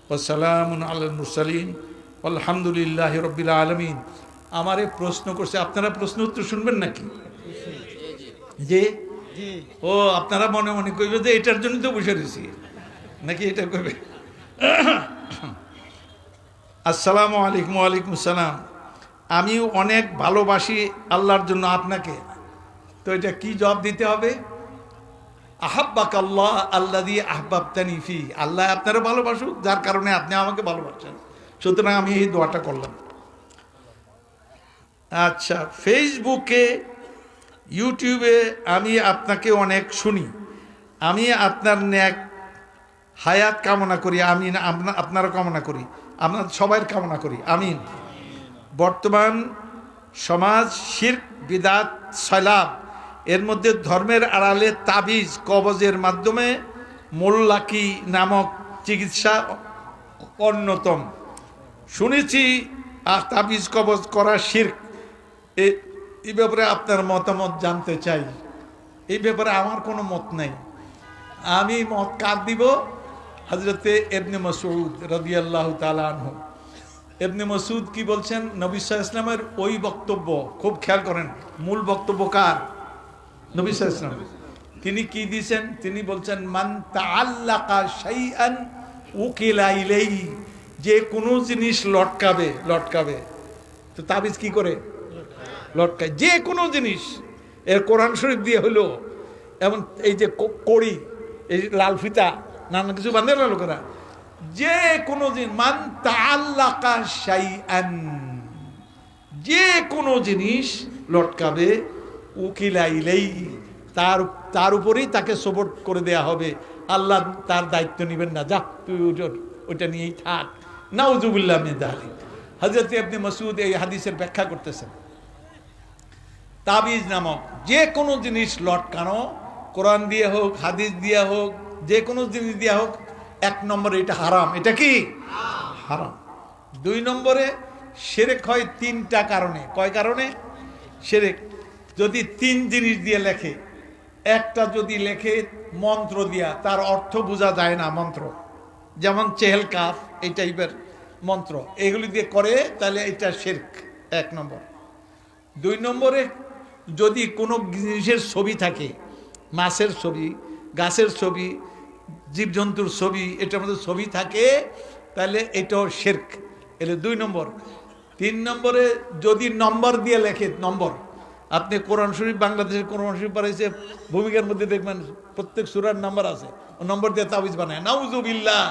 ওয়া সালামুন আলাল মুরসালিন আলহামদুলিল্লাহি রাব্বিল আলামিন। আমারে প্রশ্ন করছে, আপনারা প্রশ্ন উত্তর শুনবেন নাকি? জি ও, আপনারা মনে মনে কইবে যে এটার জন্য তো বসে রয়েছি নাকি, এটা কইবে। আসসালামু আলাইকুম। ওয়ালাইকুম আসসালাম। আমি অনেক ভালোবাসি আল্লাহর জন্য আপনাকে, তো এটা কি জবাব দিতে হবে? আহাব্বাকাল্লাহ আল্লাযী আহবাবতানি ফি। আল্লাহ আপনারা ভালোবাসুক যার কারণে আপনি আমাকে ভালোবাসেন, সুতরাং আমি এই দোয়াটা করলাম। আচ্ছা, ফেসবুকে ইউটিউবে আমি আপনাকে অনেক শুনি, আমি আপনার নেক হায়াত কামনা করি, আমিন। আপনারা কামনা করি, আমরা সবাই কামনা করি, আমিন। বর্তমান সমাজ শিরক, বিদাত, সয়লাব, এর মধ্যে ধর্মের আড়ালে তাবিজ কবজের মাধ্যমে মোল্লাকি নামক চিকিৎসা অন্যতম। শুনেছি তাবিজ কবজ করা শিরক। এই ব্যাপারে আপনার মতামত জানতে চাই। এই ব্যাপারে আমার কোনো মত নেই। আমি মত কার দিব? হযরতে ইবনে মাসউদ রাদিয়াল্লাহু তাআলা আনহু। ইবনে মাসউদ কি বলছেন? নবী সাল্লাল্লাহু আলাইহি ওয়াসাল্লামের ওই বক্তব্য খুব খেয়াল করেন। মূল বক্তব্য কার? নবী সাল্লাল্লাহু আলাইহি ওয়াসাল্লাম। তিনি কি দিয়েছেন? তিনি বলছেন মান তাআল্লাকা শাইআন উকিলা ইলাইহি। যে কোনো জিনিস লটকাবে, তো তাবিজ কি করে? লটকায়। যে কোনো জিনিস, এর কোরআন শরীফ দিয়ে হলো, এমন এই যে কড়ি, এই লাল ফিতা, নানা কিছু বান্ধে না লোকেরা, যে কোনো জিনিস, মান তাআল্লাকা শাইআন, যে কোনো জিনিস লটকাবে, উকিলা ইলাইহি, তার উপরেই তাকে সপোর্ট করে দেয়া হবে। আল্লাহ তার দায়িত্ব নেবেন না, যা তুই ওটা নিয়েই থাক। নাউযুবিল্লাহ মিন যালিক। হযরত ইবনে মাসউদ এই হাদিসের ব্যাখ্যা করতেছেন, তাবিজ নামক যে কোনো জিনিস লটকানো, কোরআন দিয়ে হোক, হাদিস দিয়ে হোক, যে কোনো জিনিস দিয়ে হোক, 1 নম্বরে এটা হারাম। এটা কি হারাম। 2 নম্বরে শিরক হয় 3টা কারণে। কয় কারণে শিরক? যদি 3 জিনিস দিয়ে লেখে, একটা যদি লেখে মন্ত্র দিয়া, তার অর্থ বোঝা যায় না মন্ত্র, যেমন চেহেল কাফ এই টাইপের মন্ত্র, এগুলি দিয়ে করে, তাহলে এটা শিরক, 1 নম্বর। 2 নম্বরে যদি কোনো জিনিসের ছবি থাকে, মাছের ছবি, গাছের ছবি, জীবজন্তুর ছবি, এটার মধ্যে ছবি থাকে, তাহলে এটাও শিরক, এলে 2 নম্বর। 3 নম্বরে যদি নম্বর দিয়ে লেখে, নম্বর, আপনি কোরআন শরীফ, বাংলাদেশের কোরআন শরীফ পড়াইছে, ভূমিকার মধ্যে দেখবেন প্রত্যেক সূরার নাম্বার আছে, ও নম্বর দিয়ে তাবিজ বানায়। নাউযুবিল্লাহ,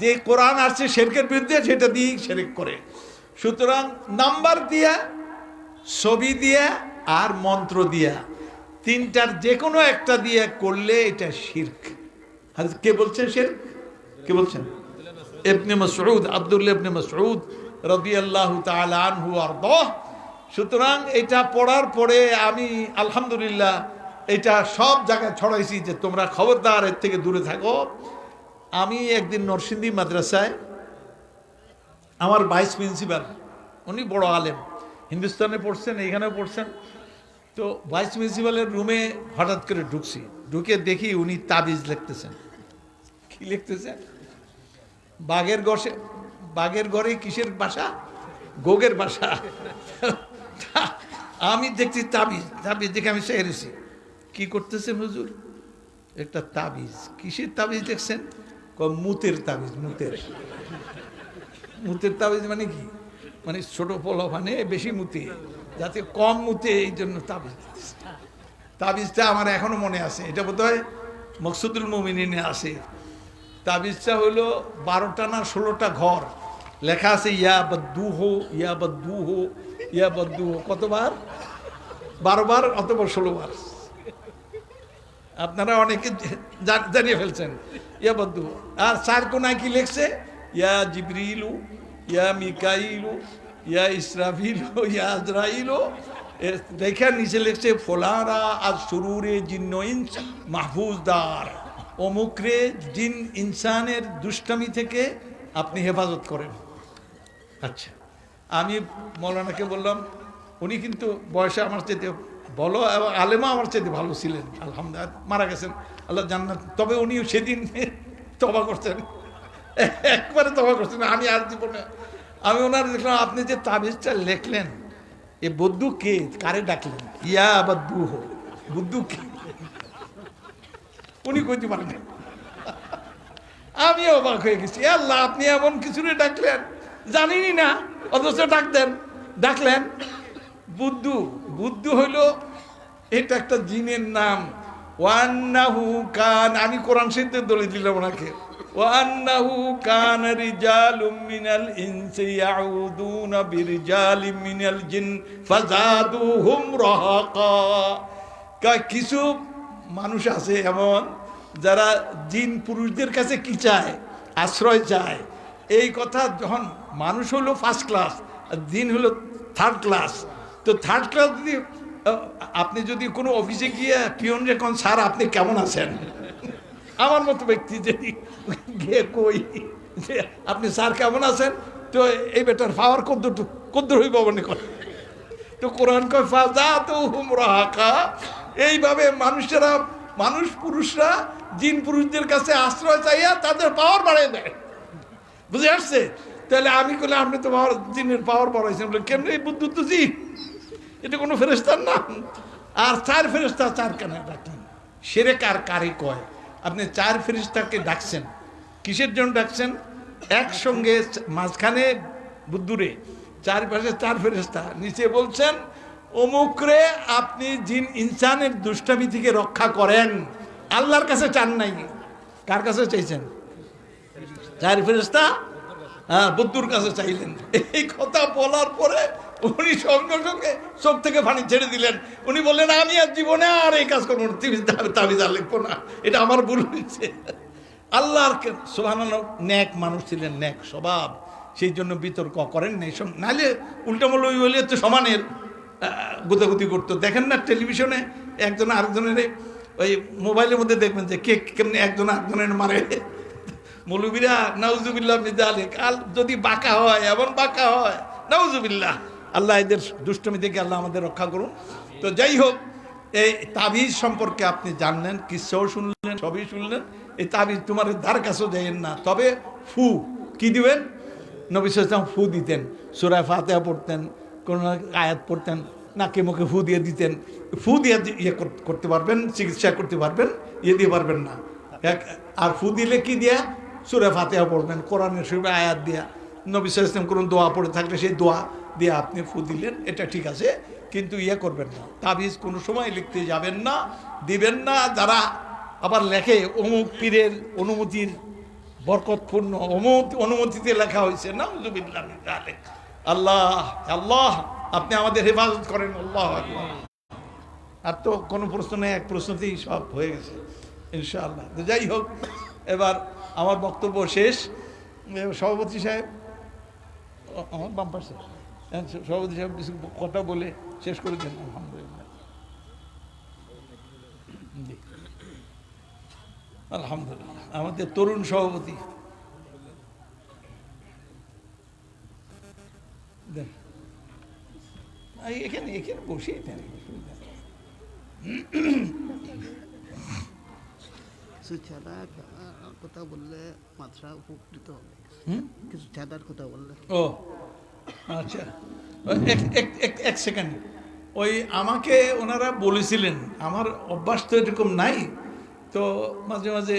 যে কোরআন আসছে শিরকের বিরুদ্ধে, সেটা দিয়েই শিরক করে। সুতরাং নাম্বার দিয়া, ছবি দিয়া আর মন্ত্র দিয়া, 3টার যে কোনো একটা দিয়ে করলে এটা শিরক। কে বলছেন শিরক? কে বলছেন? ইবনে মাসউদ, আব্দুল্লাহ ইবনে মাসউদ রাদিয়াল্লাহু তাআলা আনহু আরদাহ। সুতরাং এটা পড়ার পরে আমি আলহামদুলিল্লাহ এটা সব জায়গায় ছড়াইছি যে তোমরা খবরদার এর থেকে দূরে থাকো। আমি একদিন নরসিংদী মাদ্রাসায়, আমার ভাইস প্রিন্সিপাল, উনি বড় আলেম, হিন্দুস্তানে পড়ছেন, এইখানেও পড়ছেন। তো ভাইস প্রিন্সিপালের রুমে হঠাৎ করে ঢুকছি, ঢুকে দেখি উনি তাবিজ লিখতেছেন। কি লিখতেছেন? বাঘের ঘরে কিসের বাসা? গোগের বাসা। আমি দেখছি তাবিজ, তাবিজ দেখে আমি সেরেছি, কি করতেছেন হুজুর? একটা তাবিজ। কিসের তাবিজ দেখছেন? মুতের তাবিজ। মুতের তাবিজ মানে কি? মানে ছোট পোলা, মানে বেশি মুতে, যাতে কম মুতে, এই জন্য তাবিজ। তাবিজটা আমার এখনো মনে আছে, এটা বোধহয় মকসুদুল মুমিনিনে আছে। তাবিজটা হলো 12টা না 16টা ঘর, লেখা আছে ইয়া বদ্দু হো, ইয়া বদ্দু হো, ইয়া বদ্দু হো। কতবার? 12 বার অথবা 16 বার। আপনারা অনেকে জানিয়ে ফেলছেন ইয়া বদ্দু। আর 4 কোনায় কি লিখছে? ইয়া জিবরিলু, ইয়া মিকাইলু, ইয়া ইসরাফিলু, ইয়া আজরাইলু। দেখে নিচে লিখছে ফোলারা আজ সুরুরে জিন্ন ইনস মাহফুজদার, অমুকরে জিন ইনসানের দুষ্টামি থেকে আপনি হেফাজত করেন। আচ্ছা, আমি মৌলানাকে বললাম, উনি কিন্তু বয়সে আমার চাইতে বলো এবং আলেমা আমার চাইতে ভালো ছিলেন, আলহামদুলিল্লাহ, মারা গেছেন, আল্লাহ জান্নাত। তবে উনিও সেদিন তওবা করছেন, একবারে তওবা করছেন। আমি আর জীবনে, আমি ওনার দেখলাম, আপনি যে তাবিজটা লেখলেন, এ বদ্দু কে? কারে ডাকলেন? ইয়া বদ্দু হো, বদ্দু কে? উনি কইতে পারেন। আমি অবাক হয়ে গেছি, আল্লাহ আপনি এমন কিছু ডাকলেন, জানিনি না, অথচ ডাকলেন বুদ্ধু। বুদ্ধু হইল এটা একটা জিনের নাম। ওয়ান্নাহু কান, আমি কোরআন শরীফে দলিল দিলাম ওনাকে, ওয়ান্নাহু কান রিজালুম মিনাল ইনসি ইয়াউদুনা বিরিজালিম মিনাল জিন ফাজাদুহুম রাহাকা। কিছু মানুষ আছে এমন, যারা জিন পুরুষদের কাছে কি চায়? আশ্রয় চায়। এই কথা যখন মানুষ হলো 1st ক্লাস, আর জিন হলো 3rd ক্লাস। তো 3rd ক্লাস যদি আপনি যদি কোনো অফিসে গিয়ে পিয়ন যখন, স্যার আপনি কেমন আছেন, আমার মতো ব্যক্তি যদি গিয়ে কই যে আপনি স্যার কেমন আছেন, তো এই বেটার পাওয়ার কদ্দুর হইব মনে করে। তো কোরআন কয় ফাজাতুহুম রাহাকা। এইভাবে মানুষ পুরুষরা জিন পুরুষদের কাছে আশ্রয় চাইয়া তাদের পাওয়ার বাড়াই দেয়। বুঝে আসছে? তাহলে আমি বলে, আপনি তো জিনের পাওয়ার বাড়াইছেন। বলে কেন? এই বুদ্ধ তো জিন, এটা কোনো ফেরেশতার নাম। আর 4 ফেরেশতা 4 কেন ডাকলেন? শিরক আর কারে কয়? আপনি 4 ফেরেশতাকে ডাকছেন, কিসের জন্য ডাকছেন? একসঙ্গে মাঝখানে বুদ্ধুরে, 4 পাশে 4 ফেরেশতা, নিচে বলছেন অমুকরে আপনি জিন ইনসানের দুষ্টামি থেকে রক্ষা করেন। আল্লাহর কাছে চান নাই, কার কাছে চাইছেন? চার ফেরেশতা হ্যাঁ বুদ্ধুর কাছে চাইলেন। এই কথা বলার পরে উনি সঙ্গে সঙ্গে চোখ থেকে পানি ছেড়ে দিলেন। উনি বললেন আমি আর জীবনে আর এই কাজ করবো না, তাবিজ আর লিখবো না, এটা আমার ভুল হয়েছে। আল্লাহর সুবহানাল্লাহ, ন্যাক মানুষ ছিলেন, ন্যাক স্বভাব, সেই জন্য বিতর্ক করেন না এইসব। নাহলে উল্টামূল্য হইলে তো সমানের গুতাগুতি করতো। দেখেন না টেলিভিশনে একজন আরেকজনের ওই মোবাইলের মধ্যে দেখবেন যে কে কেমনি একজন আরেকজনের মারে। মৌলবীরা নাউজুবিল্লাহ মিজালে কাল যদি বাঁকা হয়, এমন বাঁকা হয় নাউজুবিল্লাহ। আল্লাহ এদের দুষ্টমি থেকে আল্লাহ আমাদের রক্ষা করুন। তো যাই হোক, এই তাবিজ সম্পর্কে আপনি জানলেন, কিসসাও শুনলেন, সবই শুনলেন। এই তাবিজ তোমার ধার কাছেও যাইয়েন না। তবে ফু কি দিবেন? নবী সাল্লাল্লাহু আলাইহি ওয়াসাল্লাম ফু দিতেন, সূরা ফাতিহা পড়তেন, কোন আয়াত পড়তেন, নাকে মুখে ফু দিয়ে দিতেন। ফু দিয়ে ইয়ে করতে পারবেন, চিকিৎসা করতে পারবেন, ইয়ে দিয়ে পারবেন না। আর ফু দিলে কি দিয়া? সূরা ফাতিহা পড়বেন, কোরআনের শরীফে আয়াত দিয়া। নবী সাল্লাল্লাহু আলাইহি ওয়াসাল্লাম কোনো দোয়া পড়ে থাকলে সেই দোয়া দিয়ে আপনি ফু দিলেন, এটা ঠিক আছে। কিন্তু ইয়ে করবেন না, তাবিজ কোনো সময় লিখতে যাবেন না, দিবেন না। যারা আবার লেখে অমুক পীরের অনুমতির বরকতপূর্ণ অনুমতিতে লেখা হয়েছে, নাউজুবিল্লাহ মিন যালিক। আল্লাহ আল্লাহ আপনি আমাদের হেফাজত করেন। আল্লাহু আকবার। আর তো কোনো প্রশ্ন নেই, এক প্রশ্নতেই সব হয়ে গেছে ইনশাআল্লাহ। তো যাই হোক, এবার আমার বক্তব্য শেষ। সভাপতি সাহেব, আমার বাম পাশে সভাপতি সাহেব কিছু কথা বলে শেষ করে দেন। আলহামদুলিল্লাহ, জি আলহামদুলিল্লাহ। আমাদের তরুণ সভাপতি দেন, এখানে এখানে বসেই দেন। কিছু ছাড়ার কথা বললে মাত্রা উপকৃত হবে। কিছু ছাড়ার কথা বললে। ও আচ্ছা, এক সেকেন্ড। ওই আমাকে ওনারা বলেছিলেন, আমার অভ্যাস তো এরকম নাই, তো মাঝে মাঝে